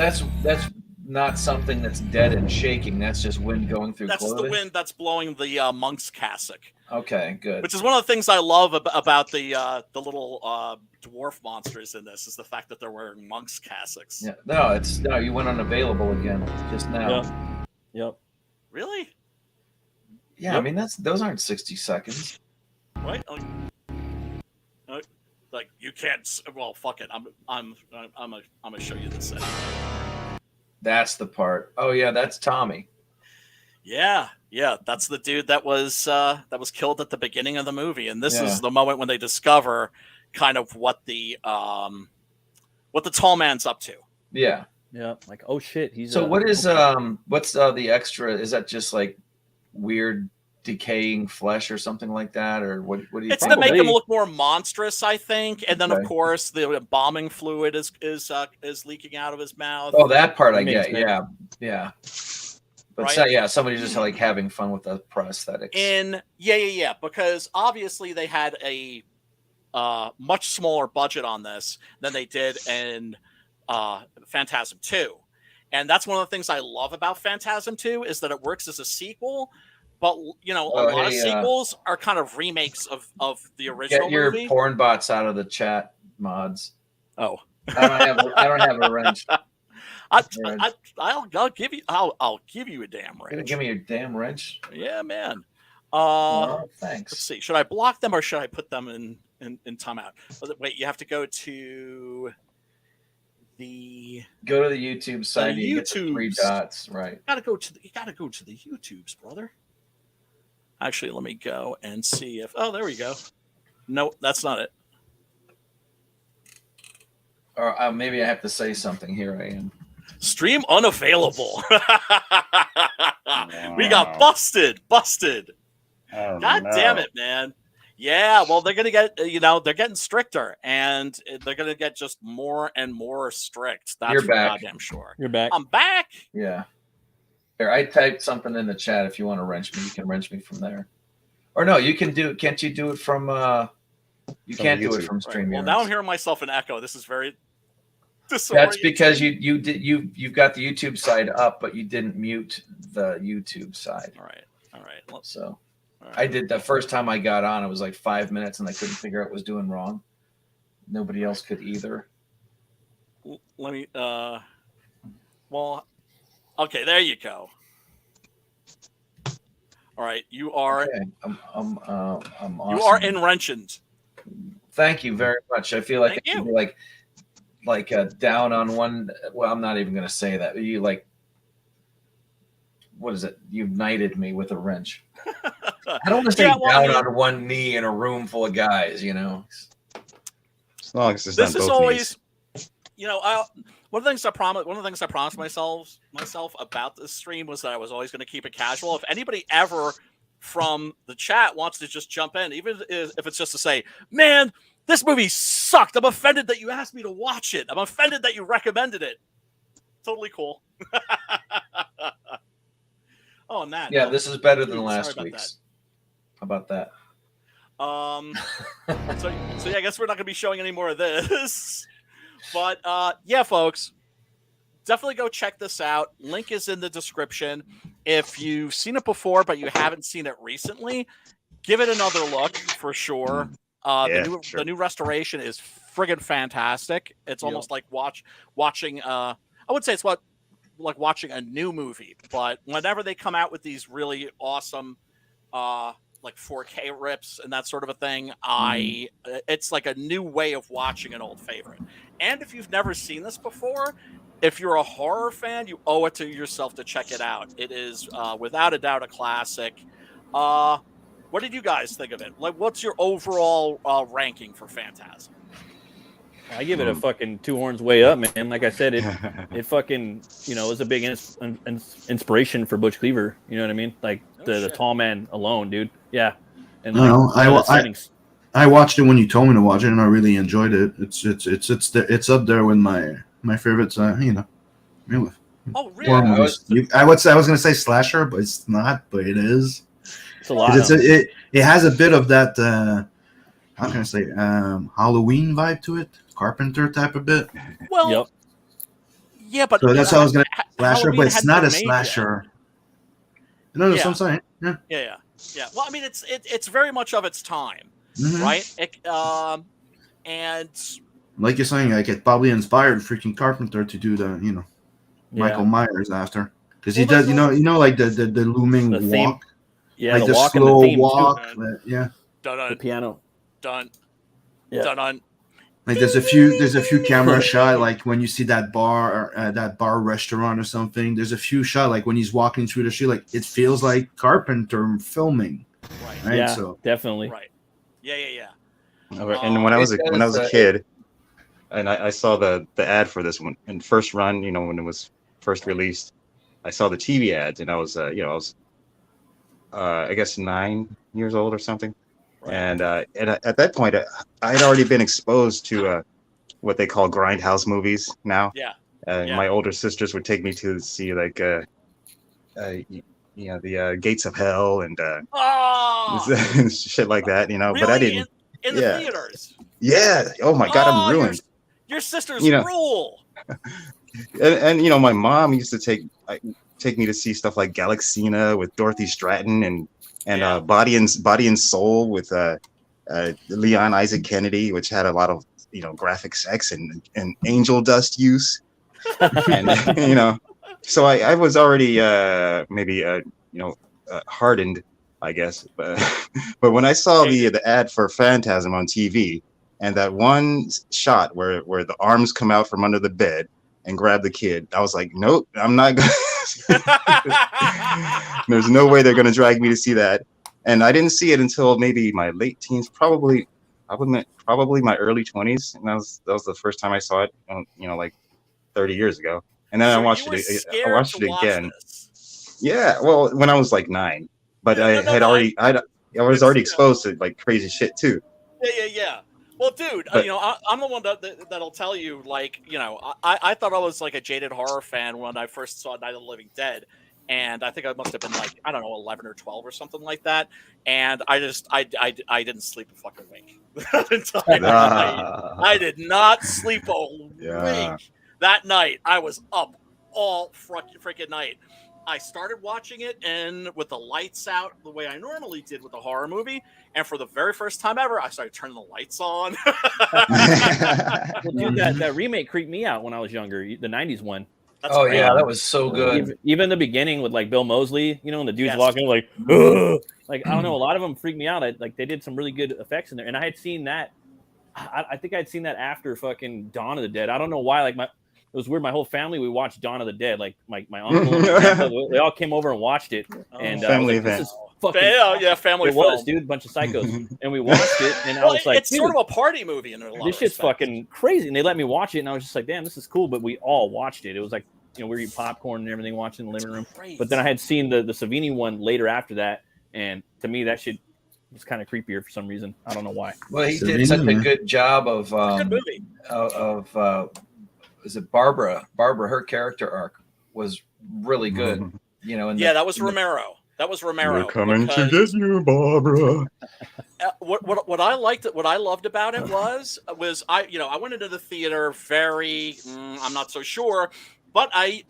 not something that's dead and shaking. That's just wind going through clothing. That's the wind that's blowing the monk's cassock. Okay, good. Which is one of the things I love about the little dwarf monsters in this is the fact that they're wearing monk's cassocks. Yeah, no, you went unavailable again just now. Yep. Really? Yeah, yep. I mean those aren't 60 seconds. What? Like you can't. Well, fuck it. I'm gonna show you this. That's the part. Oh yeah, that's Tommy. Yeah, that's the dude that was killed at the beginning of the movie, and this is the moment when they discover kind of what the tall man's up to. Yeah. Like, oh shit, he's. So what is what's the extra? Is that just like weird decaying flesh or something like that, or what do you? It's to make him look more monstrous, I think, and then of course the embalming fluid is leaking out of his mouth. Oh, that part I get. Yeah. But right? Somebody's just like having fun with the prosthetics. Yeah. Because obviously they had a much smaller budget on this than they did in Phantasm 2. And that's one of the things I love about Phantasm 2 is that it works as a sequel. But, a lot of sequels are kind of remakes of the original movie. Get your porn bots out of the chat, mods. Oh. I don't have a wrench. I'll give you a damn wrench. You're gonna give me your damn wrench? Yeah, man. Thanks. Let's see. Should I block them or should I put them in timeout? Wait, you have to go to the YouTube site. You get the 3 dots, right? You gotta go to the YouTubes, brother. Actually, let me go and see if. Oh, there we go. No, that's not it. Or maybe I have to say something. Here I am. Stream unavailable. We got busted. Oh, God damn it, man. Yeah, well, they're gonna get. They're getting stricter, and they're gonna get just more and more strict. That's for goddamn sure. You're back. I'm back. Yeah. Here, I typed something in the chat. If you want to wrench me, you can wrench me from there. Or no, you can do. Can't you do it from? You can't do it from StreamYard. Well, now I'm hearing myself in echo. This is very. That's because you've got the YouTube side up, but you didn't mute the YouTube side. All right. So I did the first time I got on. It was like 5 minutes, and I couldn't figure out what was doing wrong. Nobody else could either. Let me. Well. Okay, there you go. All right, you are. Okay. I'm awesome. You are enwrenching. Thank you very much. I feel like I can be like down on one. Well, I'm not even going to say that. You what is it? You knighted me with a wrench. I don't want to say down on one knee in a room full of guys. As long as it's this on is both always. knees. One of the things I promised myself about this stream was that I was always going to keep it casual. If anybody ever from the chat wants to just jump in, even if it's just to say, "Man, this movie sucked. I'm offended that you asked me to watch it. I'm offended that you recommended it." Totally cool. Oh, Nat. Yeah, this is better than last week's. How about that? So I guess we're not going to be showing any more of this. But yeah, folks, definitely go check this out. Link is in the description. If you've seen it before, but you haven't seen it recently, give it another look for sure. The new restoration is friggin' fantastic. It's almost like watching. I would say it's like watching a new movie. But whenever they come out with these really awesome, like 4K rips and that sort of a thing, it's like a new way of watching an old favorite. And if you've never seen this before, if you're a horror fan, you owe it to yourself to check it out. It is without a doubt a classic. What did you guys think of it? Like, what's your overall ranking for Phantasm? I give it a fucking 2 horns way up, man. Like I said, it fucking, was a big inspiration for Butch Cleaver. You know what I mean? Like the tall man alone, dude. Yeah. And I watched it when you told me to watch it, and I really enjoyed it. It's up there with my favorites. Really. Oh, really? I was gonna say slasher, but it's not. But it is. It's a lot. It has a bit of that. How can I say Halloween vibe to it, Carpenter type of bit. Well, yeah, but so that's how I was gonna slasher, but it's not a slasher. No, that's what I'm saying. Yeah. Well, I mean, it's very much of its time, right? And like you're saying, like it probably inspired freaking Carpenter to do the Michael Myers after, because he does like the looming walk, like the slow walk, the piano. Done. Yeah. Done. Like there's a few camera shot, like when you see that bar restaurant or something. There's a few shot like when he's walking through the street, like it feels like Carpenter filming. Right. Yeah. So definitely. Right. Yeah. And when I was a kid, and I saw the ad for this one in first run, when it was first released, I saw the TV ads, and I was I guess 9 years old or something. And at that point, I had already been exposed to what they call grindhouse movies now. Yeah. My older sisters would take me to see like the Gates of Hell and shit like that, Really? But I didn't. In the theaters. Yeah. Oh my God, I'm ruined. Your sisters rule. And my mom used to take me to see stuff like Galaxina with Dorothy Stratton and Body and Soul with Leon Isaac Kennedy, which had a lot of graphic sex and angel dust use, and so I was already hardened, I guess, but when I saw the ad for Phantasm on TV and that one shot where the arms come out from under the bed and grab the kid, I was like, nope, I'm not gonna. There's no way they're gonna drag me to see that, and I didn't see it until maybe my late teens, probably my early 20s, and that was the first time I saw it, like 30 years ago, and then I watched it again. Yeah, well, when I was like 9, but I was already exposed to like crazy shit too. Yeah. Well, dude, but, I'm the one that'll tell you, like, I thought I was like a jaded horror fan when I first saw Night of the Living Dead, and I think I must have been like, I don't know, 11 or 12 or something like that, and I didn't sleep a fucking wink. I did not sleep a wink that night. I was up all freaking night. I started watching it and with the lights out the way I normally did with a horror movie. And for the very first time ever, I started turning the lights on. Well, dude, that remake creeped me out when I was younger. The 90s one. Yeah, that was so good. Even the beginning with like Bill Moseley, and the dude's walking like, ugh! Like, I don't know, a lot of them freaked me out. Like they did some really good effects in there. And I had seen that. I think I'd seen that after fucking Dawn of the Dead. I don't know why. Like it was weird. My whole family, we watched Dawn of the Dead. Like my uncle and my grandpa, they all came over and watched it. And family this event. is fucking family. It was, dude, a bunch of psychos, and we watched it. And I was like, it's sort of a party movie in a lot. This shit's fucking crazy. And they let me watch it, and I was just like, damn, this is cool. But we all watched it. It was like, we were eating popcorn and everything, watching in the living room. Crazy. But then I had seen the Savini one later after that, and to me, that shit was kind of creepier for some reason. I don't know why. Well, he did such a good job of good movie. Is it Barbara? Her character arc was really good. That was Romero. We're coming to get you, Barbara. What I loved about it was I went into the theater very I'm not so sure, but I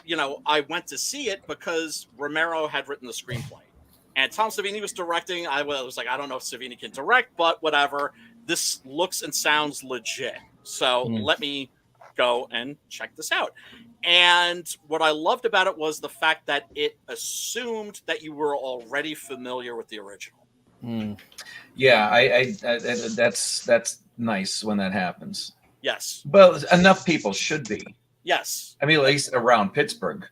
went to see it because Romero had written the screenplay and Tom Savini was directing. I was like, I don't know if Savini can direct, but whatever. This looks and sounds legit, so let me go and check this out. And what I loved about it was the fact that it assumed that you were already familiar with the original. Yeah, I that's nice when that happens. Yes. Well, enough people should be. Yes. I mean, at least around Pittsburgh.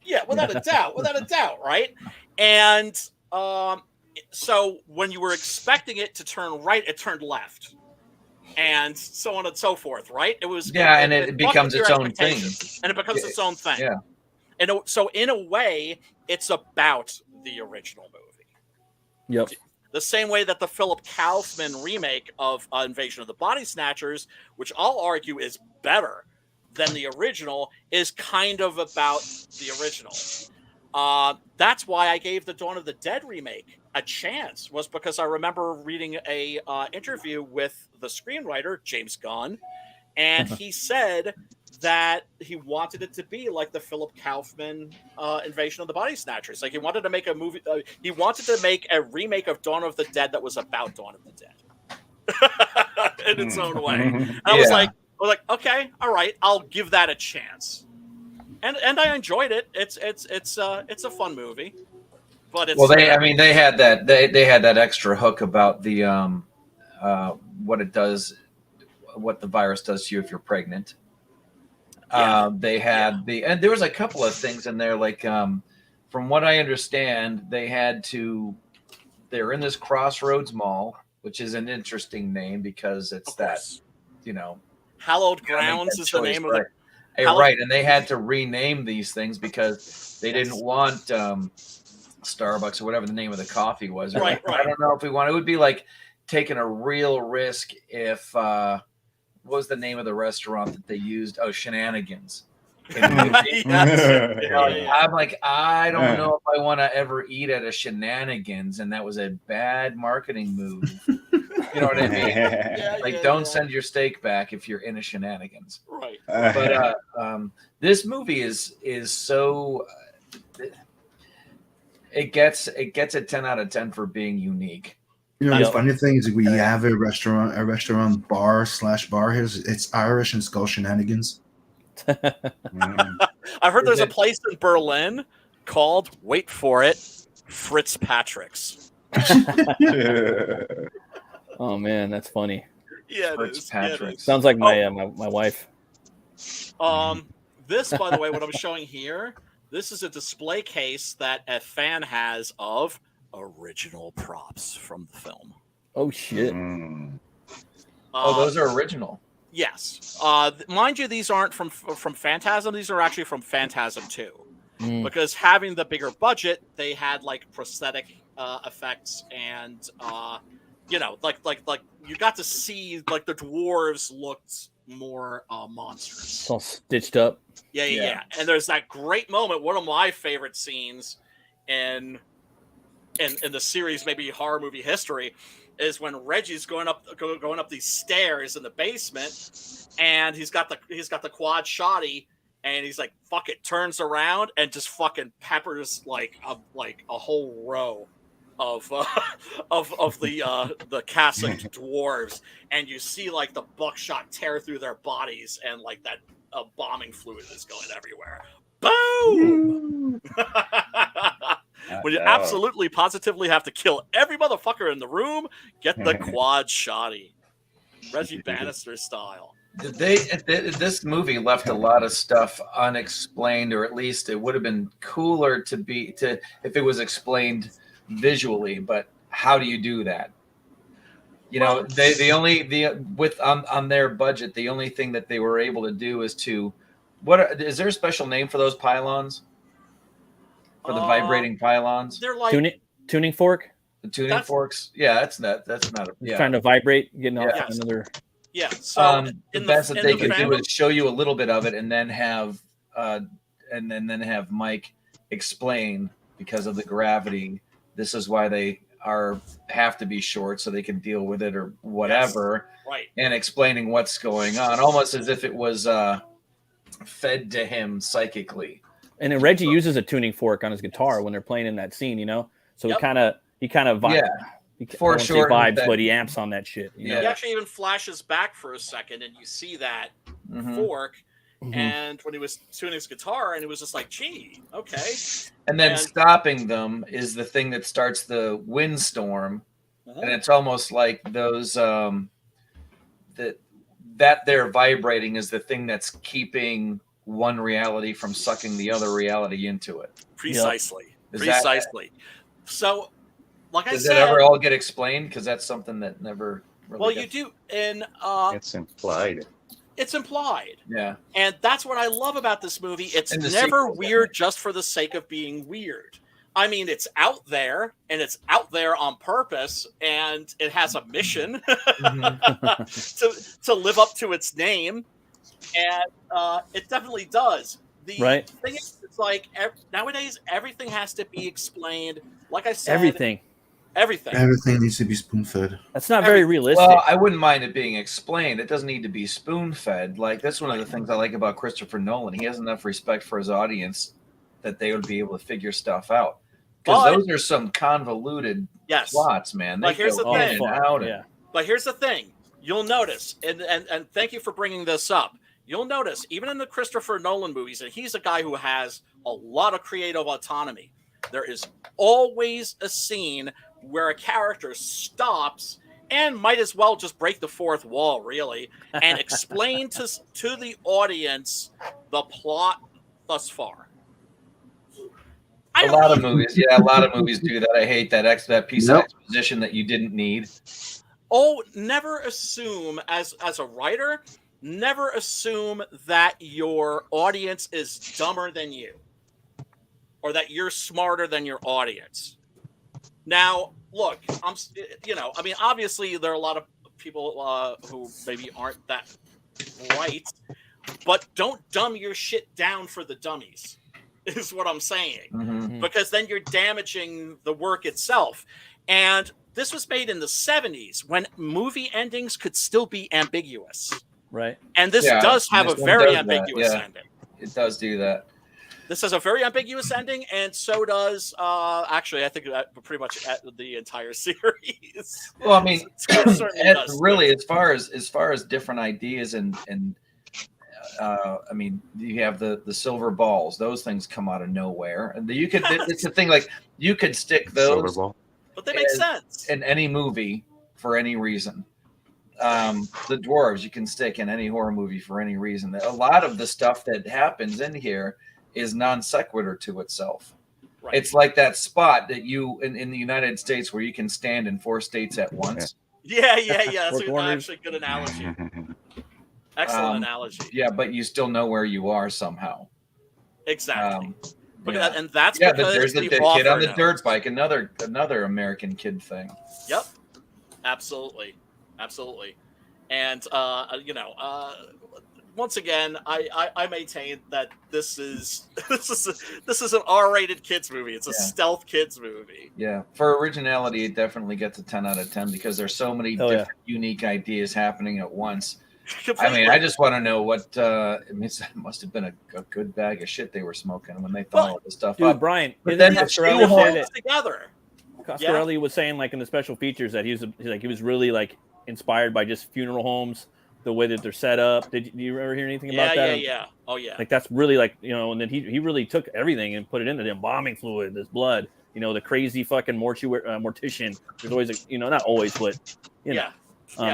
Yeah, without a doubt, right? And so when you were expecting it to turn right, it turned left, and so on and so forth, right? And it becomes its own thing, and it becomes its own thing. Yeah, and so in a way, it's about the original movie. Yep. The same way that the Philip Kaufman remake of Invasion of the Body Snatchers, which I'll argue is better than the original, is kind of about the original. That's why I gave the Dawn of the Dead remake a chance, was because I remember reading a interview with the screenwriter, James Gunn, and he said that he wanted it to be like the Philip Kaufman Invasion of the Body Snatchers. Like, he wanted to make a movie, he wanted to make a remake of Dawn of the Dead that was about Dawn of the Dead in its own way. And I was like, okay, all right, I'll give that a chance. And I enjoyed it. It's a fun movie, but it's they had that extra hook about the what it does, what the virus does to you if you're pregnant. And there was a couple of things in there, like from what I understand, they're in this Crossroads Mall, which is an interesting name because it's Hallowed Grounds is the name of it. Right, and they had to rename these things because they didn't want Starbucks or whatever the name of the coffee was. Right. I don't know if we want. It would be like taking a real risk if what was the name of the restaurant that they used? Oh, Shenanigans. I'm like, I don't know if I want to ever eat at a Shenanigans, and that was a bad marketing move. You know what I mean? Don't send your steak back if you're in a Shenanigans. Right. But this movie is so it gets a 10 out of 10 for being unique. You know, the funny thing is we have a restaurant bar here. It's Irish and it's called Shenanigans. I've heard there's a place in Berlin called, wait for it, Fritz Patrick's. Oh man, that's funny. Yeah, Fritz Patrick's. Sounds like my my wife. This, by the way, what I'm showing here, this is a display case that a fan has of original props from the film. Oh shit. Those are original. Yes. Mind you, these aren't from Phantasm. These are actually from Phantasm 2. Because having the bigger budget, they had like prosthetic effects and like you got to see like the dwarves looked more monstrous. It's all stitched up. Yeah. And there's that great moment, one of my favorite scenes in the series, maybe horror movie history, is when Reggie's going up these stairs in the basement, and he's got the quad shotty, and he's like, fuck it, turns around and just fucking peppers like a whole row of the cassocked dwarves, and you see like the buckshot tear through their bodies, and like that bombing fluid is going everywhere. Boom! When you absolutely positively have to kill every motherfucker in the room, get the quad shotty, Reggie Bannister style. This movie left a lot of stuff unexplained, or at least it would have been cooler if it was explained visually. But how do you do that? You know, on their budget, the only thing that they were able to do is is there a special name for those pylons? For the vibrating pylons? They're like tuning fork. The tuning forks. Yeah, that's not trying to vibrate, getting off another. Yeah. So the best that they could do is show you a little bit of it, and then have Mike explain, because of the gravity, this is why they have to be short so they can deal with it or whatever. Yes. Right. And explaining what's going on, almost as if it was fed to him psychically. And then Reggie uses a tuning fork on his guitar when they're playing in that scene, you know. So he kind of vibes. Yeah. For sure, vibes, but he amps on that shit. You know? He actually even flashes back for a second, and you see that fork. Mm-hmm. And when he was tuning his guitar, and it was just like, gee, okay. And then stopping them is the thing that starts the windstorm, and it's almost like those that they're vibrating is the thing that's keeping one reality from sucking the other reality into it. Precisely. Yep. Precisely. So, like I said, does that ever all get explained? Because that's something that never really. Well, you do, and it's implied. It's implied. Yeah. And that's what I love about this movie. It's never sequels, weird just for the sake of being weird. I mean, it's out there, and it's out there on purpose, and it has a mission to live up to its name, and it definitely does. The thing is, it's like nowadays everything has to be explained. Like I said, everything needs to be spoon-fed. That's not very realistic. Well, I wouldn't mind it being explained. It doesn't need to be spoon-fed. Like, that's one of the things I like about Christopher Nolan. He has enough respect for his audience that they would be able to figure stuff out. Because those are some convoluted plots, man. But here's the thing. Out But here's the thing. You'll notice, and thank you for bringing this up. You'll notice, even in the Christopher Nolan movies, and he's a guy who has a lot of creative autonomy, there is always a scene where a character stops and might as well just break the fourth wall, really, and explain to the audience the plot thus far. A lot of movies do that. I hate that piece of exposition that you didn't need. Oh, never assume, as a writer, never assume that your audience is dumber than you, or that you're smarter than your audience. Now, look, I mean, obviously there are a lot of people who maybe aren't that bright, but don't dumb your shit down for the dummies, is what I'm saying. Because then you're damaging the work itself. And this was made in the 70s when movie endings could still be ambiguous. Right. And this does have a very ambiguous ending. It does do that. This has a very ambiguous ending, and so does actually, I think pretty much the entire series. Well, I mean, really, as far as different ideas and I mean, you have the silver balls; those things come out of nowhere, and you could. It's the thing, like you could stick those, but they make sense in any movie for any reason. The dwarves you can stick in any horror movie for any reason. A lot of the stuff that happens in here is non sequitur to itself. Right. It's like that spot that you in the United States where you can stand in 4 states at once. Yeah. That's actually a good analogy. Excellent analogy. Yeah, but you still know where you are somehow. Exactly. Look at that, and that's because there's the kid on the dirt bike, another American kid thing. Yep, absolutely. And once again, I maintain that this is an R-rated kids movie. It's a stealth kids movie. Yeah, for originality, it definitely gets a 10 out of 10 because there's so many different unique ideas happening at once. I mean, I just want to know what it must have been a good bag of shit they were smoking when they thought all this stuff up. Brian, but then together. Coscarelli was saying, like in the special features, that he was really like inspired by just funeral homes, the way that they're set up. Do you ever hear anything about that? Yeah. Oh yeah. Like that's really like, and then he really took everything and put it into the embalming fluid, this blood, the crazy fucking mortician. There's always not always, but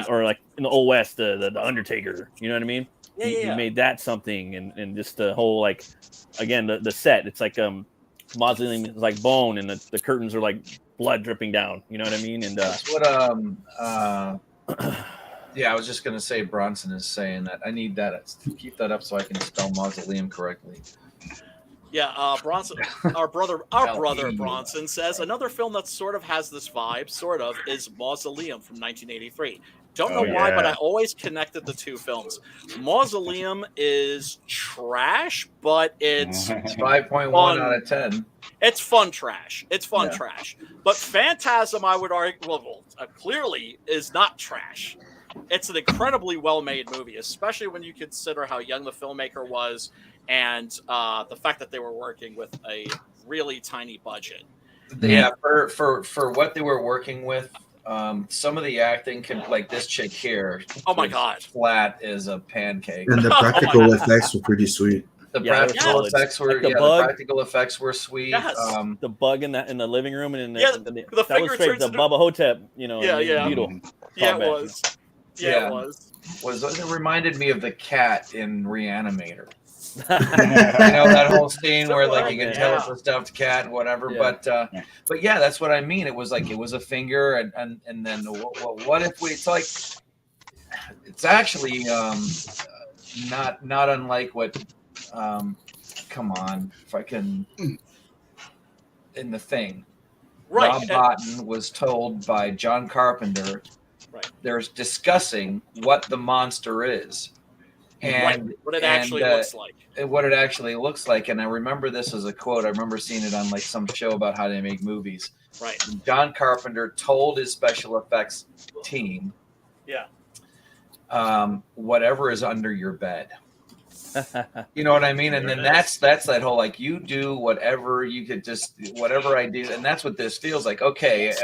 or like in the Old West, the Undertaker. You know what I mean? He made that something, and just the whole like, again the set. It's like mausoleum is like bone, and the curtains are like blood dripping down. You know what I mean? And that's what yeah, I was just gonna say Bronson is saying that. I need that. Keep that up so I can spell mausoleum correctly. Yeah, Bronson, our brother Bronson says another film that sort of has this vibe, is Mausoleum from 1983. Don't know why, but I always connected the two films. Mausoleum is trash, but it's 5.1 out of 10. It's fun trash. Trash. But Phantasm, I would argue, clearly is not trash. It's an incredibly well-made movie, especially when you consider how young the filmmaker was and the fact that they were working with a really tiny budget. Yeah, for what they were working with, some of the acting like this chick here. Oh my god, flat as a pancake. And the practical effects were pretty sweet. The practical effects were like the the bug. practical effects were sweet. Yes. The bug in the living room and the that was finger straight turns the Bubba Hotep, beetle. Yeah, it was. Yeah, it was. It reminded me of the cat in Reanimator. That whole scene where like you can tell it's a stuffed cat and whatever. Yeah. But yeah, that's what I mean. It was like it was a finger, and then what if it's like it's actually not unlike what come on, if I can in The Thing. Right. Rob Bottin was told by John Carpenter. Right. They're discussing what the monster is. And what it actually looks like. What it actually looks like. And I remember this as a quote. I remember seeing it on like some show about how they make movies. Right. And John Carpenter told his special effects team, whatever is under your bed. You know what I mean? And then that's that whole like you do whatever you could just whatever ideas, and that's what this feels like. Okay,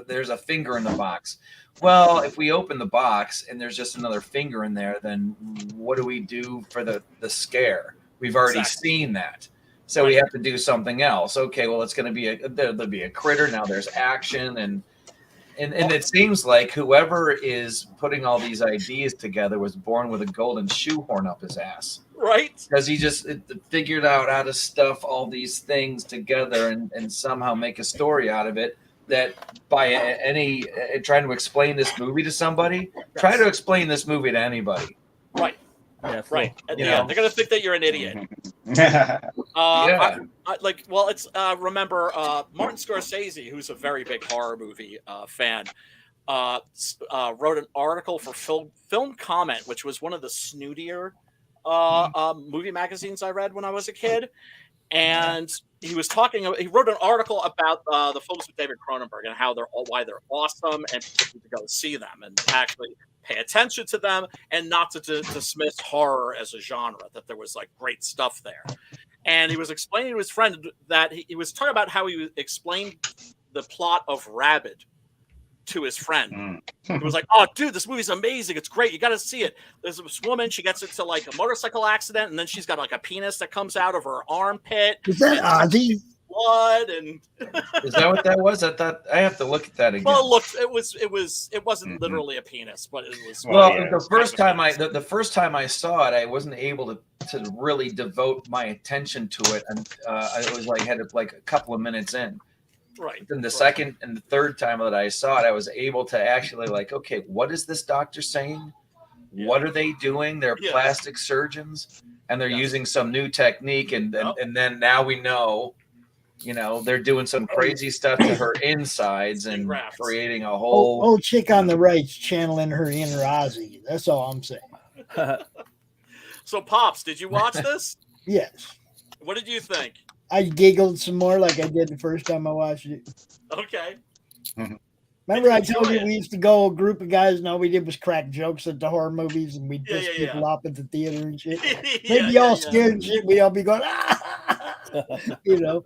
there's a finger in the box. Well, if we open the box and there's just another finger in there, then what do we do for the scare? We've already seen that, so we have to do something else. Okay, well it's going to be there'll be a critter now. There's action and it seems like whoever is putting all these ideas together was born with a golden shoehorn up his ass. Right. Because he just figured out how to stuff all these things together and somehow make a story out of it that by trying to explain this movie to somebody, try to explain this movie to anybody. Right. Yeah, right. They're going to think that you're an idiot. Remember Martin Scorsese, who's a very big horror movie fan, wrote an article for Film Comment, which was one of the snootier movie magazines I read when I was a kid. And he wrote an article about the films with David Cronenberg and why they're awesome and people need to go see them and actually pay attention to them and not to dismiss horror as a genre, that there was like great stuff there. And he was explaining to his friend that he was talking about how he explained the plot of Rabid to his friend. He was like, "Oh, dude, this movie's amazing. It's great. You got to see it. There's this woman. She gets into like a motorcycle accident, and then she's got like a penis that comes out of her armpit. Is that Ozzy? Blood and is that what that was? I thought I have to look at that again. Well, look, it wasn't literally a penis, but it was. The first time I saw it, I wasn't able to really devote my attention to it, and I was like had it like a couple of minutes in. Right. Then the second and the third time that I saw it, I was able to actually like, okay, what is this doctor saying? Yeah. What are they doing? They're plastic surgeons, and they're using some new technique, and then now we know, they're doing some crazy stuff to her insides and creating a whole old chick on the right's channeling her inner Ozzy. That's all I'm saying. So, Pops, did you watch this? Yes. What did you think? I giggled some more like I did the first time I watched it. Okay. Remember I told you we used to go a group of guys and all we did was crack jokes at the horror movies and we'd piss people off at the theater and shit. They'd be all scared and shit. We'd all be going, It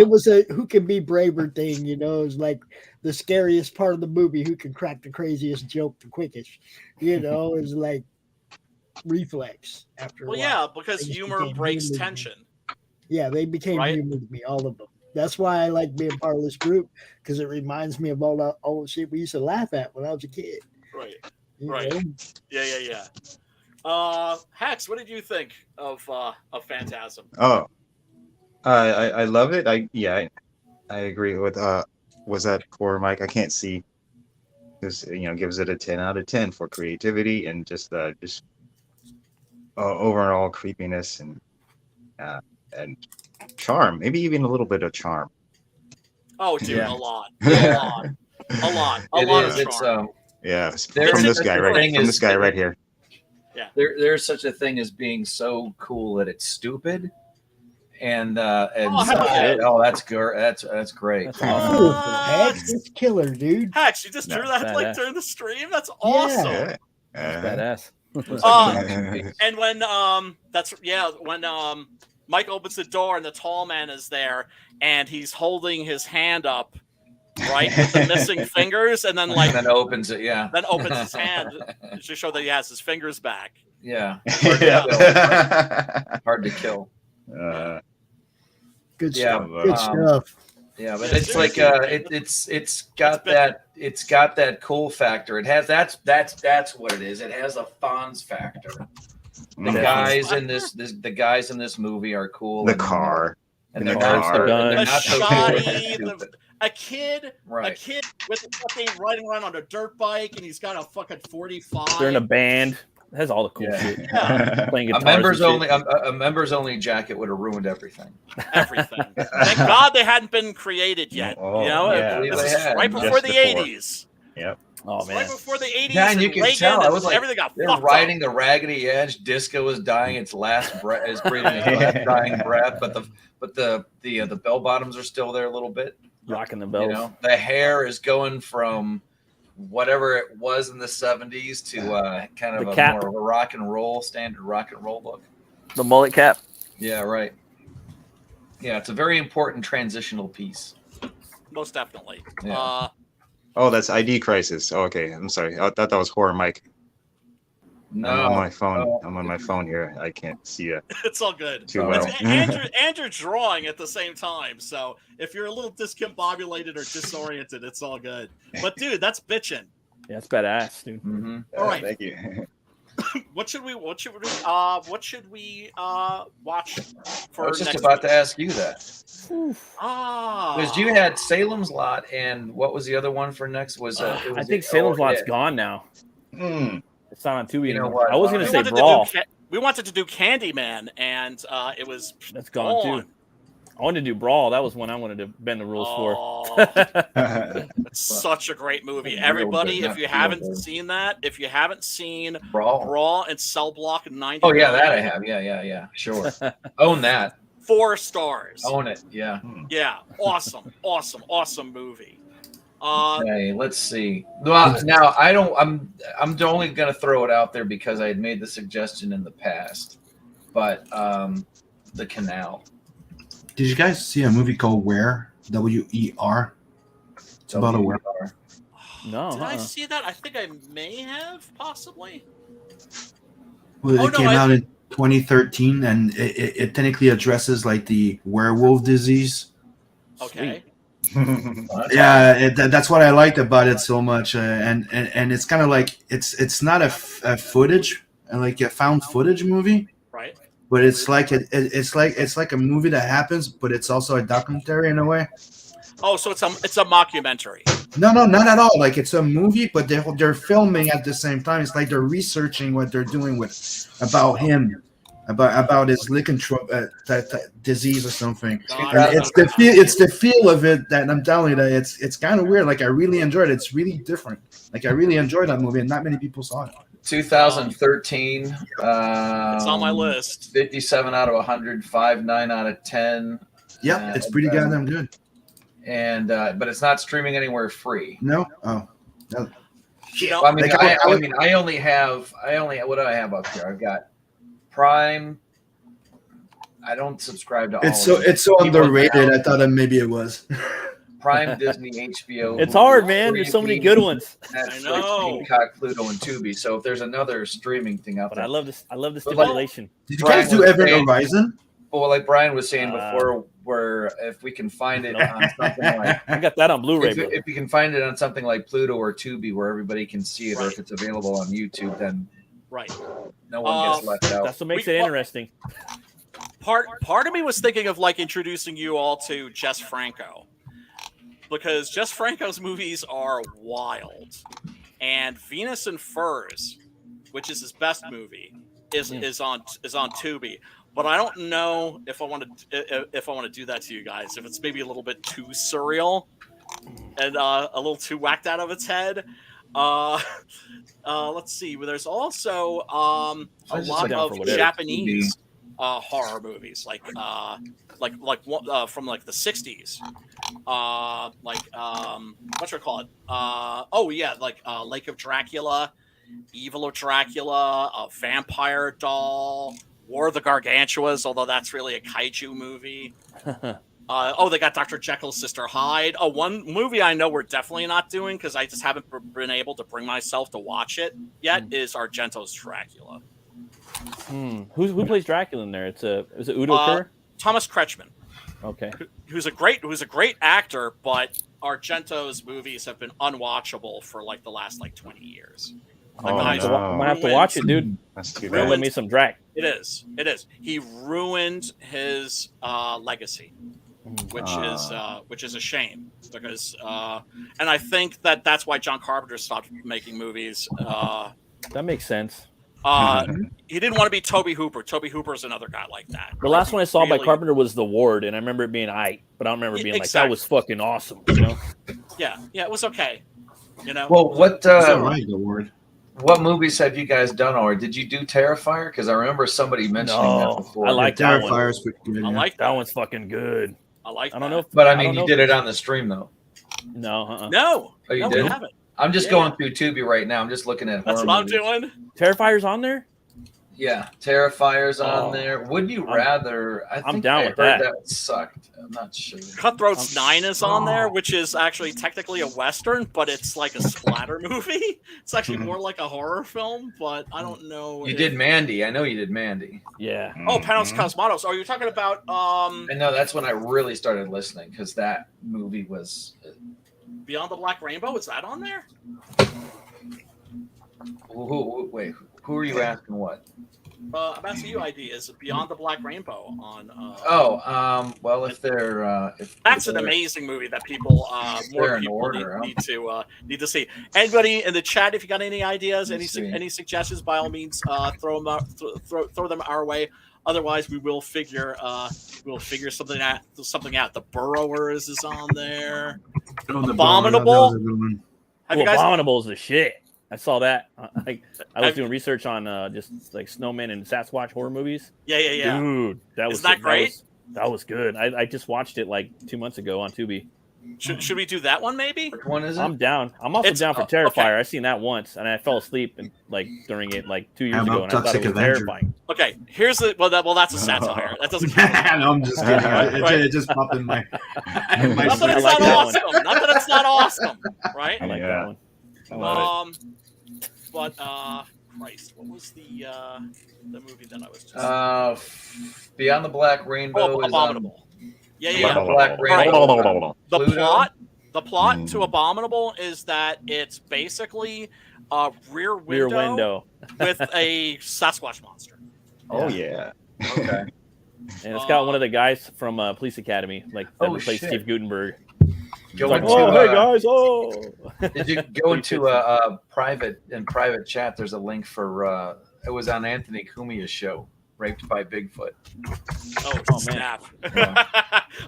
was a who can be braver thing, It was like the scariest part of the movie, who can crack the craziest joke the quickest. It's like reflex after a while. Because humor breaks tension. Yeah, they became humor to me, all of them. That's why I like being part of this group, because it reminds me of all the shit we used to laugh at when I was a kid. Right. Yeah. Hax, what did you think of Phantasm? Oh, I love it. I agree with was that poor Mike? I can't see. Just gives it a 10 out of 10 for creativity and just overall creepiness and charm, maybe even a little bit of charm. Oh, dude, a lot of charm. From this guy right here. Yeah, there's such a thing as being so cool that it's stupid, and that's great. That's killer, dude. Hax, you just drew that like during the stream. That's awesome. Badass. And when Mike opens the door and the tall man is there and he's holding his hand up right, with the missing fingers, and then then opens it, yeah. Then opens his hand to show that he has his fingers back. Yeah, hard to kill. Good stuff. Good stuff. Yeah, but it's like it's got that cool factor. It has that's what it is. It has a Fonz factor. The guys in this movie are cool. The car. And they're not so shoddy. A kid with a fucking riding around on a dirt bike, and he's got a fucking 45. They're in a band. It has all the cool shit. Yeah. Playing guitars. A members only jacket would have ruined everything. Everything. Thank God they hadn't been created yet. This is right before the 80s. Yep. Oh man. Right before the 80s. Yeah, and you can tell. I was like, everything got they're fucked riding up. the raggedy edge. Disco was dying its last breath, is breathing its last dying breath. But the bell bottoms are still there a little bit. Rocking the bells. The hair is going from whatever it was in the 70s to kind of more of a rock and roll, standard rock and roll look. The mullet cap. Yeah, right. Yeah, it's a very important transitional piece. Most definitely. Yeah. Oh, that's ID Crisis. Oh, okay, I'm sorry. I thought that was Horror Mike. No, I'm on my phone. I'm on my phone here. I can't see it. It's all good. Too well. It's Andrew drawing at the same time. So if you're a little discombobulated or disoriented, it's all good. But dude, that's bitching. Yeah, it's badass, dude. Mm-hmm. All right. Thank you. What should we watch for I was just next about week? to ask you that. Ah, Because you had Salem's Lot, and what was the other one for next? I think Salem's Lot's gone now. It's not on Tubi anymore. what? I was going to say Brawl. We wanted to do Candyman, and it was That's gone too. I wanted to do Brawl. That was one I wanted to bend the rules for. It's such a great movie. Everybody, if you haven't seen that, if you haven't seen Brawl and Cell Block 99. Oh yeah, that I have. Yeah. Sure. Own that. 4 stars. Own it. Yeah. Yeah. Awesome movie. Okay, let's see. Well, now I'm only going to throw it out there because I had made the suggestion in the past, but The Canal. Did you guys see a movie called Where? W-E-R. It's about a werewolf. No. Did I see that? I think I may have, possibly. Well, it came out in 2013, and it technically addresses like the werewolf disease. Okay. Yeah, that's what I liked about it so much, and it's kind of like it's not a footage, like a found footage movie, right? But it's like it's like a movie that happens, but it's also a documentary in a way. Oh, so it's a mockumentary. No, not at all. Like it's a movie, but they're filming at the same time. It's like they're researching what they're doing about him, about his lycanthrope disease or something. And it's the feel of it that I'm telling you that it's kind of weird. Like I really enjoyed it. It's really different. Like I really enjoyed that movie, and not many people saw it. 2013. It's on my list. 57 out of 100, 5.9 out of 10. Yeah, it's pretty goddamn good. And but it's not streaming anywhere free. No. Oh. No. Well, I only have what do I have up here? I've got Prime. I don't subscribe to all. It's so underrated. I thought that maybe it was. Prime, Disney, HBO. It's hard, man. There's so many good ones. I know. Peacock, Pluto, and Tubi. So if there's another streaming thing out there, I love this. I love the stipulation. Did you guys do Event Horizon? Well, like Brian was saying before, where if we can find it on something like I got that on Blu-ray. If we can find it on something like Pluto or Tubi, where everybody can see it, or if it's available on YouTube, then no one gets left out. That's what makes it interesting. Part of me was thinking of like introducing you all to Jess Franco, because Jess Franco's movies are wild, and Venus and Furs, which is his best movie, is on Tubi. But I don't know if I want to do that to you guys. If it's maybe a little bit too surreal and a little too whacked out of its head. Let's see. There's also a lot of Japanese horror movies, like from like the 60s. What should I call it? Lake of Dracula, Evil of Dracula, a Vampire Doll. War of the Gargantuas, although that's really a kaiju movie. They got Dr. Jekyll's Sister Hyde. One movie I know we're definitely not doing because I just haven't been able to bring myself to watch it yet is Argento's Dracula. Who plays Dracula in there? Is it Udo Kier? Thomas Kretschmann. Okay. Who's a great actor, but Argento's movies have been unwatchable for like the last 20 years. I might have to watch it, dude. That's too bad. Let me some Drac. It is. He ruined his legacy, which is a shame because, and I think that's why John Carpenter stopped making movies. That makes sense. He didn't want to be Tobe Hooper. Tobe Hooper's another guy like that. The last one I saw by Carpenter was The Ward, and I remember it being aight, but I don't remember being like, that was fucking awesome, you know? Yeah, it was okay. You know? Well, what The Ward. What movies have you guys done, or did you do Terrifier? Because I remember somebody mentioning that before. I like that one. Terrifier's pretty good. I like that one's fucking good. I like. I don't know, but I mean, you did it on the stream though. No. No. Oh, you no, did? We haven't. I'm just going through Tubi right now. I'm just looking at. That's what I'm doing. Terrifier's on there. Yeah, Terrifier's on there. Would you rather? I'm down with that. That sucked. I'm not sure. Cutthroat's 9 is on there, which is actually technically a Western, but it's like a splatter movie. It's actually more like a horror film, but I don't know. You did Mandy. I know you did Mandy. Yeah. Oh, Panos Cosmatos. Oh, you're talking about I know that's when I really started listening because that movie was Beyond the Black Rainbow. Is that on there? Wait, who are you asking what? I'm asking you ideas. Beyond the Black Rainbow on. Well, if they're that's an amazing movie that people more people need to see. Anybody in the chat, if you got any ideas, any suggestions, by all means, throw them our way. Otherwise, we will figure something out. The Burrowers is on there. Abominable. Abominable is the shit. I saw that. I was doing research on just like snowmen and Sasquatch horror movies. Yeah. Dude, that was great. That was good. I just watched it like 2 months ago on Tubi. Should we do that one maybe? Which one is it? I'm down. I'm also down for Terrifier. Okay. I seen that once and I fell asleep and during it 2 years ago and I thought it was terrifying. Okay, here's the that's a satire. That doesn't count. No, I'm just kidding. It just popped in my. Not that it's not awesome. Not that it's not awesome, right? I like that one. But Christ, what was the movie that I was just Beyond the Black Rainbow is Abominable. Beyond the Black Rainbow. The plot to Abominable is that it's basically a rear window with a Sasquatch monster. Oh yeah. Okay. And it's got one of the guys from Police Academy, that plays Steve Gutenberg. Hey guys! Oh, did you go into a private chat? There's a link for it was on Anthony Cumia's show, Raped by Bigfoot. Oh snap!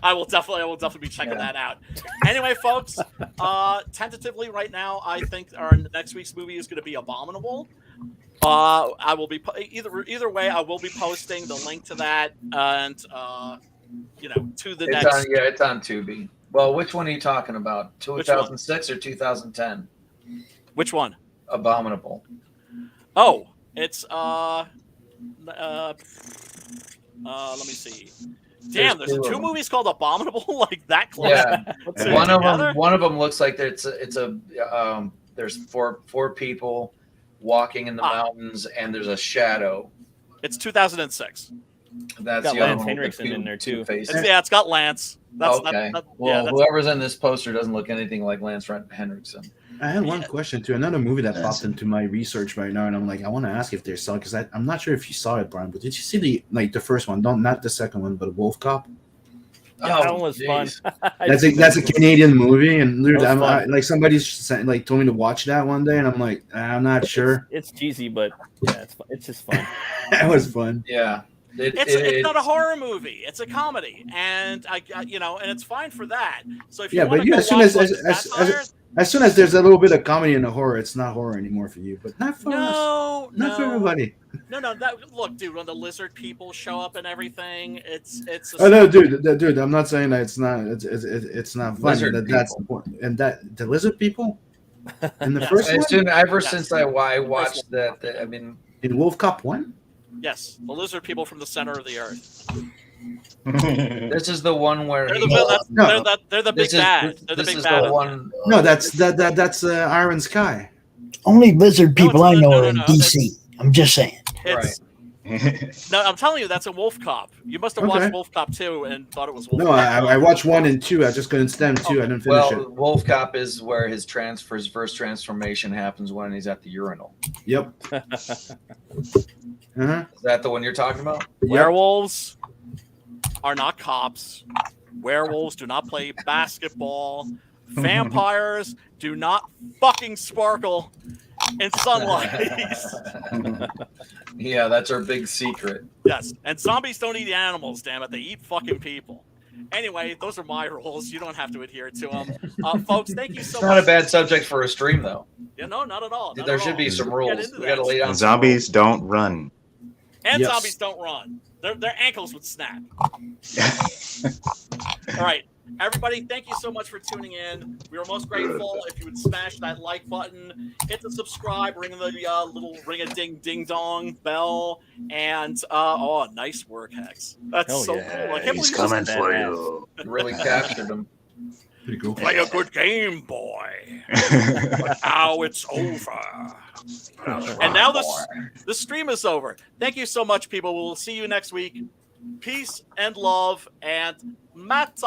I will definitely be checking that out. Anyway, folks, tentatively right now, I think our next week's movie is going to be Abominable. I will be either way. I will be posting the link to that and to the next. It's on Tubi. Well, which one are you talking about? 2006 or 2010? Which one? Abominable. Oh, it's let me see. Damn, there's two movies called Abominable like that close. Yeah, one of them looks like there's four people walking in the mountains and there's a shadow. It's 2006 That's got Lance Henriksen in there too. It's got Lance. Whoever's in this poster doesn't look anything like Lance Henriksen. I had one question too. Another movie that popped into my research right now, and I'm like, I want to ask if they're selling because I'm not sure if you saw it, Brian. But did you see the first one? Not the second one, but Wolf Cop. Yeah, that one was fun. That's a Canadian movie, and dude, somebody told me to watch that one day, and I'm like, I'm not sure. It's cheesy, but yeah, it's just fun. It was fun. Yeah. It's not a horror movie; it's a comedy, and and it's fine for that. So if as soon as there's a little bit of comedy in the horror, it's not horror anymore for you. But not for us. Not for everybody. No. Look, dude, when the lizard people show up and everything, it's. Dude, I'm not saying that it's not. It's not funny. That's important. And that the lizard people in the first one. Ever since I watched that, in Wolf Cop 1. Yes, the lizard people from the center of the earth. This is the one where they're the big bad. They're the big bad. No, that's Iron Sky. Only lizard people I know are in DC. I'm just saying. It's, no, I'm telling you, that's a Wolf Cop. You must have watched Wolf Cop 2 and thought it was Wolf No, Cop. I watched 1 and 2. I just couldn't stand 2. I didn't finish it. Wolf Cop is where his first transformation happens when he's at the urinal. Yep. Is that the one you're talking about? Werewolves are not cops. Werewolves do not play basketball. Vampires do not fucking sparkle in sunlight. Yeah, that's our big secret. Yes, and zombies don't eat animals, damn it. They eat fucking people. Anyway, those are my rules. You don't have to adhere to them. Folks, thank you so much. It's not a bad subject for a stream, though. Yeah, no, not at all. There should be some rules. We gotta lay down. Zombies don't run. And zombies don't run. Their ankles would snap. All right. Everybody, thank you so much for tuning in. We are most grateful if you would smash that like button, hit the subscribe, ring the little ring-a-ding-ding-dong bell, and nice work, Hex. That's so cool. I can't He's believe coming for you. You really captured him. Pretty cool. Play a good game, boy. But now it's over. And now the stream is over. Thank you so much, people. We'll see you next week. Peace and love and Mata.